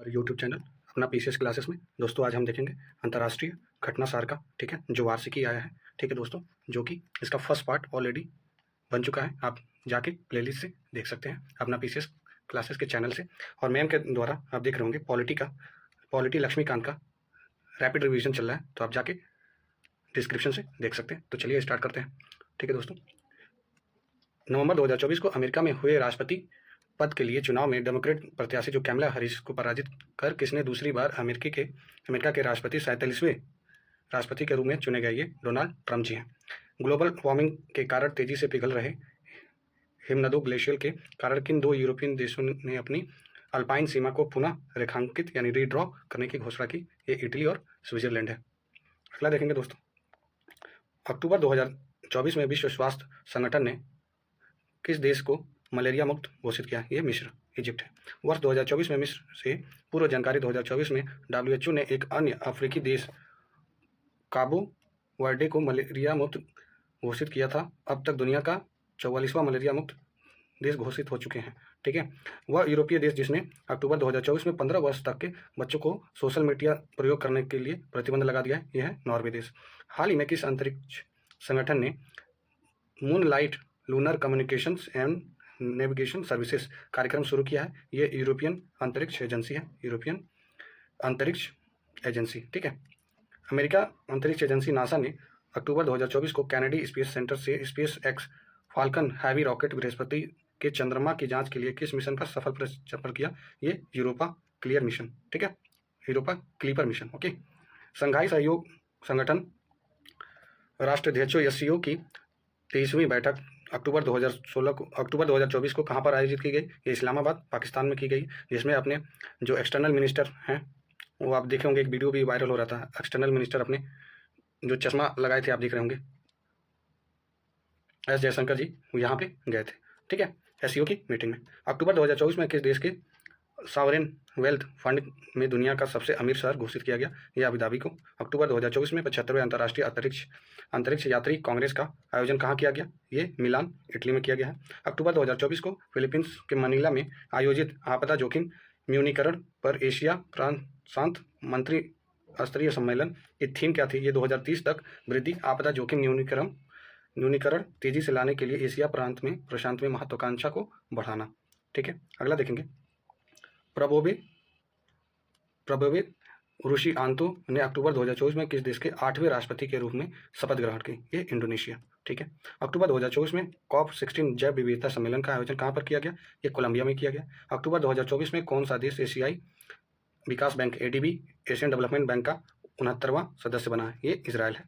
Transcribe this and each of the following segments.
और YouTube channel अपना PCS classes में दोस्तों आज हम देखेंगे अंतर्राष्ट्रीय घटना सार का, ठीक है, जो वार्षिकी आया है, ठीक है दोस्तों, जो कि इसका फर्स्ट पार्ट ऑलरेडी बन चुका है। आप जाके प्लेलिस्ट से देख सकते हैं अपना पीसीएस क्लासेस के चैनल से। और मैम के द्वारा आप देख रहे होंगे पॉलिटी लक्ष्मीकांत का रैपिड रिवीजन चल रहा है, तो आप जाके डिस्क्रिप्शन से देख सकते हैं। तो चलिए स्टार्ट करते हैं, ठीक है दोस्तों। नवंबर 2024 को अमेरिका में हुए राष्ट्रपति पद के लिए चुनाव में डेमोक्रेट प्रत्याशी जो कैमला हैरिस को पराजित कर किसने दूसरी बार अमेरिका के राष्ट्रपति 47वें राष्ट्रपति के रूप में चुने गए, ये डोनाल्ड ट्रंप जी हैं। ग्लोबल वार्मिंग के कारण तेजी से पिघल रहे हिमनदों ग्लेशियर के कारण किन दो यूरोपियन देशों ने अपनी अल्पाइन सीमा को पुनः रेखांकित यानी रीड्रॉ करने की घोषणा की, ये इटली और स्विट्जरलैंड है। अगला देखेंगे दोस्तों, अक्टूबर 2024 में विश्व स्वास्थ्य संगठन ने किस देश को मलेरिया मुक्त घोषित किया, ये मिस्र इजिप्ट है। वर्ष 2024 में मिस्र से पूर्व जानकारी 2024 में WHO ने एक अन्य अफ्रीकी देश काबो वर्डे को मलेरिया मुक्त घोषित किया था। अब तक दुनिया का 44वां मलेरिया मुक्त देश घोषित हो चुके हैं, ठीक है। वह यूरोपीय देश जिसने अक्टूबर 2024 में 15 वर्ष तक के बच्चों को सोशल मीडिया प्रयोग करने के लिए प्रतिबंध लगा दिया है, यह है नॉर्वे देश। हाल ही में किस अंतरिक्ष संगठन ने moonlight lunar communications and navigation services कार्यक्रम शुरू किया है, ये यूरोपियन अंतरिक्ष एजेंसी है, यूरोपियन अंतरिक्ष एजेंसी, ठीक है। अमेरिका अंतरिक्ष एजेंसी नासा ने अक्टूबर 2024 को कैनेडी स्पेस सेंटर से space x falcon heavy rocket Brihaspati के चंद्रमा की जांच के लिए किस मिशन का सफल प्रक्षेपण किया, ये यूरोपा क्लियर मिशन, ठीक है, यूरोपा क्लीपर मिशन, ओके। संघाई सहयोग संगठन राष्ट्राध्यक्षों एससीओ की 23वीं बैठक अक्टूबर 2024 को कहाँ पर आयोजित की गई, ये इस्लामाबाद पाकिस्तान में की गई, जिसमें अपने जो एक्सटर्नल मिनिस्टर हैं, वो आप देखे होंगे, एक वीडियो भी वायरल हो रहा था, एक्सटर्नल मिनिस्टर अपने जो चश्मा लगाए थे, आप देख रहे होंगे, एस जयशंकर जी यहाँ पे गए थे, ठीक है, एससीओ की मीटिंग में। अक्टूबर 2024 में किस देश के सॉवरेन वेल्थ फंड में दुनिया का सबसे अमीर शहर घोषित किया गया, यह अबू धाबी को। अक्टूबर 2024 में 75वें अंतर्राष्ट्रीय अंतरिक्ष यात्री कांग्रेस का आयोजन कहाँ किया गया, ये मिलान इटली में किया गया है। अक्टूबर 2024 को फिलीपींस के मनीला में आयोजित आपदा जोखिम न्यूनीकरण पर एशिया प्रांत मंत्री स्तरीय सम्मेलन की थीम क्या थी, ये 2030 तक वृद्धि आपदा जोखिम न्यूनीकरण तेजी से लाने के लिए एशिया प्रांत में प्रशांत में महत्वाकांक्षा को बढ़ाना, ठीक है। अगला देखेंगे, प्रबोवे ऋषि आंतो ने अक्टूबर 2024 में किस देश के 8वें राष्ट्रपति के रूप में शपथ ग्रहण की, ये इंडोनेशिया, ठीक है। अक्टूबर 2024 में COP16 जैव विविधता सम्मेलन का आयोजन कहाँ पर किया गया, ये कोलंबिया में किया गया। अक्टूबर 2024 में कौन सा देश एशियाई विकास bank ADB Asian Development Bank का 69वां सदस्य बना है, ये इजराइल है।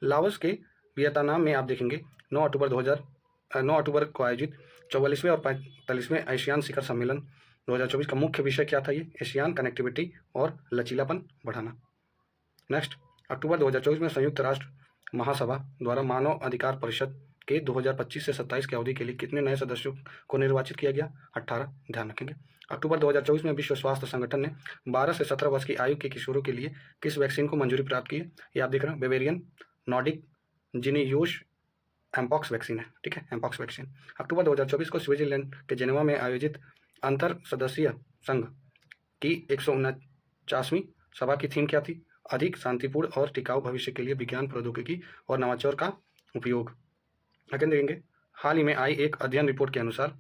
लाओस के वियतनाम में आप देखेंगे 9 अक्टूबर को आयोजित 44वें और 45वें एशियान शिखर सम्मेलन 2024 का मुख्य विषय क्या था, ये एशियान कनेक्टिविटी और लचीलापन बढ़ाना। नेक्स्ट, अक्टूबर 2024 में संयुक्त राष्ट्र महासभा द्वारा मानव अधिकार परिषद के 2025 से 27 की अवधि के लिए कितने नए सदस्यों को निर्वाचित किया गया, 18, ध्यान रखेंगे। अक्टूबर 2024 में विश्व स्वास्थ्य संगठन ने 12 से 17 वर्ष की आयु के किशोरों के लिए किस वैक्सीन को मंजूरी प्राप्त की है, ये आप देख रहे हैं, बेवेरियन नॉर्डिक जिनीयूश एम्पॉक्स वैक्सीन है, ठीक है, एम्पॉक्स वैक्सीन। अक्टूबर 2024 को स्विट्जरलैंड के जेनेवा में आयोजित अंतर सदस्यीय संघ की 149वीं सभा की थीम क्या थी, अधिक शांतिपूर्ण और टिकाऊ भविष्य के लिए विज्ञान प्रौद्योगिकी और नवाचार का उपयोग। आगे देखेंगे, हाल ही में आई एक अध्ययन रिपोर्ट के अनुसार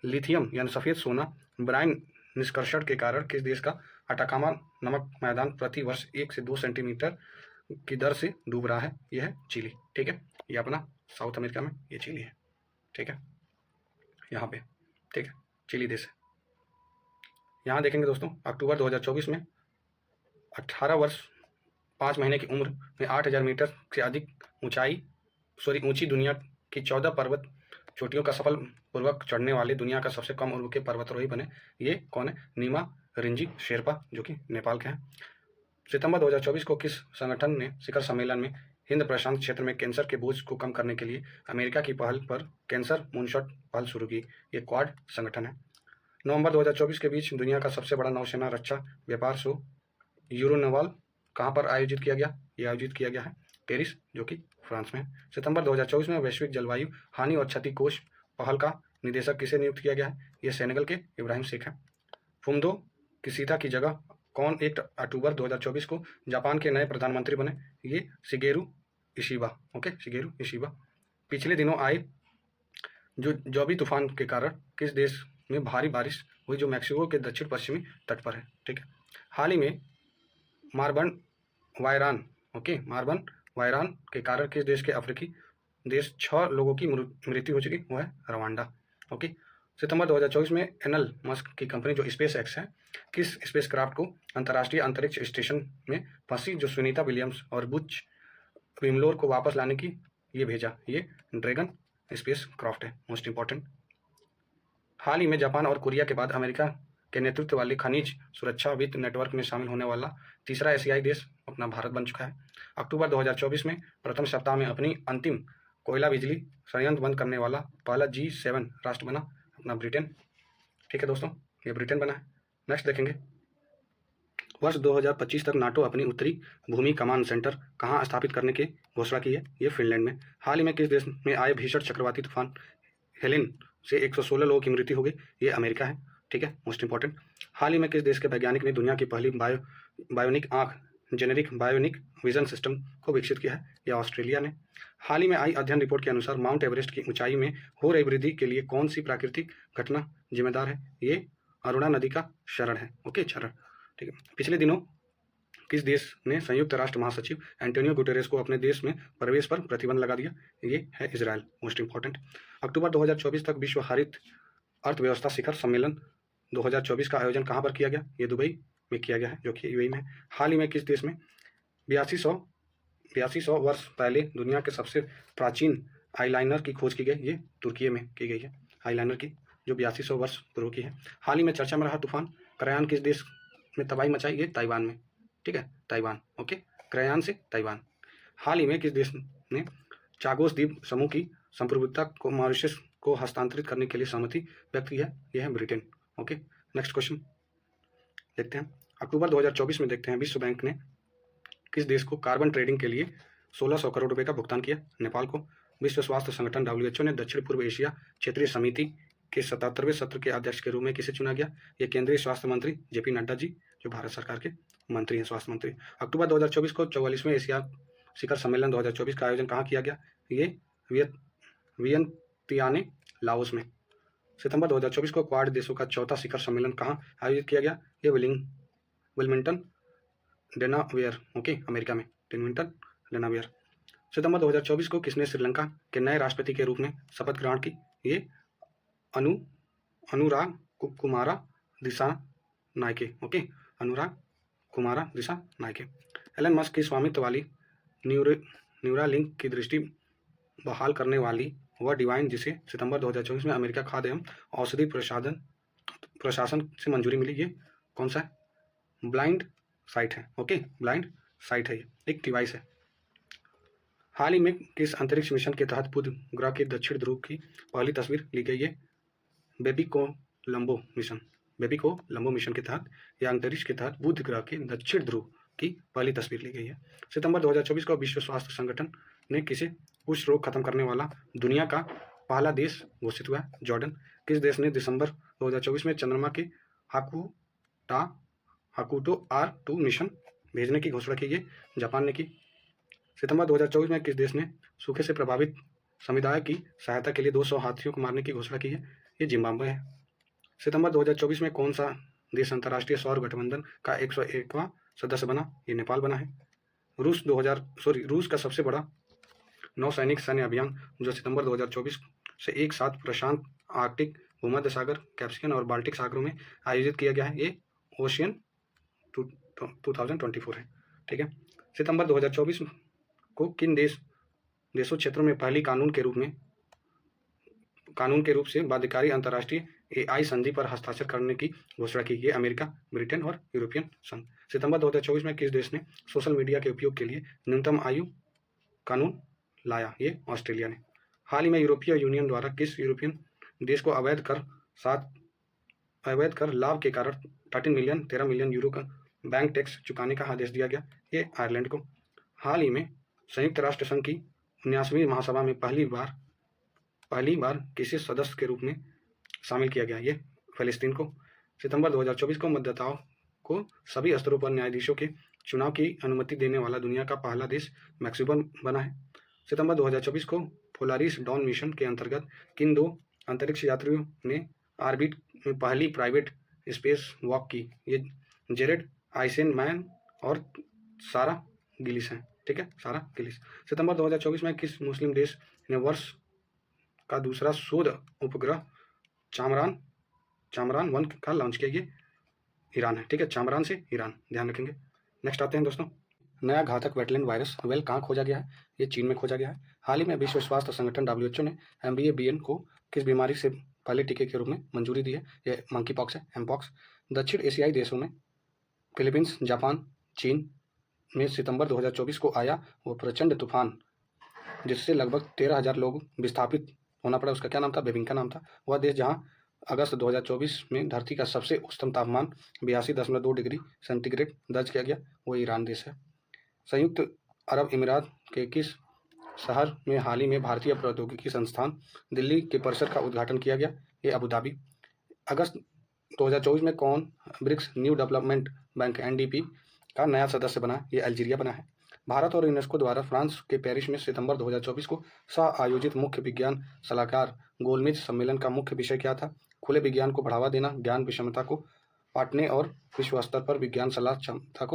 लिथियम यानी सफ़ेद सोना ब्राइन निष्कर्षण के कारण किस देश का अटाकामा नमक मैदान प्रति वर्ष 1 से 2 सेंटीमीटर की दर से डूब रहा है, यह है चिली, ठीक है, ये अपना साउथ अमेरिका में ये चिली है, ठीक है, यहाँ पे, ठीक है, चिली देश है। यहाँ देखेंगे दोस्तों, अक्टूबर 2024 में 18 वर्ष 5 महीने की उम्र में 8000 मीटर से अधिक ऊंची दुनिया की 14 पर्वत चोटियों का सफल पूर्वक चढ़ने वाले दुनिया का सबसे कम उम्र के पर्वतारोही बने, ये कौन है, नीमा रिंजी शेरपा, जो कि नेपाल के हैं। सितंबर 2024 को किस संगठन ने शिखर सम्मेलन में हिंद प्रशांत क्षेत्र में कैंसर के बोझ को कम करने के लिए अमेरिका की पहल पर कैंसर मूनशॉट पहल शुरू की, ये क्वाड संगठन है। नवंबर 2024 के बीच दुनिया का सबसे बड़ा नौसेना रक्षा व्यापार शो यूरोनेवाल कहाँ पर आयोजित किया गया, ये आयोजित किया गया है पेरिस, जो कि फ्रांस में है। सितंबर 2024 में वैश्विक जलवायु हानि और क्षति कोष पहल का निदेशक किसे नियुक्त किया गया है, ये सेनेगल के इब्राहिम शेख है। फुमदो किसीता की जगह कौन 1 अक्टूबर 2024 को जापान के नए प्रधानमंत्री बने? ये Shigeru Ishiba. Okay, Shigeru Ishiba. पिछले दिनों आए जोबी तूफान के कारण किस देश में भारी बारिश हुई जो मैक्सिको के दक्षिण पश्चिमी तट पर है? ठीक है। हाल ही में मारबन वायरान, ओके, मारबन वायरान के कारण किस देश के अफ्रीकी देश 6 लोगों की मृत्यु हो चुकी? वो है रवांडा। ओके। सितंबर 2024 में एलन मस्क की कंपनी जो स्पेस एक्स है, किस स्पेसक्राफ्ट को अंतर्राष्ट्रीय अंतरिक्ष स्टेशन में फंसी जो सुनीता विलियम्स और बुच विमलोर को वापस लाने की ये भेजा? ये ड्रैगन स्पेस क्राफ्ट है, मोस्ट इंपॉर्टेंट। हाल ही में जापान और कोरिया के बाद अमेरिका के नेतृत्व वाले खनिज सुरक्षा वित्त नेटवर्क में शामिल होने वाला तीसरा एशियाई देश अपना भारत बन चुका है। अक्टूबर 2024 में प्रथम सप्ताह में अपनी अंतिम कोयला बिजली संयंत्र बंद करने वाला पहला G7 राष्ट्र बना अपना ब्रिटेन। ठीक है दोस्तों, ये ब्रिटेन बना है। नेक्स्ट देखेंगे, वर्ष 2025 तक नाटो अपनी उत्तरी भूमि कमांड सेंटर कहाँ स्थापित करने की घोषणा की है? ये फिनलैंड में। हाल ही में किस देश में आए भीषण चक्रवाती तूफान हेलेन से 116 लोगों की मृत्यु हो गई? ये अमेरिका है। ठीक है, मोस्ट इंपॉर्टेंट। हाल ही में किस देश के वैज्ञानिक ने दुनिया की पहली बायोनिक आंख जेनेरिक बायोनिक विजन सिस्टम को विकसित किया है? या ऑस्ट्रेलिया ने। हाल ही में आई अध्ययन रिपोर्ट के अनुसार माउंट एवरेस्ट की ऊंचाई में हो रही वृद्धि के लिए कौन सी प्राकृतिक घटना जिम्मेदार है? ये अरुणा नदी का क्षरण है। ओके, क्षरण। ठीक है। पिछले दिनों किस देश ने संयुक्त राष्ट्र महासचिव एंटोनियो गुटेरेस को अपने देश में प्रवेश पर प्रतिबंध लगा दिया? ये है इजराइल, मोस्ट इंपॉर्टेंट। अक्टूबर 2024 तक विश्व हरित अर्थव्यवस्था शिखर सम्मेलन 2024 का आयोजन कहाँ पर किया गया? ये दुबई में किया गया है, जो कि यूएई में है। हाल ही में किस देश में 8200 वर्ष पहले दुनिया के सबसे प्राचीन आईलाइनर की खोज की गई? ये तुर्की में की गई है, आईलाइनर की, जो 8200 वर्ष पूर्व की है। हाल ही में चर्चा में रहा तूफान क्रयान किस देश में तबाही मचाई? ये ताइवान में। ठीक है, ताइवान। ओके, क्रयान से ताइवान। हाल ही में किस देश ने चागोस द्वीप समूह की संप्रभुता को मॉरिशस को हस्तांतरित करने के लिए सहमति व्यक्त की है? यह है ब्रिटेन। ओके, नेक्स्ट क्वेश्चन देखते हैं। अक्टूबर 2024 में देखते हैं विश्व बैंक ने किस देश को कार्बन ट्रेडिंग के लिए 1600 करोड़ रुपए का भुगतान किया? नेपाल को। विश्व स्वास्थ्य संगठन WHO ने दक्षिण पूर्व एशिया क्षेत्रीय समिति के 77वें सत्र के अध्यक्ष के रूप में किसे चुना गया? ये केंद्रीय स्वास्थ्य मंत्री JP नड्डा जी, जो भारत सरकार के मंत्री हैं, स्वास्थ्य मंत्री। अक्टूबर 2024 को 44वें एशिया शिखर सम्मेलन 2024 का आयोजन कहाँ किया गया? ये वियंतियाने, लाओस में। सितंबर 2024 को क्वाड देशों का चौथा शिखर सम्मेलन कहाँ आयोजित किया गया? ये विल्मिंगटन डेलावेयर, ओके, अमेरिका में, विल्मिंगटन डेलावेयर। सितंबर 2024 को किसने श्रीलंका के नए राष्ट्रपति के रूप में शपथ ग्रहण की? ये अनुराग कुमारा दिसानायके, ओके, अनुराग कुमारा दिसानायके। एलन मस्क की स्वामित्व वाली न्यूरालिंक की दृष्टि बहाल करने वाली वह डिवाइन जिसे सितंबर 2024 में अमेरिका खाद्य एवं औषधि प्रशासन से मंजूरी मिली, ये कौन सा है? ब्लाइंड साइट है। ओके, ब्लाइंड साइट है, ये एक डिवाइस है। हाल ही में किस अंतरिक्ष मिशन के तहत बुध ग्रह के दक्षिण ध्रुव की पहली तस्वीर ली गई है? बेबी कोलंबो मिशन के तहत या अंतरिक्ष के तहत बुध ग्रह के दक्षिण ध्रुव की पहली तस्वीर ली गई है। सितंबर 2024 को विश्व स्वास्थ्य संगठन ने किसे कुष्ठ रोग खत्म करने वाला दुनिया का पहला देश घोषित हुआ? जॉर्डन। किस देश ने दिसंबर 2024 में चंद्रमा के हाकुटो R2 मिशन भेजने की घोषणा की? है जापान ने की। सितंबर 2024 में किस देश ने सूखे से प्रभावित समुदाय की सहायता के लिए 200 हाथियों को मारने की घोषणा की है? ये जिम्बाब्वे है। सितंबर 2024 में कौन सा देश अंतर्राष्ट्रीय सौर गठबंधन का 101वां सदस्य बना? ये नेपाल बना है। रूस का सबसे बड़ा नौसैनिक सैन्य अभियान जो सितंबर 2024 से एक साथ प्रशांत, आर्कटिक, भूमध्य सागर, कैस्पियन और बाल्टिक सागरों में आयोजित किया गया है, ये ओशियन 2024 है। ठीक है। सितंबर 2024 को किन देशों क्षेत्रों में पहली कानून के रूप से बाध्यकारी अंतर्राष्ट्रीय AI संधि पर हस्ताक्षर करने की घोषणा की? ये अमेरिका, ब्रिटेन और यूरोपियन संघ। सितंबर 2024 में किस देश ने सोशल मीडिया के उपयोग के लिए न्यूनतम आयु कानून लाया? ये ऑस्ट्रेलिया ने। हाल ही में यूरोपीय यूनियन द्वारा किस यूरोपियन देश को अवैध कर लाभ के कारण 13 मिलियन यूरो का बैंक टैक्स चुकाने का आदेश दिया गया? ये आयरलैंड को। हाल ही में संयुक्त राष्ट्र संघ की 19वीं महासभा में पहली बार किसी सदस्य के रूप में शामिल किया गया? ये फिलिस्तीन को। सितंबर 2024 को को सभी स्तरों पर न्यायाधीशों के चुनाव की अनुमति देने वाला दुनिया का पहला देश मैक्सिको बना है। सितंबर 2024 को पोलारिस डॉन मिशन के अंतर्गत किन 2 अंतरिक्ष यात्रियों ने ऑर्बिट में पहली प्राइवेट स्पेस वॉक की? ये जेरेड आइसेनमैन और सारा गिलिस हैं, ठीक है, सारा गिलिस। सितंबर 2024 में किस मुस्लिम देश ने वर्ष का दूसरा शोध उपग्रह चामरान 1 का लॉन्च किया? ये ईरान है, ठीक है, चामरान से ईरान, ध्यान रखेंगे। नेक्स्ट आते हैं दोस्तों, नया घातक वेटलैंड वायरस वेल कहाँ खोजा गया है? ये चीन में खोजा गया है। हाल ही में विश्व स्वास्थ्य संगठन WHO ने MBABN को किस बीमारी से पहले टीके के रूप में मंजूरी दी है? ये मंकी पॉक्स है, एमपॉक्स। दक्षिण एशियाई देशों में फिलीपींस, जापान, चीन में सितंबर 2024 को आया वो प्रचंड तूफान जिससे लगभग 13,000 लोग विस्थापित होना पड़ा, उसका क्या नाम था? बेबिंका नाम था। वह देश जहां अगस्त 2024 में धरती का सबसे उच्चतम तापमान 82.2 डिग्री सेंटीग्रेड दर्ज किया गया, वो ईरान देश है। संयुक्त अरब अमीरात के किस शहर में हाल ही में भारतीय प्रौद्योगिकी संस्थान दिल्ली के परिसर का उद्घाटन किया गया? ये अबू धाबी। अगस्त 2024 में कौन BRICS new development bank NDP का नया सदस्य बना? ये अल्जीरिया बना है। भारत और यूनेस्को द्वारा फ्रांस के पेरिस में सितंबर 2024 को सह आयोजित मुख्य विज्ञान सलाहकार गोलमेज सम्मेलन का मुख्य विषय क्या था? खुले विज्ञान को बढ़ावा देना, ज्ञान विषमता को पाटने और विश्व स्तर पर विज्ञान सलाह क्षमता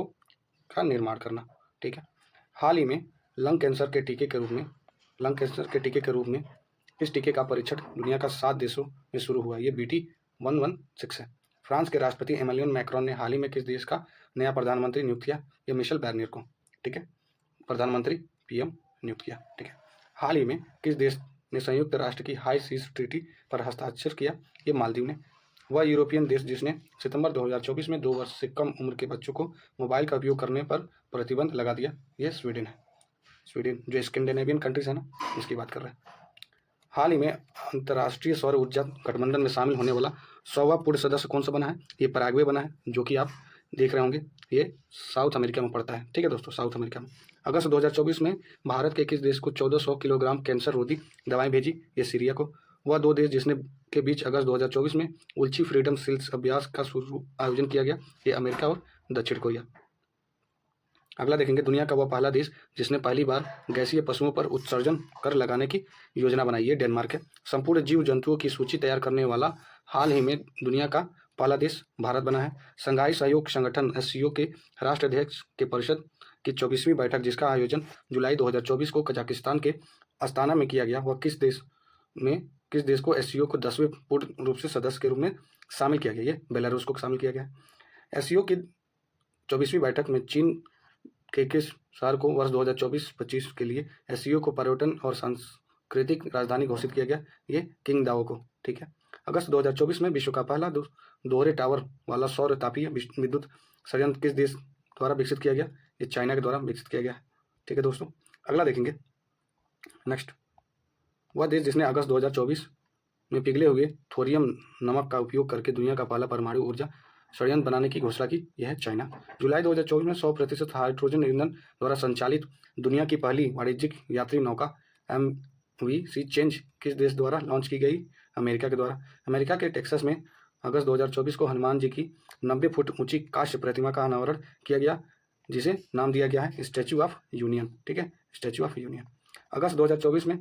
का निर्माण करना, ठीक है। हाल ही में लंग कैंसर के टीके के रूप में इस टीके का परीक्षण दुनिया का 7 देशों में शुरू हुआ। ये BT116 है। फ्रांस के राष्ट्रपति इमैनुअल मैक्रोन ने हाल ही में किस देश का नया प्रधानमंत्री नियुक्त किया? ये मिशेल बार्नियर को, ठीक है, प्रधानमंत्री PM नियुक्त किया, ठीक है। हाल ही में किस देश ने संयुक्त राष्ट्र की हाई सीज ट्रीटी पर हस्ताक्षर किया? ये मालदीव ने। वह यूरोपियन देश जिसने सितंबर 2024 में 2 वर्ष से कम उम्र के बच्चों को मोबाइल का उपयोग करने पर प्रतिबंध लगा दिया, ये स्वीडन है। स्वीडन जो स्कैंडिनेवियन कंट्रीज है ना, इसकी बात कर रहे हैं। हाल ही में अंतर्राष्ट्रीय सौर ऊर्जा गठबंधन में शामिल होने वाला 100वां पूर्ण सदस्य कौन सा बना है? ये पैराग्वे बना है, जो कि आप देख रहे होंगे, ये साउथ अमेरिका में पड़ता है, ठीक है दोस्तों, साउथ अमेरिका में। अगस्त 2024 में भारत के किस देश को 1400 किलोग्राम कैंसर रोधी दवाएं भेजी? ये सीरिया को। वह 2 देश जिसने के बीच अगस्त 2024 में उल्ची फ्रीडम सील्स अभ्यास का आयोजन किया गया, ये अमेरिका और दक्षिण कोरिया। अगला देखेंगे, दुनिया का वह पहला देश जिसने पहली बार गैसीय पशुओं पर उत्सर्जन कर लगाने की योजना बनाई, ये डेनमार्क है। संपूर्ण जीव जंतुओं की सूची तैयार करने वाला हाल ही में दुनिया का पहला देश भारत बना है। संघाई सहयोग संगठन SCO के राष्ट्राध्यक्ष के परिषद की 24वीं बैठक, जिसका आयोजन जुलाई 2024 को कजाकिस्तान के अस्ताना में किया गया, वह किस देश को SCO को 10वें पूर्ण रूप से सदस्य के रूप में शामिल किया गया? ये बेलारूस को शामिल किया गया। SCO की 24वीं बैठक में चीन के किस शहर को वर्ष 2024-25 के लिए SCO को पर्यटन और सांस्कृतिक राजधानी घोषित किया गया? ये किंगदाओ को, ठीक है। अगस्त 2024 में विश्व का पहला दोहरे टावर वाला सौर तापीय विद्युत संयंत्र किस देश द्वारा विकसित किया गया? ये चाइना के द्वारा विकसित किया गया है, ठीक है दोस्तों। अगला देखेंगे, नेक्स्ट, वह देश जिसने अगस्त 2024 में पिघले हुए थोरियम नमक का उपयोग करके दुनिया का पहला परमाणु ऊर्जा संयंत्र बनाने की घोषणा की, यह है चाइना। जुलाई 2024 में 100% हाइड्रोजन ईंधन द्वारा संचालित दुनिया की पहली वाणिज्यिक यात्री नौका MV Sea Change किस देश द्वारा लॉन्च की गई? अमेरिका के द्वारा। अमेरिका के टेक्सास में अगस्त 2024 को हनुमान जी की 90 फुट ऊंची कांस्य प्रतिमा का अनावरण किया गया, जिसे नाम दिया गया है स्टैच्यू ऑफ यूनियन, ठीक है, स्टैच्यू ऑफ यूनियन। अगस्त 2024 में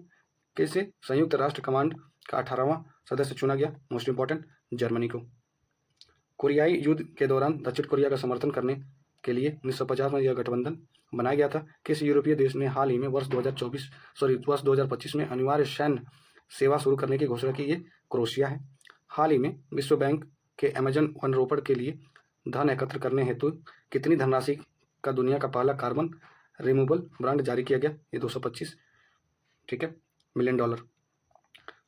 किसे संयुक्त राष्ट्र कमांड का 18वां सदस्य चुना गया? मोस्ट इंपॉर्टेंट, जर्मनी को। कोरियाई युद्ध के दौरान दक्षिण कोरिया का समर्थन करने के लिए 1950 में यह गठबंधन बनाया गया था। किस यूरोपीय देश ने हाल ही में वर्ष 2025 में अनिवार्य सैन्य सेवा शुरू करने की घोषणा की? ये क्रोएशिया है। हाल ही में विश्व बैंक के अमेजन वन रोपड़ के लिए धन एकत्र करने हेतु कितनी धनराशि का दुनिया का पहला कार्बन रिमूवल बॉन्ड जारी किया गया? ये 225, ठीक है, $1 मिलियन।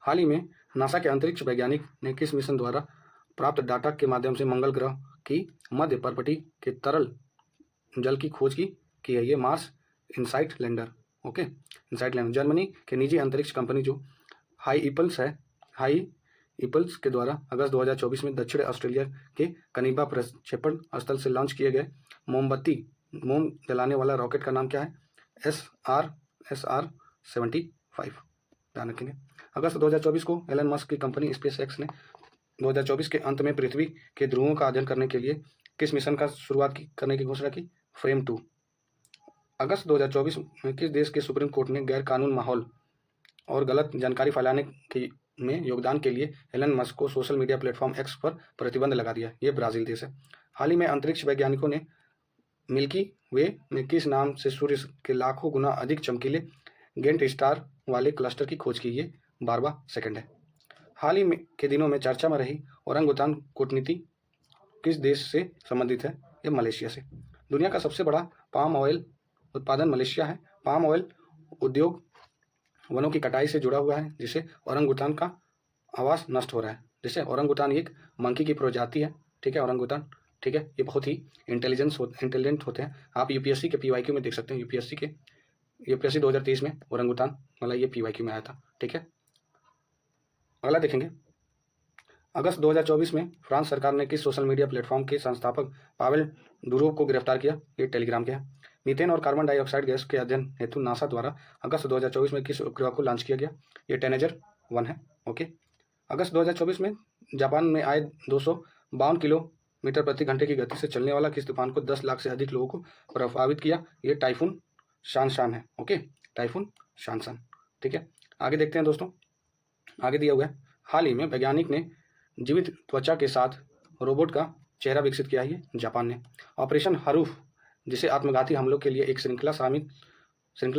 हाल ही में नासा के अंतरिक्ष वैज्ञानिक ने किस मिशन द्वारा प्राप्त डाटा के माध्यम से मंगल ग्रह की मध्य परपटी के तरल जल की खोज की है? ये Mars insight lander, okay, insight lander. Germany के निजी अंतरिक्ष कंपनी जो हाई इपल्स के द्वारा अगस्त 2024 में दक्षिण ऑस्ट्रेलिया के कनीबा प्रक्षेपण स्थल से लॉन्च किए गए मोम जलाने वाला रॉकेट का नाम क्या है? SR-75, ध्यान रखेंगे। अगस्त 2024 को एलन मस्क की कंपनी SpaceX ने 2024 के अंत में पृथ्वी के ध्रुवों का अध्ययन करने के लिए किस मिशन का शुरुआत करने की घोषणा की? फ्रेम 2। अगस्त 2024 में किस देश के सुप्रीम कोर्ट ने गैर कानून माहौल और गलत जानकारी फैलाने की में योगदान के लिए एलन मस्क को सोशल मीडिया प्लेटफॉर्म एक्स पर प्रतिबंध लगा दिया? ये ब्राजील देश है। हाल ही में अंतरिक्ष वैज्ञानिकों ने मिल्की वे में किस नाम से सूर्य के लाखों गुना अधिक चमकीले गेंट स्टार वाले क्लस्टर की खोज की? ये 12वां सेकंड है। हाल ही में के दिनों में चर्चा में रही ओरंगुतान कूटनीति किस देश से संबंधित है? ये मलेशिया से। दुनिया का सबसे बड़ा पाम ऑयल उत्पादन मलेशिया है। पाम ऑयल उद्योग वनों की कटाई से जुड़ा हुआ है, जिससे ओरंगुतान का आवास नष्ट हो रहा है। जैसे ओरंगुतान एक मंकी की प्रजाति है, ठीक है, ओरंगुतान, ठीक है, ये बहुत ही इंटेलिजेंट होते हैं। आप यूपीएससी के पीवाईक्यू में देख सकते हैं, यूपीएससी 2023 में ओरंगुतान मतलब ये पीवाईक्यू में आया था, ठीक है। अगला देखेंगे, अगस्त 2024 में फ्रांस सरकार ने किस सोशल मीडिया प्लेटफॉर्म के संस्थापक पावेल डुरोव को गिरफ्तार किया? ये टेलीग्राम के हैं। मीथेन और कार्बन डाइऑक्साइड गैस के अध्ययन हेतु नासा द्वारा अगस्त 2024 में किस उपग्रह को लॉन्च किया गया? ये टेनेजर 1 है। ओके। अगस्त 2024 में जापान में आए 252 किलोमीटर प्रति घंटे की गति से चलने वाला किस तूफान को 10 लाख से अधिक लोगों को प्रभावित किया? ये टाइफून शानशान है। ओके, टाइफून शानशान, ठीक है। आगे देखते हैं दोस्तों, आगे दिया हुआ है, हाल ही में वैज्ञानिक ने जीवित त्वचा के साथ रोबोट का चेहरा विकसित किया है, जापान ने। ऑपरेशन हरूफ, जिसे आत्मघाती हमलों के लिए एक श्रृंखला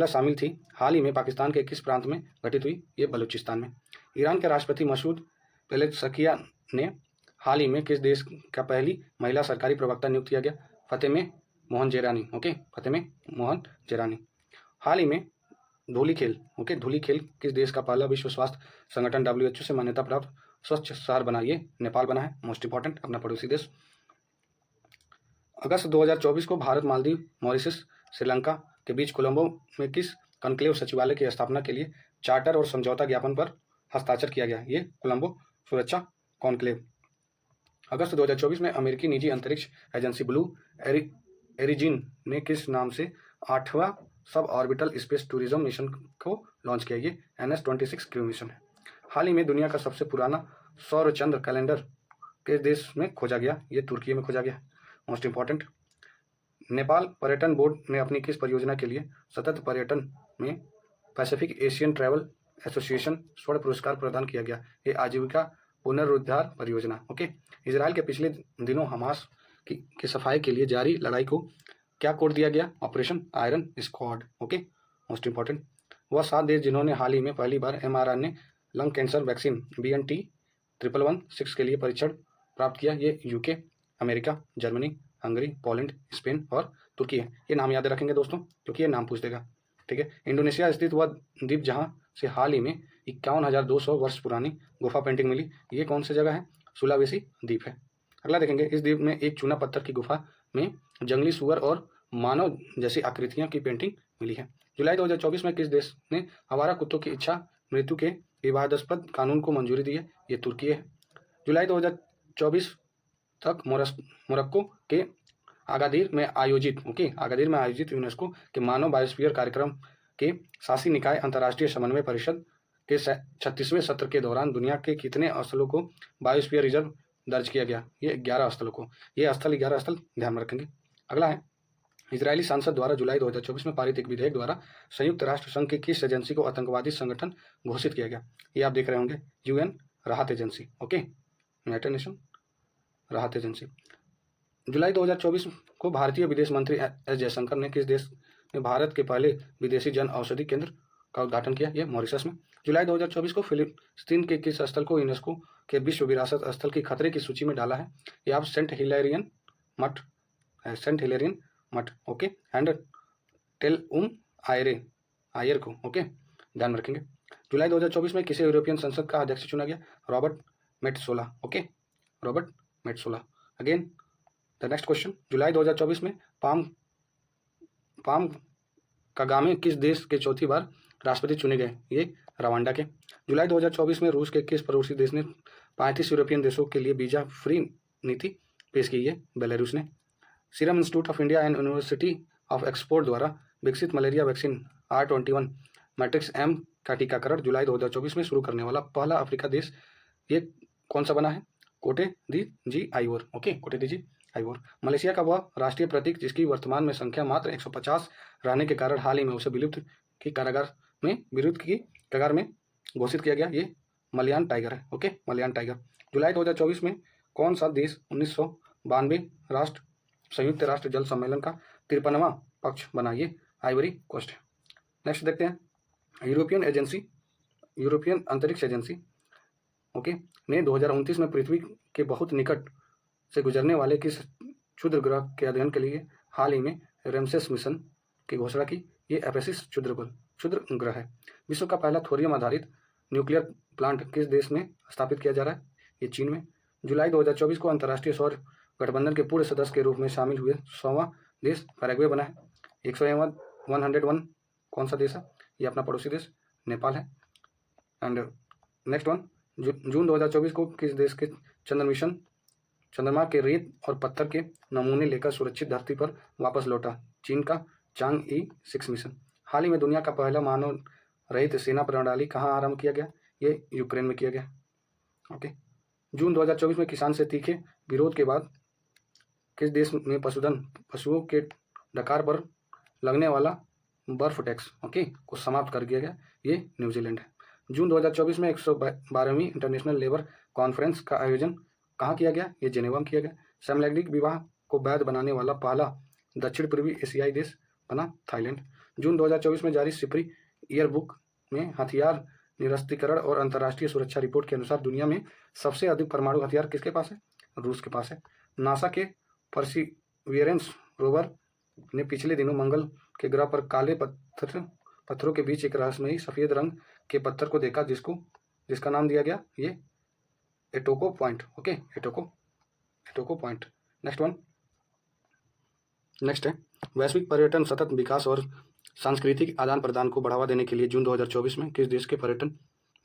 शामिल थी, हाल ही में पाकिस्तान के किस प्रांत में घटित हुई? ये बलूचिस्तान में। ईरान के राष्ट्रपति मसूद पेलेशकियान ने हाल ही में किस देश का पहली महिला सरकारी प्रवक्ता नियुक्त किया गया? फतेमे मोहन जेरानी। ओके, फतेमे मोहन जेरानी। हाल ही में धूली खेल, ओके, धूली खेल किस देश का पहला विश्व स्वास्थ्य संगठन WHO से मान्यता प्राप्त स्वच्छ शहर बना? ये नेपाल बना है, मोस्ट इंपॉर्टेंट, अपना पड़ोसी देश। अगस्त 2024 को भारत, मालदीव, मॉरिशस, श्रीलंका के बीच कोलंबो में किस कॉन्क्लेव सचिवालय की स्थापना के लिए चार्टर और समझौता ज्ञापन पर हस्ताक्षर किया गया? ये कोलंबो सुरक्षा कॉन्क्लेव। अगस्त 2024 में अमेरिकी निजी अंतरिक्ष एजेंसी ब्लू ओरिजिन ने किस नाम से 8वां suborbital space tourism mission को लॉन्च किया? ये NS-26 क्रू मिशन है। हाल ही में दुनिया का सबसे पुराना सौर चंद्र कैलेंडर किस देश में खोजा गया? ये तुर्की में खोजा गया, मोस्ट इंपॉर्टेंट। नेपाल पर्यटन बोर्ड ने अपनी किस परियोजना के लिए सतत पर्यटन में पैसिफिक एशियन ट्रैवल एसोसिएशन स्वर्ण पुरस्कार प्रदान किया गया? ये आजीविका पुनरुद्धार परियोजना। ओके। इजराइल के पिछले दिनों हमास की सफाई के लिए जारी लड़ाई को क्या कोड दिया गया? Operation iron squad. Okay, most important. वह 7 देश जिन्होंने हाल ही में पहली बार mRNA lung cancer vaccine BNT-111/6 के लिए परीक्षण प्राप्त किया, ये UK, America, Germany, Hungary, Poland, Spain और तुर्की है। ये नाम याद रखेंगे दोस्तों, क्योंकि ये नाम पूछ देगा, ठीक है। इंडोनेशिया स्थित वह द्वीप जहां से हाल ही में 51,200 वर्ष पुरानी गुफा पेंटिंग मिली, ये कौन सी जगह है? सुलावेसी द्वीप है। अगला देखेंगे, इस द्वीप में एक चूना पत्थर की गुफा में जंगली सुअर और मानव जैसी आकृतियों की पेंटिंग मिली है। जुलाई 2024 में किस देश ने आवारा कुत्तों की इच्छा मृत्यु के विवादास्पद कानून को मंजूरी दी है? ये तुर्की है। जुलाई 2024 तक मोरक्को के आगादिर में आयोजित यूनेस्को के मानव बायोस्फीयर कार्यक्रम के शासी निकाय अंतर्राष्ट्रीय समन्वय परिषद के 36वें सत्र के दौरान दुनिया के कितने स्थलों को बायोस्फीयर रिजर्व दर्ज किया गया? ये 11 स्थलों को। ये 11 स्थल ध्यान में रखेंगे। अगला है, इजरायली सांसद द्वारा जुलाई 2024 में पारित एक विधेयक द्वारा संयुक्त राष्ट्र संघ की किस एजेंसी को आतंकवादी संगठन घोषित किया गया? ये आप देख रहे होंगे, UN राहत एजेंसी। ओके, यूनाइटेड नेशन राहत एजेंसी। जुलाई 2024 को भारतीय विदेश मंत्री S जयशंकर ने किस देश में भारत के पहले विदेशी जन औषधि केंद्र का उद्घाटन किया? ये मॉरिशस में। जुलाई 2024 को फिलिस्तीन के किस स्थल को यूनेस्को के विश्व विरासत स्थल की खतरे की सूची में डाला है? ये आप सेंट हिलेरियन मठ, ओके, एंड टेल आयर को, ओके, ध्यान में रखेंगे। जुलाई 2024 में किसे यूरोपियन संसद का अध्यक्ष चुना गया? Robert Metsola. Okay, Robert Metsola. Again the next question, जुलाई 2024 में पाम कागामे किस देश के चौथी बार राष्ट्रपति चुने गए? ये रवांडा के। जुलाई 2024 में रूस के किस पड़ोसी देश ने 35 यूरोपियन देशों के लिए वीजा फ्री नीति पेश की? है बेलारूस ने। Serum institute of India and university of Oxford द्वारा विकसित malaria vaccine R21 matrix M का टीकाकरण जुलाई 2024 में शुरू करने वाला पहला अफ्रीका देश ये कौन सा बना है? कोटे दी जी आइवोर। ओके, कोटे दी जी आइवोर। मलेशिया का वह राष्ट्रीय प्रतीक जिसकी वर्तमान में संख्या मात्र 150 रहने के कारण हाल ही में उसे विलुप्त की कगार में घोषित किया गया, ये मलयान टाइगर है। Okay, Malayan tiger. जुलाई 2024 में कौन सा देश 1992 संयुक्त राष्ट्र जल सम्मेलन का 53वां पक्ष बना, ये आइवरी कोस्ट है। नेक्स्ट देखते हैं, यूरोपियन अंतरिक्ष एजेंसी ओके ने 2029 में पृथ्वी के बहुत निकट से गुजरने वाले किस क्षुद्र ग्रह के अध्ययन के लिए हाल ही में रेमसेस मिशन की घोषणा की, ये एपेसिस क्षुद्र ग्रह है। विश्व का पहला थोरियम आधारित न्यूक्लियर प्लांट किस देश में स्थापित किया जा रहा है, ये चीन में। जुलाई 2024 को अंतर्राष्ट्रीय सौर गठबंधन के पूर्ण सदस्य के रूप में शामिल हुए 100वां देश पैराग्वे बना है। 101 कौन सा देश है, ये अपना पड़ोसी देश नेपाल है। एंड नेक्स्ट वन, जून 2024 को किस देश के चंद्रमा के रेत और पत्थर के नमूने लेकर सुरक्षित धरती पर वापस लौटा, चीन का चांग-ई 6 मिशन। हाल ही में दुनिया का पहला मानव रहित सेना प्रणाली कहाँ आरंभ किया गया, ये यूक्रेन में किया गया। ओके, जून 2024 में किसान से तीखे विरोध के बाद किस देश में पशुओं के डकार पर लगने वाला बर्फ टैक्स को समाप्त कर दिया गया, ये न्यूजीलैंड है। जून 2024 में 112वीं इंटरनेशनल लेबर कॉन्फ्रेंस का आयोजन कहाँ किया गया, ये जेनेवा में किया गया। समलैंगिक विवाह को वैध बनाने वाला पहला दक्षिण पूर्वी एशियाई देश बना थाईलैंड। जून 2024 में जारी सिपरी ईयरबुक में हथियार निरस्त्रीकरण और अंतर्राष्ट्रीय सुरक्षा रिपोर्ट के अनुसार दुनिया में सबसे अधिक परमाणु हथियार किसके पास है, रूस के पास है। नासा के परसिवियरेंस रोवर ने पिछले दिनों मंगल के ग्रह पर काले पत्थरों के बीच एक रहस्यमयी सफेद रंग के पत्थर को देखा, जिसका नाम दिया गया ये एटोको पॉइंट। ओके, एटोको पॉइंट। नेक्स्ट है, वैश्विक पर्यटन सतत विकास और सांस्कृतिक आदान प्रदान को बढ़ावा देने के लिए जून 2024 में किस देश के पर्यटन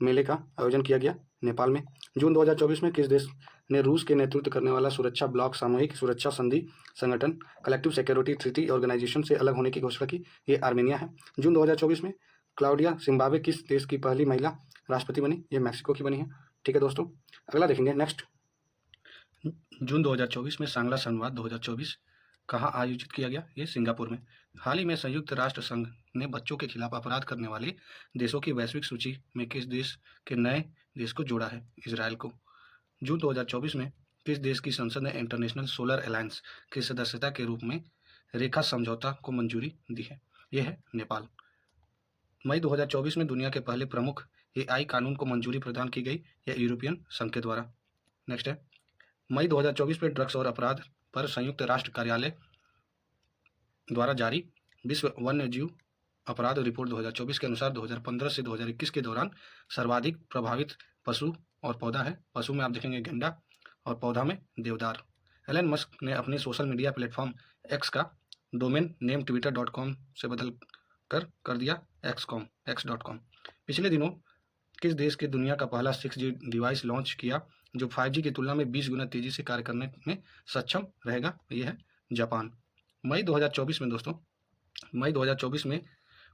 मेले का आयोजन किया गया, नेपाल में। जून 2024 में किस देश ने रूस के नेतृत्व करने वाला सुरक्षा ब्लॉक सामूहिक सुरक्षा संधि संगठन कलेक्टिव सिक्योरिटी ट्रीटी ऑर्गेनाइजेशन से अलग होने की घोषणा की, ये आर्मेनिया है। जून 2024 में क्लाउडिया जिम्बाब्वे किस देश की पहली महिला राष्ट्रपति बनी, ये मैक्सिको की बनी है। ठीक है दोस्तों, अगला देखेंगे। नेक्स्ट, जून 2024 में सांगला संवाद 2024 कहाँ आयोजित किया गया, ये सिंगापुर में। हाल ही में संयुक्त राष्ट्र संघ ने बच्चों के खिलाफ अपराध करने वाले देशों की वैश्विक सूची में किस देश के नए देश को जोड़ा है, इजराइल को। जून 2024 में किस देश की संसद ने इंटरनेशनल सोलर अलायंस की सदस्यता के रूप में रेखा समझौता को मंजूरी दी है, यह है नेपाल। मई 2024 में दुनिया के पहले प्रमुख AI कानून को मंजूरी प्रदान की गई, यह यूरोपियन संघ के द्वारा। नेक्स्ट है, मई 2024 में ड्रग्स और अपराध पर संयुक्त राष्ट्र कार्यालय द्वारा जारी विश्व वन्य जीव अपराध रिपोर्ट 2024 के अनुसार 2015 से 2021 के दौरान सर्वाधिक प्रभावित पशु और पौधा है। पशु में आप देखेंगे गेंडा और पौधा में देवदार। एलन मस्क ने अपने सोशल मीडिया प्लेटफॉर्म एक्स का डोमेन नेम twitter.com से बदल कर दिया x.com। पिछले दिनों किस देश के दुनिया का पहला 6G डिवाइस लॉन्च किया जो 5G की तुलना में 20 गुना तेजी से कार्य करने में सक्षम रहेगा, यह है जापान। मई 2024 में दोस्तों, मई 2024 में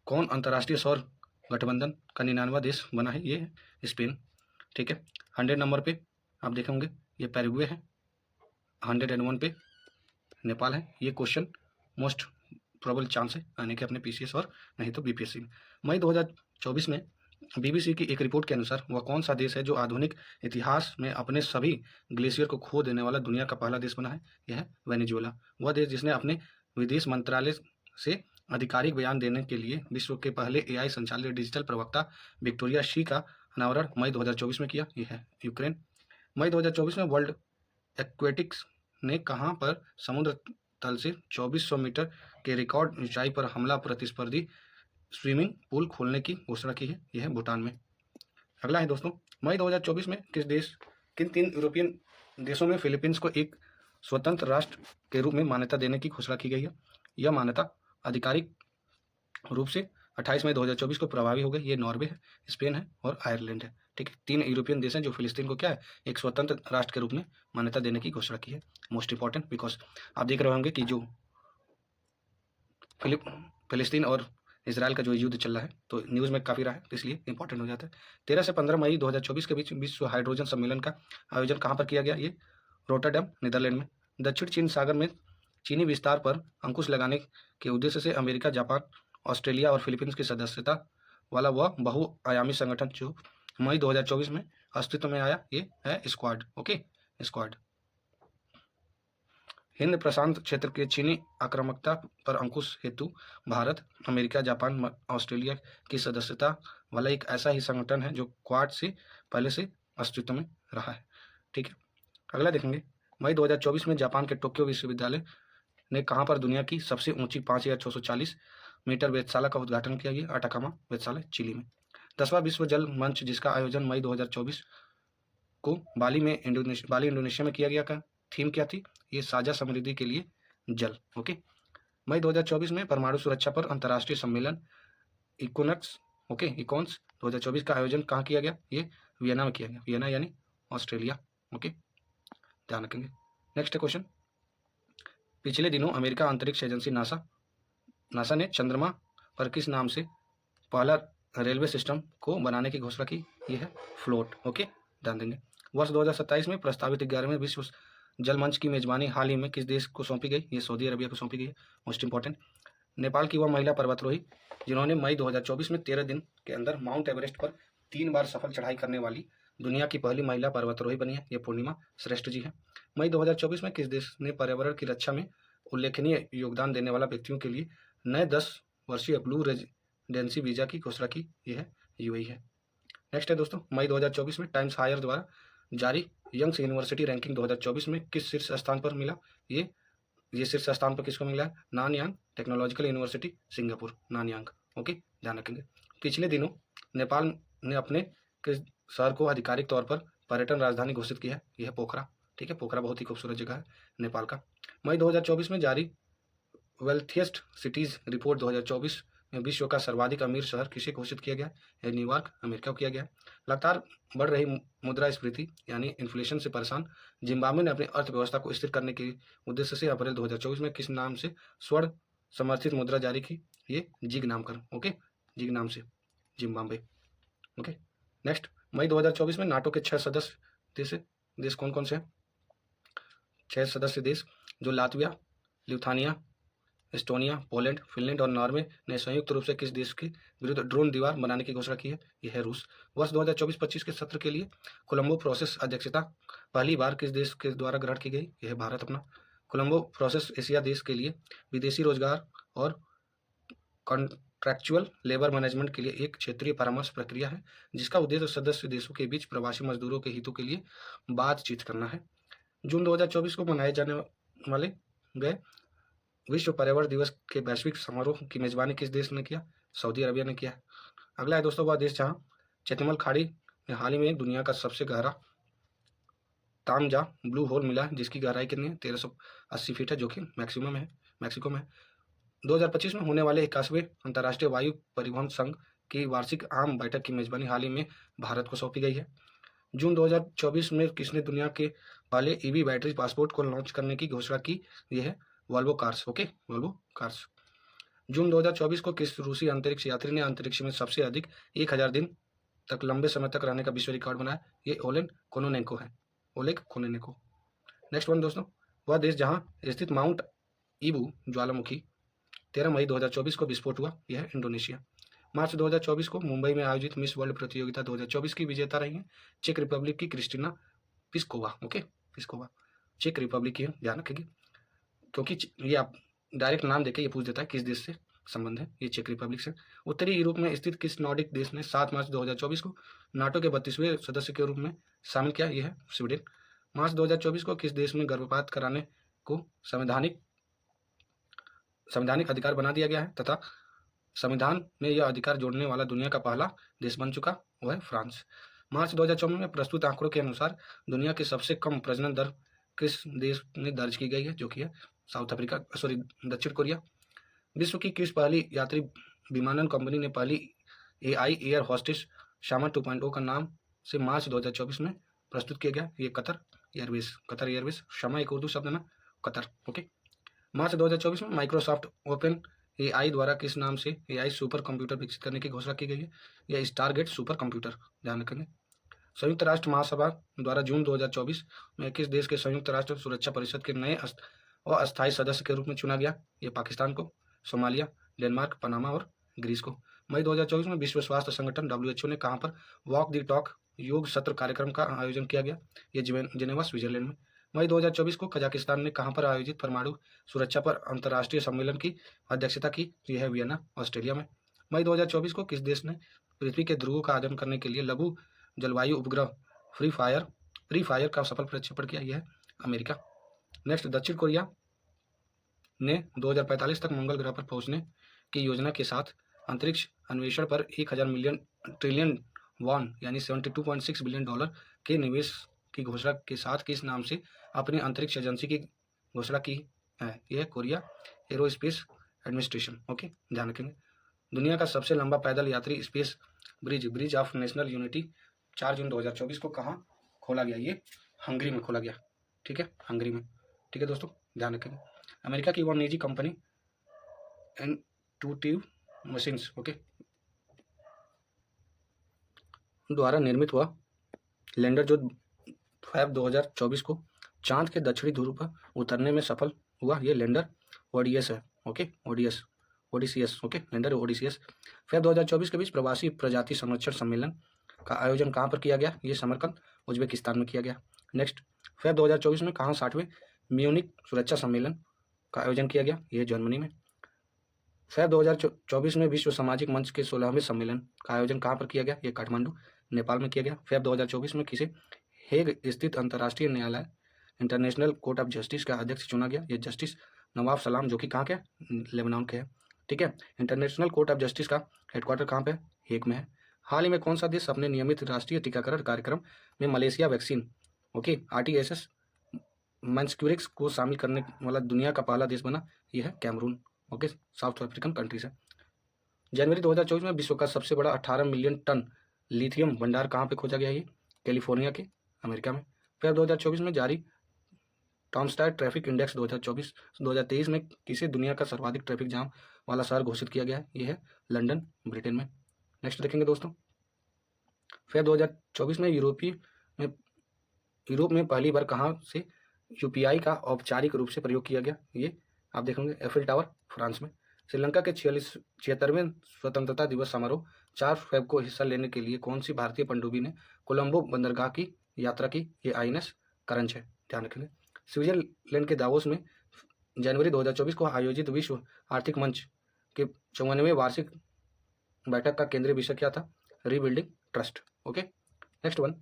कौन अंतर्राष्ट्रीय सौर गठबंधन का 99वां देश बना है, ये है स्पेन। ठीक है, 100 नंबर पे आप देखेंगे ये पैराग्वे है, 101 पे नेपाल है। ये क्वेश्चन मोस्ट प्रोबेबल चांस है आने के अपने PCS और नहीं तो BPSC में। मई 2024 में BBC की एक रिपोर्ट के अनुसार वह कौन सा देश है जो आधुनिक इतिहास में अपने सभी ग्लेशियर को खो देने वाला दुनिया का पहला देश बना है, यह है वेनेजुएला। वह देश जिसने अपने विदेश मंत्रालय से आधिकारिक बयान देने के लिए विश्व के पहले AI संचालित डिजिटल प्रवक्ता विक्टोरिया शी का अनावरण मई 2024 में किया, यह है यूक्रेन। मई 2024 में वर्ल्ड एक्वेटिक्स ने कहाँ पर समुद्र तल से 2400 मीटर के रिकॉर्ड ऊंचाई पर हमला प्रतिस्पर्धी स्विमिंग पूल खोलने की घोषणा की है, यह है भूटान में। अगला है दोस्तों, मई 2024 में किन 3 यूरोपियन देशों में फिलीपींस को एक स्वतंत्र राष्ट्र के रूप में मान्यता देने की घोषणा की गई है। यह मान्यता आधिकारिक रूप से 28 मई 2024 को प्रभावी हो गई। ये नॉर्वे है, स्पेन है और आयरलैंड है। ठीक है, 3 यूरोपियन देश हैं जो फिलिस्तीन को क्या है एक स्वतंत्र राष्ट्र के रूप में मान्यता देने की घोषणा की है। मोस्ट इंपॉर्टेंट बिकॉज आप देख रहे होंगे कि जो फिलिस्तीन और इसराइल का जो युद्ध चल रहा है तो न्यूज़ में काफ़ी रहा है, तो इसलिए इंपॉर्टेंट हो जाता है। 13 से 15 मई 2024 के बीच विश्व हाइड्रोजन सम्मेलन का आयोजन कहाँ पर किया गया, ये रोटरडैम नीदरलैंड में। दक्षिण चीन सागर में चीनी विस्तार पर अंकुश लगाने के उद्देश्य से अमेरिका, जापान, ऑस्ट्रेलिया और फिलीपींस की सदस्यता वाला वह बहुआयामी संगठन जो मई 2024 में अस्तित्व में आया, ये है स्क्वाड। Okay, squad. हिंद प्रशांत क्षेत्र के चीनी आक्रामकता पर अंकुश हेतु भारत, अमेरिका, जापान, ऑस्ट्रेलिया की सदस्यता वाला एक ऐसा ही संगठन है जो क्वाड से पहले से अस्तित्व में रहा है। ठीक है, अगला देखेंगे। मई 2024 में जापान के टोक्यो विश्वविद्यालय ने कहाँ पर दुनिया की सबसे ऊंची 5640 मीटर वेधशाला का उद्घाटन किया गया? अटाकामा वेधशाला, चिली में। 10वां विश्व जल मंच जिसका आयोजन मई 2024 को बाली इंडोनेशिया में किया गया का थीम क्या थी? ये साझा समृद्धि के लिए जल। ओके, मई 2024 में परमाणु सुरक्षा पर अंतर्राष्ट्रीय सम्मेलन इकोनक्स, ओके, इकॉन्स 2024 का आयोजन कहाँ किया गया? ये वियना में किया गया। वियना यानी ऑस्ट्रेलिया। ओके, ध्यान रखेंगे। नेक्स्ट क्वेश्चन, पिछले दिनों अमेरिका अंतरिक्ष एजेंसी नासा ने चंद्रमा पर किस नाम से पहला रेलवे सिस्टम को बनाने की घोषणा की? ये है फ्लोट। ओके, ध्यान देंगे। वर्ष 2027 में प्रस्तावित 11वें विश्व जल मंच की मेजबानी हाल ही में किस देश को सौंपी गई? ये सऊदी अरबिया को सौंपी गई है। मोस्ट इंपॉर्टेंट, नेपाल की वह महिला पर्वतारोही जिन्होंने मई 2024 में 13 दिन के अंदर माउंट एवरेस्ट पर 3 बार सफल चढ़ाई करने वाली दुनिया की पहली महिला पर्वतारोही बनी है। ये पूर्णिमा श्रेष्ठ जी है। मई 2024 में किस देश ने पर्यावरण की रक्षा में उल्लेखनीय योगदान देने वाला व्यक्तियों के लिए नए 10 वर्षीय ब्लू रेजिडेंसी वीजा की घोषणा की? ये है यूएई है। नेक्स्ट है दोस्तों, मई 2024 में टाइम्स हायर द्वारा जारी यंग्स यूनिवर्सिटी रैंकिंग 2024 में किस शीर्ष स्थान पर मिला? ये शीर्ष स्थान पर किसको मिला है? Nanyang technological university, Singapore, Nanyang. Okay, ध्यान रखेंगे। पिछले दिनों नेपाल ने अपने किस शहर को आधिकारिक तौर पर पर्यटन राजधानी घोषित किया है? यह है पोखरा। ठीक है, पोखरा बहुत ही खूबसूरत जगह है नेपाल का। मई 2024 में जारी वेल्थिएस्ट सिटीज रिपोर्ट 2024 में विश्व का सर्वाधिक अमीर शहर किसे घोषित किया गया है? न्यूयॉर्क, अमेरिका को किया गया। लगातार बढ़ रही मुद्रास्फीति यानी इन्फ्लेशन से परेशान जिम्बाब्वे ने अपनी अर्थव्यवस्था को स्थिर करने के उद्देश्य से अप्रैल 2024 में किस नाम से स्वर्ण समर्थित मुद्रा जारी की? ये जिग नाम कर। ओके, जिग नाम से जिम्बाब्वे। ओके, नेक्स्ट, मई 2024 में नाटो के 6 सदस्य देश कौन कौन से हैं? 6 सदस्य देश जो Latvia, Lithuania, Estonia, Poland, Finland और नॉर्वे ने संयुक्त रूप से किस देश के विरुद्ध ड्रोन दीवार बनाने की घोषणा की है? यह है रूस। वर्ष 2024-25 के सत्र के लिए कोलंबो प्रोसेस अध्यक्षता पहली बार किस देश के द्वारा ग्रहण की गई? यह है भारत अपना। कोलंबो प्रोसेस एशिया देश के लिए विदेशी रोजगार और कॉन्ट्रैक्चुअल लेबर मैनेजमेंट के लिए एक क्षेत्रीय परामर्श प्रक्रिया है जिसका उद्देश्य सदस्य देशों के बीच प्रवासी मजदूरों के हितों के लिए बातचीत करना है। जून 2024 को मनाए जाने वाले गए विश्व पर्यावरण दिवस के वैश्विक समारोह की मेजबानी किस देश ने किया? सऊदी अरबिया ने किया। अगला है दोस्तों वह देश जहां चेतमल खाड़ी में हाल ही में दुनिया का सबसे गहरा तामजा ब्लू होल मिला है जिसकी गहराई कितनी है? 1380 फीट है, जो कि मैक्सिको में है। 2025 में होने वाले 21वें अंतर्राष्ट्रीय वायु परिवहन संघ की वार्षिक आम बैठक की मेजबानी हाल ही में भारत को सौंपी गई है। जून 2024 में किसने दुनिया के पहले ईवी बैटरी पासपोर्ट को लॉन्च करने की घोषणा की? यह है Volvo Cars. Okay, Volvo Cars. जून 2024 को किस रूसी अंतरिक्ष यात्री ने अंतरिक्ष में सबसे अधिक 1000 दिन तक लंबे समय तक रहने का विश्व रिकॉर्ड बनाया? ये ओलेग कोनोनेंको है। Oleg Kononenko. नेक्स्ट वन दोस्तों, वह देश जहां स्थित माउंट ईबू ज्वालामुखी 13 मई 2024 को विस्फोट हुआ, यह है इंडोनेशिया। मार्च 2024 को मुंबई में आयोजित मिस वर्ल्ड प्रतियोगिता 2024 की विजेता रही हैं चेक रिपब्लिक की क्रिस्टिना पिस्कोवा। ओके, पिस्कोवा चेक रिपब्लिक की है, ध्यान रखेंगे क्योंकि ये आप डायरेक्ट नाम देके ये पूछ देता है किस देश से संबंध है। ये चेक रिपब्लिक से। उत्तरी यूरोप में स्थित किस नॉर्डिक देश ने 7 मार्च 2024 को नाटो के 32वें सदस्य के रूप में शामिल किया? यह है स्वीडन। मार्च 2024 को किस देश में गर्भपात कराने को संवैधानिक अधिकार बना दिया गया है तथा संविधान में यह अधिकार जोड़ने वाला दुनिया का पहला देश बन चुका, वह है फ्रांस। मार्च 2024 में प्रस्तुत आंकड़ों के अनुसार दुनिया की सबसे कम प्रजनन दर किस देश में दर्ज की गई है? जो कि है दक्षिण कोरिया। विश्व की किस पहली यात्री विमानन कंपनी ने पहली AI एयर होस्टेस शामा 2.0 का नाम से मार्च 2024 में प्रस्तुत किया गया? ये कतर एयरवेज। शामा एक उर्दू शब्द ना, कतर। ओके, मार्च 2024 में माइक्रोसॉफ्ट ओपन AI द्वारा किस नाम से AI सुपर कंप्यूटर विकसित करने की घोषणा की गई है? यह स्टारगेट सुपर कंप्यूटर, ध्यान रखेंगे। संयुक्त राष्ट्र महासभा द्वारा जून 2024 में किस देश के संयुक्त राष्ट्र सुरक्षा परिषद के नए अस्थायी सदस्य के रूप में चुना गया? ये पाकिस्तान को, सोमालिया, डेनमार्क, पनामा और ग्रीस को। मई 2024 में विश्व स्वास्थ्य संगठन WHO ने कहाँ पर वॉक द टॉक योग सत्र कार्यक्रम का आयोजन किया गया? ये जिनेवा, स्विट्जरलैंड में। मई 2024 को कजाकिस्तान ने कहाँ पर आयोजित परमाणु सुरक्षा पर अंतर्राष्ट्रीय सम्मेलन की अध्यक्षता की? यह है वियना, ऑस्ट्रेलिया में। मई 2024 को किस देश ने पृथ्वी के ध्रुवों का अध्ययन करने के लिए लघु जलवायु उपग्रह फ्री फायर का सफल प्रक्षेपण किया? यह है अमेरिका। नेक्स्ट, दक्षिण कोरिया ने 2045 तक मंगल ग्रह पर पहुंचने की योजना के साथ अंतरिक्ष अन्वेषण पर 1000 ट्रिलियन वॉन यानी $72.6 बिलियन के निवेश की घोषणा के साथ किस नाम से अपनी अंतरिक्ष एजेंसी की घोषणा की है? यह कोरिया एरोस्पेस एडमिनिस्ट्रेशन। ओके, ध्यान रखेंगे। दुनिया का सबसे लंबा पैदल यात्री space bridge of national unity 4 जून 2024 को कहाँ खोला गया? ये हंगरी में खोला गया। ठीक है, हंगरी में। ठीक है दोस्तों, ध्यान रखेंगे। अमेरिका की वह निजी कंपनी इंट्यूटिव मशीन्स द्वारा निर्मित हुआ लैंडर जो फेब 2024 को चांद के दक्षिणी ध्रुव पर उतरने में सफल हुआ, ये लैंडर ओडीएस है। Okay, Odysseus. Okay, lander Odysseus. Feb 2024 के बीच प्रवासी प्रजाति संरक्षण सम्मेलन का आयोजन कहाँ पर किया गया? ये समरकंद, उज्बेकिस्तान में किया गया। नेक्स्ट, फेब 2024 में कहाँ 60वें म्यूनिक सुरक्षा सम्मेलन का आयोजन किया गया? ये जर्मनी में। फेब 2024 में विश्व सामाजिक मंच के 16वें सम्मेलन का आयोजन कहाँ पर किया गया? ये काठमांडू, नेपाल में किया गया। फेब 2024 में किसे हेग स्थित अंतर्राष्ट्रीय न्यायालय इंटरनेशनल कोर्ट ऑफ जस्टिस का अध्यक्ष चुना गया? ये जस्टिस नवाब सलाम, जो कि कहाँ के? लेबनान के हैं। ठीक है, इंटरनेशनल कोर्ट ऑफ जस्टिस का हेडक्वार्टर कहाँ पे? हेग में है। हाल ही में कौन सा देश अपने नियमित राष्ट्रीय टीकाकरण कार्यक्रम में मलेशिया वैक्सीन RTS मैन्स्क्यूरिक्स को शामिल करने वाला दुनिया का पहला देश बना? यह है Cameroon. Okay, South African countries है। जनवरी 2024 में विश्व का सबसे बड़ा 18 मिलियन टन लिथियम भंडार कहाँ पे खोजा गया? ये कैलिफोर्निया के, अमेरिका में। फिर 2024 में जारी टॉमस्टार ट्रैफिक इंडेक्स 2023 में किसे दुनिया का सर्वाधिक ट्रैफिक जाम वाला शहर घोषित किया गया है? यह है लंदन, ब्रिटेन में। नेक्स्ट देखेंगे दोस्तों, फिर 2024 में यूरोप में पहली बार कहाँ से UPI का औपचारिक रूप से प्रयोग किया गया? ये आप देखेंगे एफिल टावर, फ्रांस में। श्रीलंका के 76वें स्वतंत्रता दिवस समारोह 4 फेब को हिस्सा लेने के लिए कौन सी भारतीय पनडुब्बी ने कोलंबो बंदरगाह की यात्रा की? ये INS करंज है, ध्यान रखेंगे। स्विट्जरलैंड के दावोस में जनवरी 2024 को आयोजित विश्व आर्थिक मंच के 54वें वार्षिक बैठक का केंद्रीय विषय क्या था? Rebuilding trust. Okay, next one,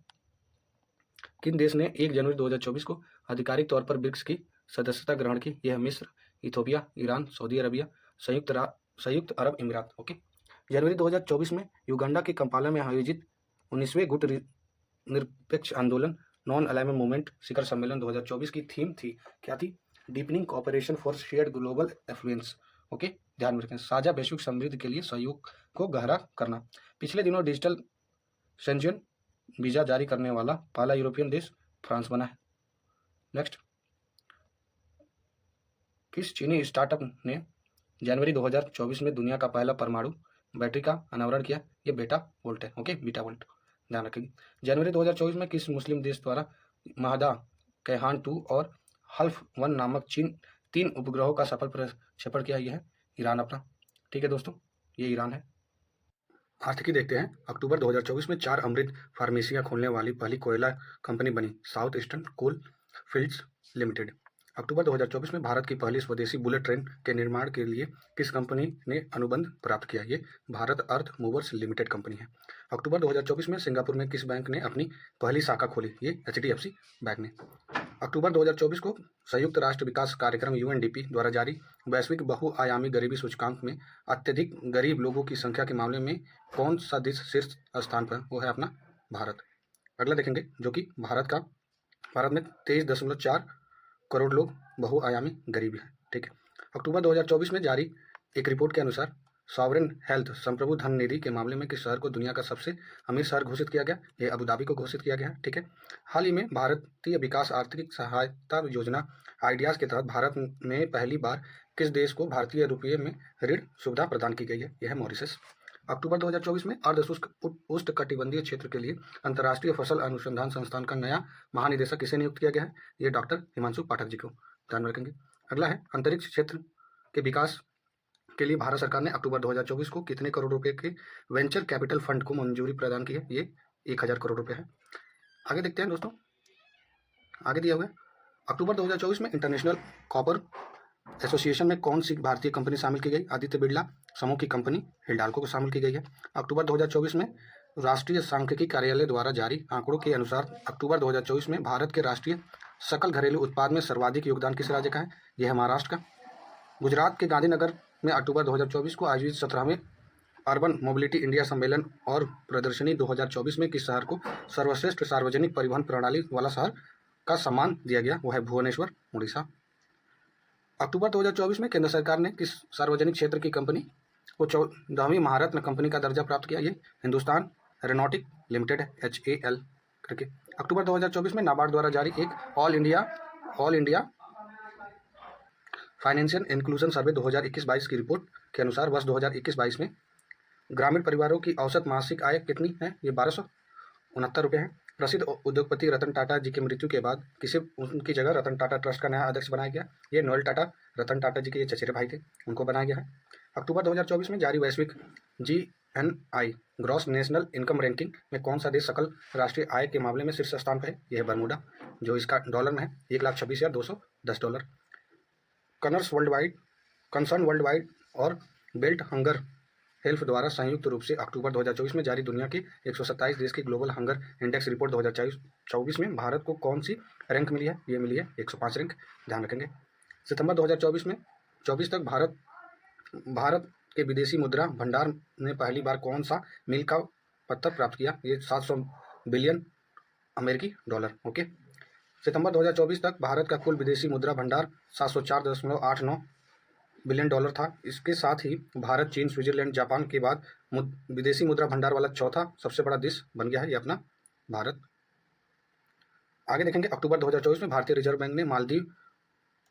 किन देश ने 1 जनवरी 2024 को आधिकारिक तौर पर ब्रिक्स की सदस्यता ग्रहण की? यह मिस्र, इथोपिया, ईरान, सऊदी अरबिया, संयुक्त अरब अमीरात। ओके, जनवरी 2024 में युगांडा के कंपाला में आयोजित 19वें गुट निरपेक्ष आंदोलन नॉन अलाइनमेंट मूवमेंट शिखर सम्मेलन 2024 की थीम थी, क्या थी? Deepening cooperation for shared global affluence. Okay, ध्यान में रखें, साझा वैश्विक समृद्धि के लिए सहयोग को गहरा करना। पिछले दिनों डिजिटल शेंजन वीजा जारी करने वाला पहला यूरोपियन देश फ्रांस बना है। नेक्स्ट, किस चीनी स्टार्टअप ने जनवरी 2024 में दुनिया का पहला परमाणु बैटरी का अनावरण किया? ये बेटा वोल्ट है। ओके, बीटा वोल्ट, ध्यान रखेंगे। जनवरी 2024 में किस मुस्लिम देश द्वारा महदा, कैहान 2 और हल्फ 1 नामक 3 उपग्रहों का सफल प्रक्षेपण किया? यह है ईरान अपना। ठीक है दोस्तों, ये ईरान है। आर्थिकी देखते हैं। अक्टूबर 2024 में 4 अमृत फार्मेसियां खोलने वाली पहली कोयला कंपनी बनी, साउथ ईस्टर्न कोल फील्ड्स लिमिटेड। अक्टूबर 2024 में भारत की पहली स्वदेशी बुलेट ट्रेन के निर्माण के लिए किस कंपनी ने अनुबंध प्राप्त किया? ये भारत अर्थ मूवर्स लिमिटेड कंपनी है। अक्टूबर 2024 में सिंगापुर में किस बैंक ने अपनी पहली शाखा खोली? ये HDFC बैंक ने। अक्टूबर 2024 को संयुक्त राष्ट्र विकास कार्यक्रम UNDP द्वारा जारी वैश्विक बहुआयामी गरीबी सूचकांक में अत्यधिक गरीब लोगों की संख्या के मामले में कौन सा देश शीर्ष स्थान पर? वो है अपना भारत। अगला देखेंगे, जो कि भारत में 23.4 करोड़ लोग बहुआयामी गरीब हैं। ठीक है, अक्टूबर 2024 में जारी एक रिपोर्ट के अनुसार सॉवरेन हेल्थ संप्रभु धन निधि के मामले में किस शहर को दुनिया का सबसे अमीर शहर घोषित किया गया? ये अबू धाबी को घोषित किया गया है। ठीक है, हाल ही में भारतीय विकास आर्थिक सहायता योजना आइडियाज के तहत भारत में पहली बार किस देश को भारतीय रुपये में ऋण सुविधा प्रदान की गई है? यह है मॉरिशस। अक्टूबर 2024 में अर्धशुष्क उष्णकटिबंधीय क्षेत्र के लिए अंतर्राष्ट्रीय फसल अनुसंधान संस्थान का नया महानिदेशक किसे नियुक्त किया गया है? ये डॉक्टर हिमांशु पाठक जी को ध्यान में रखेंगे। अगला है अंतरिक्ष क्षेत्र के विकास के लिए भारत सरकार ने अक्टूबर 2024 को कितने करोड़ रुपए के वेंचर कैपिटल फंड को मंजूरी प्रदान की है? ये 1000 करोड़ रुपए है। आगे देखते हैं दोस्तों, आगे दिया हुआ है अक्टूबर 2024 में इंटरनेशनल कॉपर एसोसिएशन में कौन सी भारतीय कंपनी शामिल की गई? आदित्य बिरला समूह की कंपनी हिंडाल्को को शामिल की गई है। अक्टूबर 2024 में राष्ट्रीय सांख्यिकी कार्यालय द्वारा जारी आंकड़ों के अनुसार अक्टूबर 2024 में भारत के राष्ट्रीय सकल घरेलू उत्पाद में सर्वाधिक योगदान किस राज्य का है? यह है महाराष्ट्र का। गुजरात के गांधीनगर में अक्टूबर 2024 को आयोजित 17वें अर्बन मोबिलिटी इंडिया सम्मेलन और प्रदर्शनी 2024 में किस शहर को सर्वश्रेष्ठ सार्वजनिक परिवहन प्रणाली वाला शहर का सम्मान दिया गया? वो है भुवनेश्वर, उड़ीसा। अक्टूबर 2024 में केंद्र सरकार ने किस सार्वजनिक क्षेत्र की कंपनी को 14वीं महारत्न कंपनी का दर्जा प्राप्त किया? ये हिंदुस्तान एरोनॉटिक लिमिटेड है, HAL करके। अक्टूबर 2024 में नाबार्ड द्वारा जारी एक ऑल इंडिया फाइनेंशियल इंक्लूजन सर्वे 2021-22 की रिपोर्ट के अनुसार वर्ष 2021-22 में ग्रामीण परिवारों की औसत मासिक आय कितनी है? ये 1269 रुपये है। प्रसिद्ध उद्योगपति रतन टाटा जी की मृत्यु के बाद किसे उनकी जगह रतन टाटा ट्रस्ट का नया अध्यक्ष बनाया गया? ये नोएल टाटा, रतन टाटा जी के ये चचेरे भाई थे, उनको बनाया गया है। अक्टूबर 2024 में जारी वैश्विक GNI gross national income ranking में कौन सा देश सकल राष्ट्रीय आय के मामले में शीर्ष स्थान पर है? यह है बरमूडा, जो इसका डॉलर में है $1,26,210। कंसर्न वर्ल्ड वाइड और बेल्ट हंगर हेल्प द्वारा संयुक्त रूप से अक्टूबर 2024 में जारी दुनिया के 127 देश की ग्लोबल हंगर इंडेक्स रिपोर्ट 2024 में भारत को कौन सी रैंक मिली है? ये मिली है 105 रैंक, ध्यान रखेंगे। सितंबर 2024 तक भारत के विदेशी मुद्रा भंडार ने पहली बार कौन सा मील का पत्थर प्राप्त किया? ये 700 बिलियन अमेरिकी डॉलर। ओके, सितंबर 2024 तक भारत का कुल विदेशी मुद्रा भंडार 704.89 बिलियन डॉलर था। इसके साथ ही भारत, चीन, स्विट्जरलैंड, जापान के बाद विदेशी मुद्रा भंडार वाला चौथा सबसे बड़ा देश बन गया है ये अपना भारत। आगे देखेंगे अक्टूबर 2024 में भारतीय रिजर्व बैंक ने मालदीव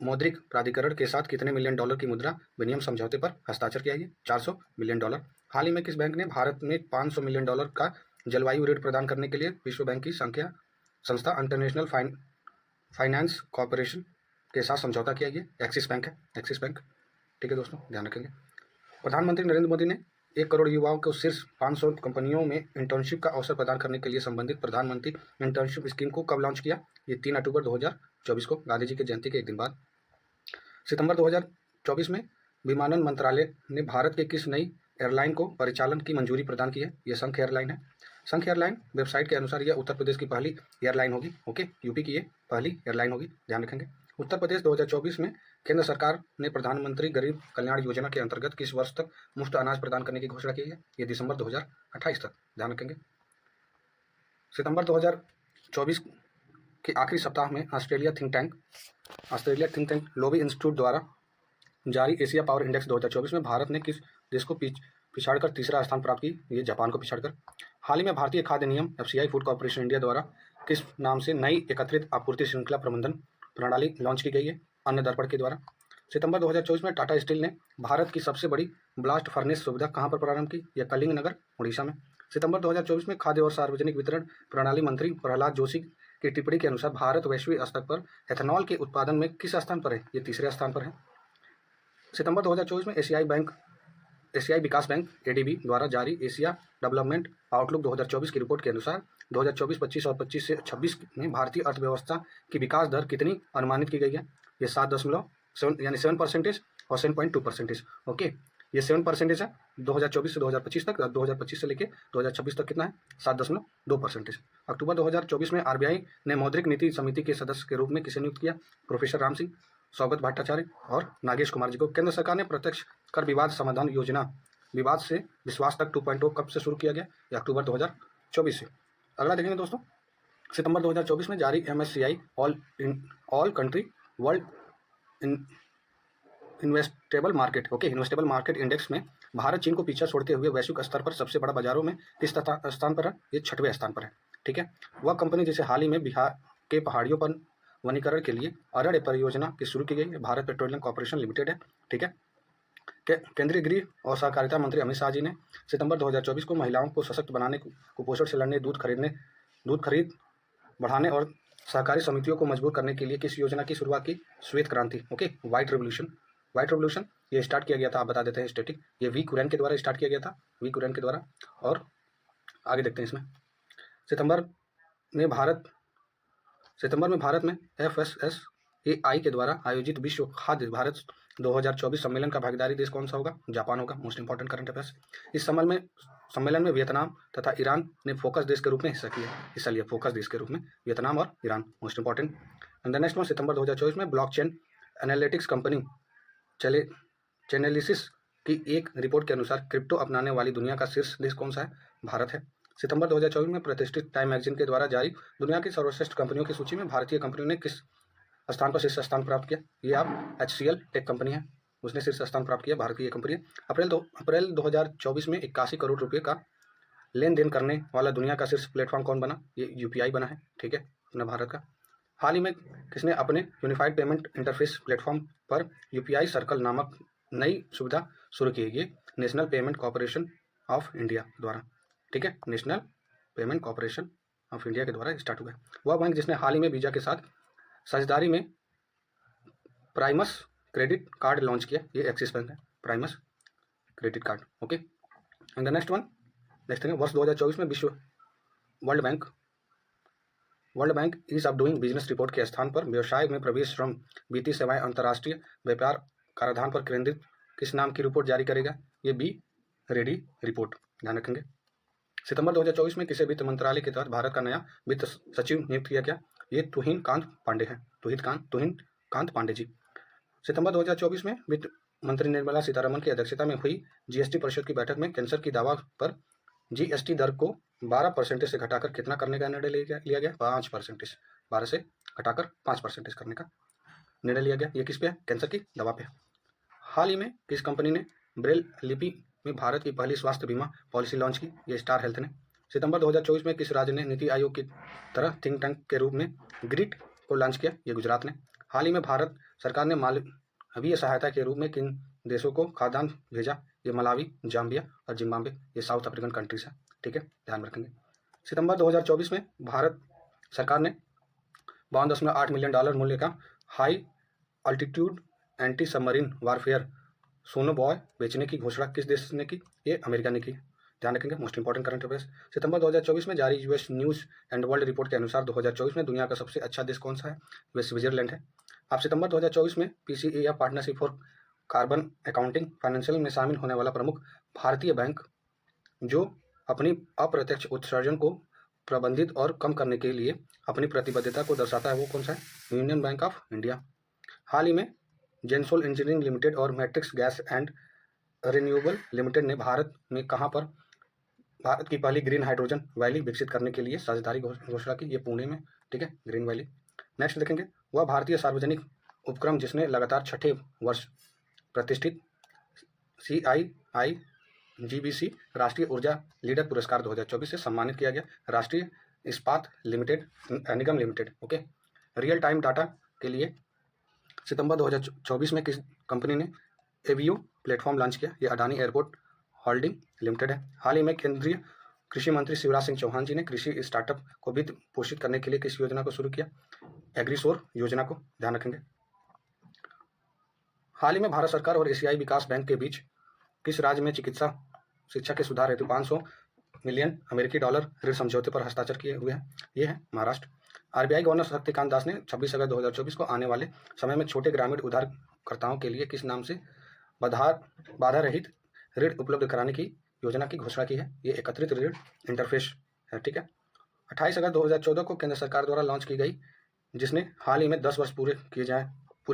मौद्रिक प्राधिकरण के साथ कितने मिलियन डॉलर की मुद्रा विनिमय समझौते पर हस्ताक्षर किया है? 400 मिलियन डॉलर। हाल ही में किस बैंक ने भारत में 500 मिलियन डॉलर का जलवायु ऋण प्रदान करने के लिए विश्व बैंक की संस्था इंटरनेशनल फाइनेंस कॉर्पोरेशन के साथ समझौता किया? ये एक्सिस बैंक है, एक्सिस बैंक। ठीक है दोस्तों, ध्यान रखेंगे। प्रधानमंत्री नरेंद्र मोदी ने 1 करोड़ युवाओं को शीर्ष 500 कंपनियों में इंटर्नशिप का अवसर प्रदान करने के लिए संबंधित प्रधानमंत्री इंटर्नशिप स्कीम को कब लॉन्च किया? ये 3 अक्टूबर 2024 को, गांधी जी की जयंती के एक दिन बाद। सितंबर 2024 में विमानन मंत्रालय ने भारत के किस नई एयरलाइन को परिचालन की मंजूरी प्रदान की है? ये शंख एयरलाइन है। शंख एयरलाइन वेबसाइट के अनुसार यह उत्तर प्रदेश की पहली एयरलाइन होगी। ओके, यूपी की ये पहली एयरलाइन होगी, ध्यान रखेंगे। उत्तर प्रदेश 2024 में केंद्र सरकार ने प्रधानमंत्री गरीब कल्याण योजना के अंतर्गत किस वर्ष तक मुफ्त अनाज प्रदान करने की घोषणा की है? ये दिसंबर 2028 तक, ध्यान रखेंगे। सितंबर 2024 के आखिरी सप्ताह में Australia think tank lobby institute द्वारा जारी एशिया पावर इंडेक्स 2024 में भारत ने किस देश को पिछाड़कर तीसरा स्थान प्राप्त की? ये जापान को पिछाड़कर। हाल ही में भारतीय खाद्य निगम FCI फूड कॉर्पोरेशन इंडिया द्वारा किस नाम से नई एकत्रित आपूर्ति श्रृंखला प्रबंधन प्रणाली लॉन्च की गई है? अन्न दर्पण के द्वारा। सितंबर 2024 में टाटा स्टील ने भारत की सबसे बड़ी ब्लास्ट फर्नेस सुविधा कहां पर प्रारंभ की? यह कलिंग नगर, उड़ीसा में। सितंबर 2024 में खाद्य और सार्वजनिक वितरण प्रणाली मंत्री प्रहलाद जोशी की टिप्पणी के अनुसार भारत वैश्विक स्तर पर एथेनॉल के उत्पादन में किस स्थान पर है? ये तीसरे स्थान पर है। सितंबर 2024 में एशियाई विकास बैंक ADB द्वारा जारी एशिया डेवलपमेंट आउटलुक 2024 की रिपोर्ट के अनुसार 2024-25 और 25 से 26 में भारतीय अर्थव्यवस्था की विकास दर कितनी अनुमानित की गई है? ये 7.7 यानी 7% और 7.2%। ओके, ये 7% है 2024 से 2025 तक, 2025 से लेकर 2026 तक कितना है? 7.2%। अक्टूबर 2024 में RBI ने मौद्रिक नीति समिति के सदस्य के रूप में किसे नियुक्त किया? प्रोफेसर राम सिंह, सौगत भट्टाचार्य और नागेश कुमार जी को। केंद्र सरकार ने प्रत्यक्ष कर विवाद समाधान योजना विवाद से विश्वास तक 2.0 कब से शुरू किया गया? ये अक्टूबर 2024 से। अगला देखेंगे दोस्तों, सितंबर 2024 में जारी MSCI all country world investable market index में भारत चीन को पीछे छोड़ते हुए वैश्विक स्तर पर सबसे बड़ा बाजारों में किस स्थान पर है? ये 6वें स्थान पर है। ठीक है, वह कंपनी जिसे हाल ही में बिहार के पहाड़ियों पर वनीकरण के लिए अरण्य परियोजना की शुरू की गई है, भारत पेट्रोलियम कॉर्पोरेशन लिमिटेड है। ठीक है, केंद्रीय गृह और सहकारिता मंत्री अमित शाह जी ने सितंबर 2024 को महिलाओं को सशक्त बनाने, कुपोषण से लड़ने, दूध खरीद बढ़ाने और सहकारी समितियों को मजबूत करने के लिए किस योजना की शुरुआत की? श्वेत क्रांति। ओके, व्हाइट रेवोल्यूशन ये स्टार्ट किया गया था, आप बता देते हैं स्टैटिक, ये वी कुरैन के द्वारा स्टार्ट किया गया था, वी कुरैन के द्वारा। और आगे देखते हैं इसमें, सितंबर में भारत में FSSAI के द्वारा आयोजित विश्व खाद्य भारत 2024 सम्मेलन का भागीदारी देश कौन सा होगा? जापान होगा। Most important current affairs. इस सम्मेलन में वियतनाम तथा ईरान ने फोकस देश के रूप में हिस्सा लिया, फोकस देश के रूप में वियतनाम और Iran, most important. And the next one, सितंबर 2024 में ब्लॉकचेन एनालिटिक्स कंपनी चेनेलिसिस की एक रिपोर्ट के अनुसार क्रिप्टो अपनाने वाली दुनिया का शीर्ष देश कौन सा है? भारत है। सितंबर 2024 में प्रतिष्ठित टाइम मैगजीन के द्वारा जारी दुनिया की सर्वश्रेष्ठ कंपनियों की सूची में भारतीय कंपनियों ने किस स्थान पर शीर्ष स्थान प्राप्त किया? ये आप HCL टेक कंपनी है, उसने शीर्ष स्थान प्राप्त किया, भारतीय कंपनी है। अप्रैल 2024 में 81 करोड़ रुपये का लेन देन करने वाला दुनिया का शीर्ष प्लेटफॉर्म कौन बना? ये UPI बना है, ठीक है, अपना भारत का। हाल ही में किसने अपने यूनिफाइड पेमेंट इंटरफेस प्लेटफॉर्म पर UPI सर्कल नामक नई सुविधा शुरू की? ये national payment corporation of India द्वारा, ठीक है, national payment corporation of India के द्वारा स्टार्ट हुआ है। वह बैंक जिसने हाल ही में वीजा के साथ साझेदारी में प्राइमस क्रेडिट कार्ड लॉन्च किया, ये एक्सिस बैंक है, Primus credit card. Okay, and the next one देखते हैं, वर्ष 2024 में World Bank ease of doing business report के स्थान पर व्यवसाय में प्रवेश, श्रम, वित्तीय सेवाएं, अंतर्राष्ट्रीय व्यापार कराधान पर केंद्रित किस नाम की रिपोर्ट जारी करेगा? ये बी रेडी रिपोर्ट, ध्यान रखेंगे। सितंबर 2024 में किसे वित्त मंत्रालय के तहत भारत का नया वित्त सचिव नियुक्त किया गया? ये तुहिन कांत पांडे हैं, तुहिन कांत पांडे जी। सितंबर 2024 में वित्त मंत्री निर्मला सीतारमण की अध्यक्षता में हुई GST परिषद की बैठक में कैंसर की दवा पर GST दर को 12% से घटाकर कितना करने का निर्णय लिया गया? 5%, 12 से घटाकर 5% करने का निर्णय लिया गया। ये किस पे है? कैंसर की दवा पे। हाल ही में किस कंपनी ने ब्रेल लिपि में भारत की पहली स्वास्थ्य बीमा पॉलिसी लॉन्च की? ये स्टार हेल्थ ने। सितंबर 2024 में किस राज्य ने नीति आयोग की तरह थिंक टैंक के रूप में ग्रिड को लॉन्च किया? ये गुजरात ने। हाल ही में भारत सरकार ने मानवीय सहायता के रूप में किन देशों को खाद्यान्न भेजा? ये मलावी, जाम्बिया और जिम्बाब्वे, ये साउथ अफ्रीकन कंट्रीज है, ठीक है, ध्यान रखेंगे। सितंबर 2024 में भारत सरकार ने $52.8 मिलियन मूल्य का high altitude anti submarine warfare sonobuoy बेचने की घोषणा किस देश ने की? ये अमेरिका ने की, ध्यान रखेंगे, मोस्ट इंपॉर्टेंट करंट अफेयर्स। सितंबर 2024 में जारी US news and world report के अनुसार 2024 में दुनिया का सबसे अच्छा देश कौन सा है? वह स्विट्जरलैंड है। आप सितंबर 2024 में PCA या partnership for carbon accounting financial में शामिल होने वाला प्रमुख भारतीय बैंक जो अपनी अप्रत्यक्ष उत्सर्जन को प्रबंधित और कम करने के लिए अपनी प्रतिबद्धता को दर्शाता है, वो कौन सा है? Union Bank of India. हाल ही में जेनसोल इंजीनियरिंग लिमिटेड और Matrix Gas and Renewable Limited ने भारत में कहाँ पर भारत की पहली ग्रीन हाइड्रोजन वैली विकसित करने के लिए साझेदारी घोषणा की? ये पुणे में, ठीक है, ग्रीन वैली। नेक्स्ट देखेंगे, वह भारतीय सार्वजनिक उपक्रम जिसने लगातार छठे वर्ष प्रतिष्ठित CII-GBC राष्ट्रीय ऊर्जा लीडर पुरस्कार 2024 से सम्मानित किया गया? Rashtriya Ispat Nigam Limited. Okay, real time data के लिए सितंबर 2024 में किस कंपनी ने एवियो प्लेटफॉर्म लॉन्च किया? ये अडानी एयरपोर्ट होल्डिंग लिमिटेड है। हाल ही में केंद्रीय कृषि मंत्री शिवराज सिंह चौहान जी ने कृषि स्टार्टअप को वित्त पोषित करने के लिए किस योजना को शुरू किया? एग्रीसोर योजना को, ध्यान रखेंगे। हाल ही में भारत सरकार और एशियाई विकास बैंक के बीच किस राज्य में चिकित्सा शिक्षा के सुधार हेतु $500 मिलियन ऋण समझौते पर हस्ताक्षर किए हुए हैं? ये है महाराष्ट्र। RBI गवर्नर शक्तिकांत दास ने 26 अगस्त 2024 को आने वाले समय में छोटे ग्रामीण उधारकर्ताओं के लिए किस नाम से बाधा रहित ऋण उपलब्ध कराने की योजना की घोषणा की है? ये एकत्रित ऋण इंटरफेस है, ठीक है। 28 अगस्त 2014 को केंद्र सरकार द्वारा लॉन्च की गई, जिसने हाल ही में 10 वर्ष पूरे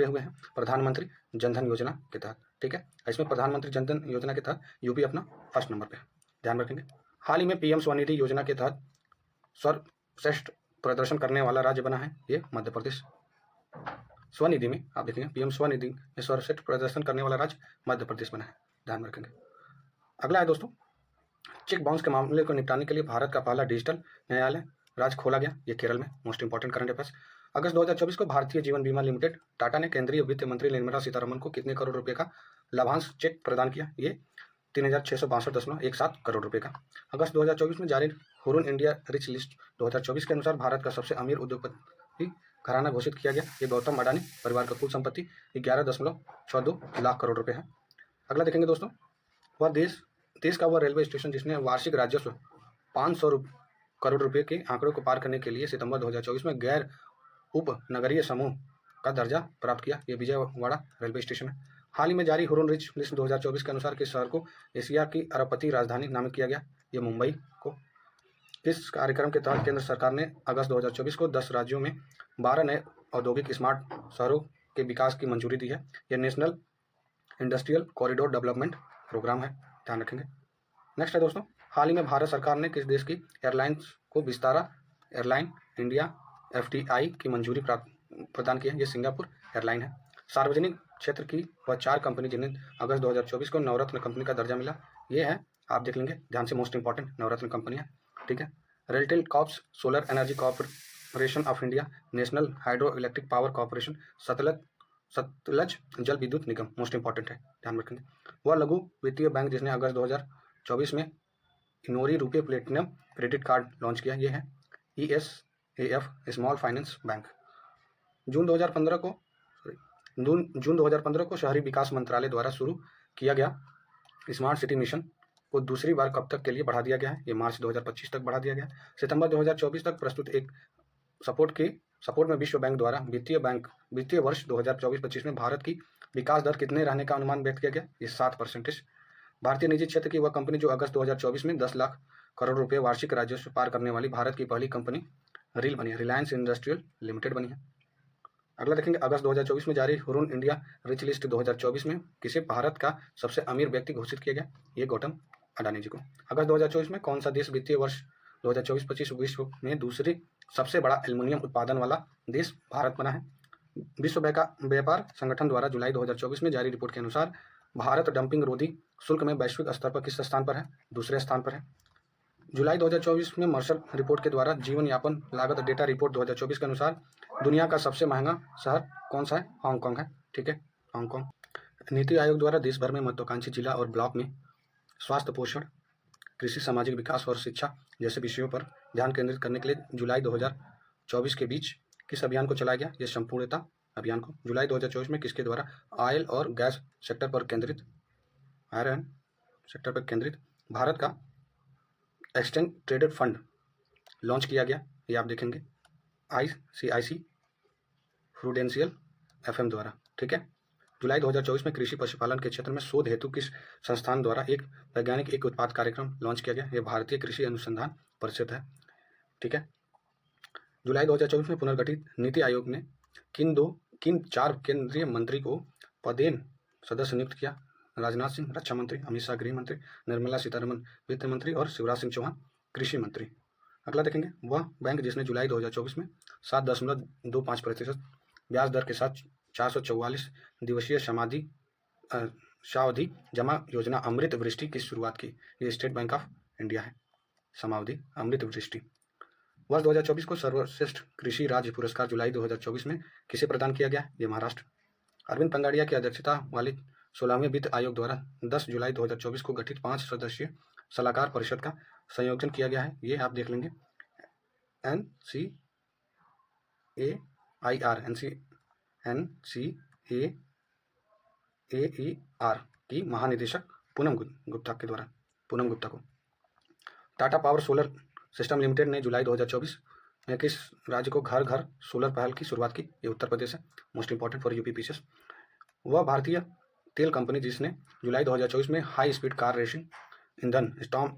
हुए हैं प्रधानमंत्री जनधन योजना के तहत, ठीक है। इसमें प्रधानमंत्री जनधन योजना के तहत यूपी अपना फर्स्ट नंबर पे, ध्यान रखेंगे। हाल ही में PM स्वनिधि योजना के तहत सर्वश्रेष्ठ प्रदर्शन करने वाला राज्य बना है, ये मध्य प्रदेश। स्वनिधि में आप देखेंगे PM स्वनिधि में सर्वश्रेष्ठ प्रदर्शन करने वाला राज्य मध्य प्रदेश बना है, ध्यान में रखेंगे। अगला है दोस्तों, चेक बाउंस के मामले को निपटाने के लिए भारत का पहला डिजिटल न्यायालय राज्य खोला गया, ये केरल में, मोस्ट इंपॉर्टेंट करंट अफेयर्स। अगस्त 2024 को भारतीय जीवन बीमा लिमिटेड टाटा ने केंद्रीय वित्त मंत्री निर्मला सीतारमण को कितने करोड़ रुपए का लाभांश चेक प्रदान किया? ये 3662.17 करोड़ रुपए का। अगस्त 2024 में जारी हुरुन इंडिया रिच लिस्ट 2024 के अनुसार भारत का सबसे अमीर उद्योगपति घराना घोषित किया गया। ये गौतम अडानी परिवार का कुल संपत्ति 11.62 लाख करोड़ रुपए है। अगला देखेंगे दोस्तों, वह देश का वह रेलवे स्टेशन जिसने वार्षिक राजस्व 500 करोड़ रुपए के आंकड़े को पार करने के लिए सितंबर 2024 में गैर उपनगरीय समूह का दर्जा प्राप्त किया। ये विजयवाड़ा रेलवे स्टेशन है। हाल ही में जारी हुरुन रिच लिस्ट 2024 के अनुसार किस शहर को एशिया की अरबपति राजधानी नामित किया गया? ये मुंबई को। इस कार्यक्रम के तहत केंद्र सरकार ने अगस्त 2024 को 10 राज्यों में 12 नए औद्योगिक स्मार्ट शहरों के विकास की मंजूरी दी है। यह national industrial corridor development programme है, ध्यान रखेंगे। नेक्स्ट है दोस्तों, हाल ही में भारत सरकार ने किस देश की एयरलाइंस को विस्तारा एयरलाइन इंडिया FDI की मंजूरी प्रदान की है? ये सिंगापुर एयरलाइन है। सार्वजनिक क्षेत्र की वह 4 कंपनी जिन्हें अगस्त 2024 को नवरत्न कंपनी का दर्जा मिला, ये है, आप देख लेंगे ध्यान से, मोस्ट इंपॉर्टेंट नवरत्न कंपनी है, ठीक है। RailTel corps, solar energy corporation of India, national hydro electric power corporation, Sutlej जल विद्युत निगम, मोस्ट इंपॉर्टेंट है, ध्यान रखेंगे। वह लघु वित्तीय बैंक जिसने अगस्त 2024 में Inori RuPay platinum credit card launch किया, ये है ESAF स्मॉल फाइनेंस बैंक। जून 2015 को शहरी विकास मंत्रालय द्वारा शुरू किया गया स्मार्ट सिटी मिशन को दूसरी बार कब तक के लिए बढ़ा दिया गया है? ये मार्च 2025 तक बढ़ा दिया गया। सितंबर 2024 तक प्रस्तुत एक सपोर्ट में विश्व बैंक द्वारा वित्तीय वर्ष 2024-25 में भारत की विकास दर कितने रहने का अनुमान व्यक्त किया गया? ये 7%। भारतीय निजी क्षेत्र की वह कंपनी जो अगस्त 2024 में 10 लाख करोड़ रुपए वार्षिक राजस्व पार करने वाली भारत की पहली कंपनी रील बनी है, रिलायंस इंडस्ट्रियल लिमिटेड बनी है। अगला देखेंगे, अगस्त 2024 में जारी हुरुन इंडिया रिच लिस्ट 2024 में किसे भारत का सबसे अमीर व्यक्ति घोषित किया गया? ये गौतम अडानी जी को। अगस्त 2024 में कौन सा देश वित्तीय वर्ष 2024-25 विश्व में दूसरे सबसे बड़ा एल्युमिनियम उत्पादन वाला देश भारत बना है? विश्व व्यापार संगठन द्वारा जुलाई 2024 में जारी रिपोर्ट के अनुसार भारत डंपिंग रोधी शुल्क में वैश्विक स्तर पर किस स्थान पर है? दूसरे स्थान पर है। जुलाई 2024 में मर्शल रिपोर्ट के द्वारा जीवन यापन लागत डेटा रिपोर्ट 2024 के अनुसार दुनिया का सबसे महंगा शहर कौन सा है? हांगकांग है, ठीक है, हांगकांग। नीति आयोग द्वारा देश भर में महत्वाकांक्षी जिला और ब्लॉक में स्वास्थ्य, पोषण, कृषि, सामाजिक विकास और शिक्षा जैसे विषयों पर ध्यान केंद्रित करने के लिए जुलाई 2024 के बीच किस अभियान को चलाया गया? ये संपूर्णता अभियान को। जुलाई 2024 में किसके द्वारा ऑयल और गैस सेक्टर पर केंद्रित भारत का एक्सचेंज ट्रेडेड फंड लॉन्च किया गया? ये आप देखेंगे ICICI प्रूडेंशियल FM द्वारा, ठीक है। जुलाई 2024 में कृषि पशुपालन के क्षेत्र में शोध हेतु किस संस्थान द्वारा एक वैज्ञानिक उत्पाद कार्यक्रम लॉन्च किया गया? ये भारतीय कृषि अनुसंधान परिषद है, ठीक है। जुलाई 2024 में पुनर्गठित नीति आयोग ने किन 4 केंद्रीय मंत्री को पदेन सदस्य नियुक्त किया? राजनाथ सिंह रक्षा मंत्री, अमित शाह गृह मंत्री, निर्मला सीतारमण वित्त मंत्री और शिवराज सिंह चौहान कृषि मंत्री। अगला देखेंगे, वह बैंक जिसने जुलाई 2024 में 7.25% ब्याज दर के साथ 444 दिवसीय सावधि जमा योजना अमृत वृष्टि की शुरुआत की? ये स्टेट बैंक ऑफ इंडिया है, समावधि अमृत वृष्टि। वर्ष 2024 को सर्वश्रेष्ठ कृषि राज्य पुरस्कार जुलाई 2024 में किसे प्रदान किया गया? ये महाराष्ट्र। अरविंद पंगाड़िया की अध्यक्षता वाली 16वें वित्त आयोग द्वारा 10 जुलाई 2024 को गठित 5 सदस्यीय सलाहकार परिषद का संयोजन किया गया है। ये आप देख लेंगे NCAR की महानिदेशक पूनम गुप्ता को। Tata power solar system limited ने जुलाई 2024 में किस राज्य को घर घर सोलर पहल की शुरुआत की? ये उत्तर प्रदेश है, most important for UP PCS. वह भारतीय तेल कंपनी जिसने जुलाई 2024 में हाई स्पीड कार रेसिंग ईंधन स्टॉर्म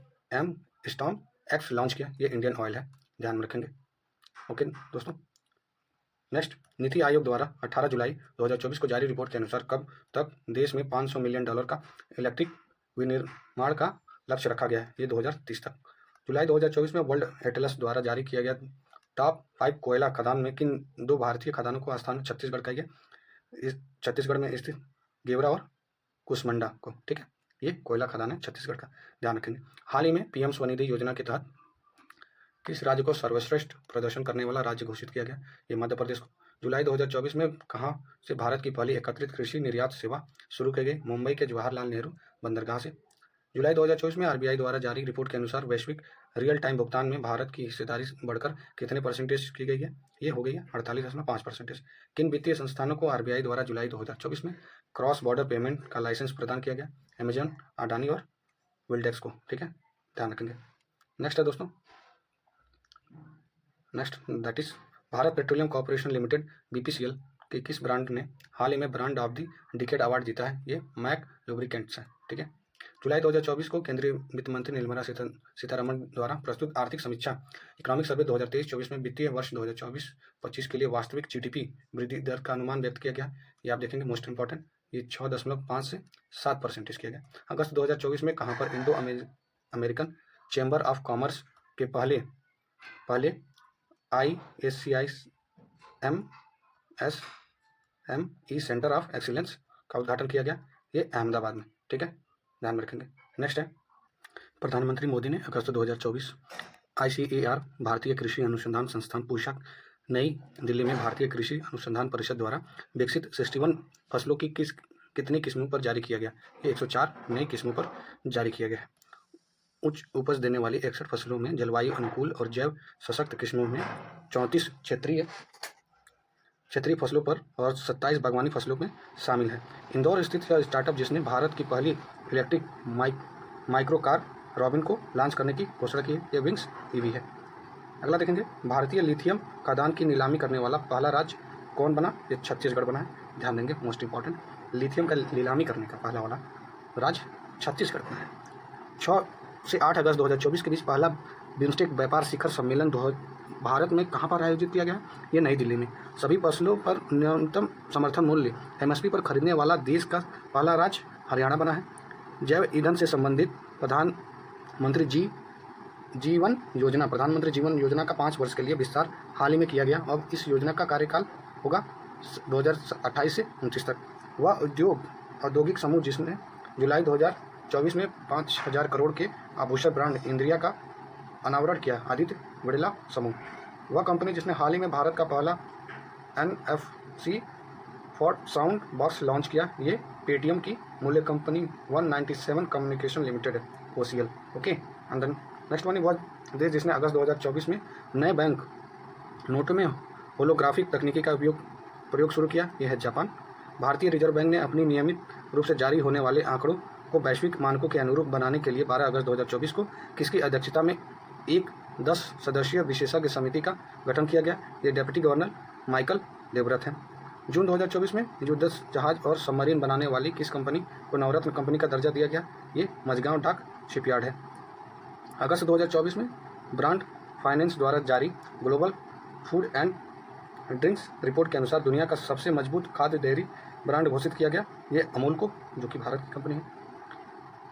X लॉन्च किया? ये इंडियन ऑयल है, ध्यान रखेंगे। ओके दोस्तों, नेक्स्ट, नीति आयोग द्वारा 18 जुलाई 2024 को जारी रिपोर्ट के अनुसार कब तक देश में $500 मिलियन का इलेक्ट्रिक विनिर्माण का लक्ष्य रखा गया है? ये 2030 तक। जुलाई 2024 में वर्ल्ड एटलस द्वारा जारी किया गया टॉप 5 कोयला खदान में किन 2 भारतीय खदानों को स्थान छत्तीसगढ़ का? छत्तीसगढ़ में स्थित गेवरा और कुसमुंडा को, ठीक है, ये कोयला खदान है छत्तीसगढ़ का, ध्यान रखेंगे। हाल ही में PM स्वनिधि योजना के तहत किस राज्य को सर्वश्रेष्ठ प्रदर्शन करने वाला राज्य घोषित किया गया? ये मध्य प्रदेश को। जुलाई 2024 में कहाँ से भारत की पहली एकत्रित कृषि निर्यात सेवा शुरू की गई? मुंबई के जवाहरलाल नेहरू बंदरगाह से। जुलाई 2024 में आरबीआई द्वारा जारी रिपोर्ट के अनुसार वैश्विक रियल टाइम भुगतान में भारत की हिस्सेदारी बढ़कर कितने परसेंटेज की गई है? ये हो गई है 48.5%। किन वित्तीय संस्थानों को आरबीआई द्वारा जुलाई 2024 में क्रॉस बॉर्डर पेमेंट का लाइसेंस प्रदान किया गया? अमेजन, अडानी और विल्डेक्स को। ठीक है, ध्यान रखेंगे। नेक्स्ट है दोस्तों, next that is Bharat petroleum corporation limited BPCL के किस ब्रांड ने हाल ही में brand of the decade award जीता है? ये मैक लुब्रिकेंट्स है। ठीक है, जुलाई 2024 को केंद्रीय वित्त मंत्री निर्मला सीतारमण द्वारा प्रस्तुत आर्थिक समीक्षा इकोनॉमिक सर्वे 2023-24 में वित्तीय वर्ष 2024-25 के लिए वास्तविक जीडीपी वृद्धि दर का अनुमान व्यक्त किया गया। ये आप देखेंगे मोस्ट इंपॉर्टेंट, ये 6.5 से 7% किया गया। अगस्त 2024 में कहाँ पर Indo American chamber of commerce के पहले IACIMSME सेंटर ऑफ एक्सीलेंस का उद्घाटन किया गया? ये अहमदाबाद में। ठीक है, ध्यान में रखेंगे। नेक्स्ट है, प्रधानमंत्री मोदी ने अगस्त 2024 ICAR भारतीय कृषि अनुसंधान संस्थान पूषा नई दिल्ली में भारतीय कृषि अनुसंधान परिषद द्वारा विकसित 61 फसलों की कितनी किस्मों पर जारी किया गया? ये 104 नई किस्मों पर जारी किया गया है। उच्च उपज देने वाली 61 फसलों में जलवायु अनुकूल और जैव सशक्त किस्मों में 34 क्षेत्रीय फसलों पर और 27 बागवानी फसलों में शामिल है। इंदौर स्थित यह स्टार्टअप जिसने भारत की पहली इलेक्ट्रिक माइक्रो कार रॉबिन को लॉन्च करने की घोषणा की है, ये विंग्स ईवी है। अगला देखेंगे, भारतीय लिथियम खदान की नीलामी करने वाला पहला राज्य कौन बना? ये छत्तीसगढ़ बना है। ध्यान देंगे, मोस्ट इंपॉर्टेंट, लिथियम का नीलामी करने का पहला वाला राज्य छत्तीसगढ़ बना है। 6 से 8 अगस्त 2024 के बीच पहला बिम्स्टेक व्यापार शिखर सम्मेलन भारत में कहाँ पर आयोजित किया गया? ये नई दिल्ली में। सभी फसलों पर न्यूनतम समर्थन मूल्य MSP पर खरीदने वाला देश का पहला राज्य हरियाणा बना है। जैव ईंधन से संबंधित प्रधानमंत्री जीवन योजना का 5 वर्ष के लिए विस्तार हाल ही में किया गया। अब इस योजना का कार्यकाल होगा 2028 से 29 तक। वह औद्योगिक समूह जिसने जुलाई 2024 में 5000 करोड़ के आभूषण ब्रांड इंद्रिया का अनावरण किया, आदित्य बिड़ला समूह। वह कंपनी जिसने हाल ही में भारत का पहला NFC for sound box launch किया, ये पेटीएम की मूल्य कंपनी 197 कम्युनिकेशन लिमिटेड है, OCL। Okay, and then next one वह देश जिसने अगस्त 2024 में नए बैंक नोटों में होलोग्राफिक तकनीकी का प्रयोग शुरू किया, यह है जापान। भारतीय रिजर्व बैंक ने अपनी नियमित रूप से जारी होने वाले आंकड़ों को वैश्विक मानकों के अनुरूप बनाने के लिए 12 अगस्त 2024 को किसकी अध्यक्षता में एक 10 सदस्यीय विशेषज्ञ समिति का गठन किया गया? ये डेप्यूटी गवर्नर माइकल देवव्रत हैं। जून 2024 में युद्ध जहाज और सबमरीन बनाने वाली किस कंपनी को नवरत्न कंपनी का दर्जा दिया गया? ये मझगांव डाक शिपयार्ड है। अगस्त 2024 में ब्रांड फाइनेंस द्वारा जारी global food and drinks report के अनुसार दुनिया का सबसे मजबूत खाद्य डेयरी ब्रांड घोषित किया गया, ये अमूल को, जो कि भारत की कंपनी है।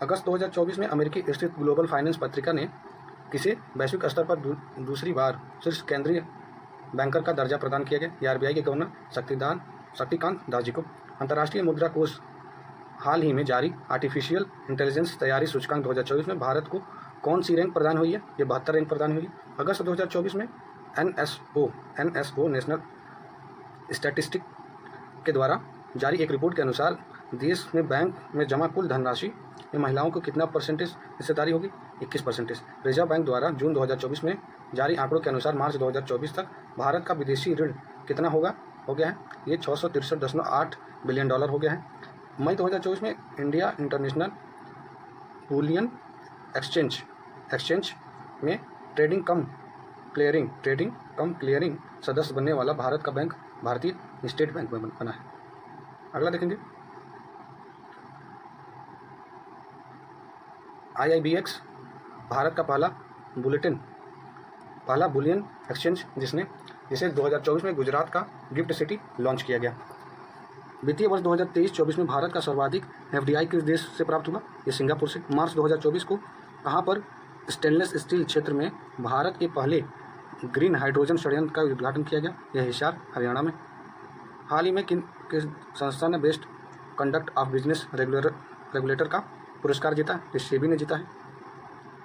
अगस्त 2024 में अमेरिकी स्थित ग्लोबल फाइनेंस पत्रिका ने किसे वैश्विक स्तर पर दूसरी बार शीर्ष केंद्रीय बैंकर का दर्जा प्रदान किया गया? ये RBI के गवर्नर शक्तिकांत दास जी को। अंतर्राष्ट्रीय मुद्रा कोष हाल ही में जारी आर्टिफिशियल इंटेलिजेंस तैयारी सूचकांक 2024 में भारत को कौन सी रैंक प्रदान हुई है? ये 72 रैंक प्रदान हुई है। अगस्त 2024 में NSO नेशनल स्टैटिस्टिक के द्वारा जारी एक रिपोर्ट के अनुसार देश में बैंक में जमा कुल धनराशि में महिलाओं को कितना परसेंटेज हिस्सेदारी होगी? 21%। रिजर्व बैंक द्वारा जून 2024 में जारी आंकड़ों के अनुसार मार्च 2024 तक भारत का विदेशी ऋण कितना हो गया है? ये $663.8 बिलियन हो गया है। मई 2024 में इंडिया इंटरनेशनल बुलियन एक्सचेंज में ट्रेडिंग कम क्लियरिंग सदस्य बनने वाला भारत का बैंक भारतीय स्टेट बैंक में बना है। अगला देखेंगे, IIBX भारत का पहला बुलियन एक्सचेंज जिसे 2024 में गुजरात का गिफ्ट सिटी लॉन्च किया गया। वित्तीय वर्ष 2023-24 में भारत का सर्वाधिक FDI किस देश से प्राप्त हुआ? ये सिंगापुर से। मार्च 2024 को कहाँ पर स्टेनलेस स्टील क्षेत्र में भारत के पहले ग्रीन हाइड्रोजन संयंत्र का उद्घाटन किया गया? यह हिसार हरियाणा में। हाल ही में किस संस्था ने best conduct of business regulator का पुरस्कार जीता? ये SEBI ने जीता है।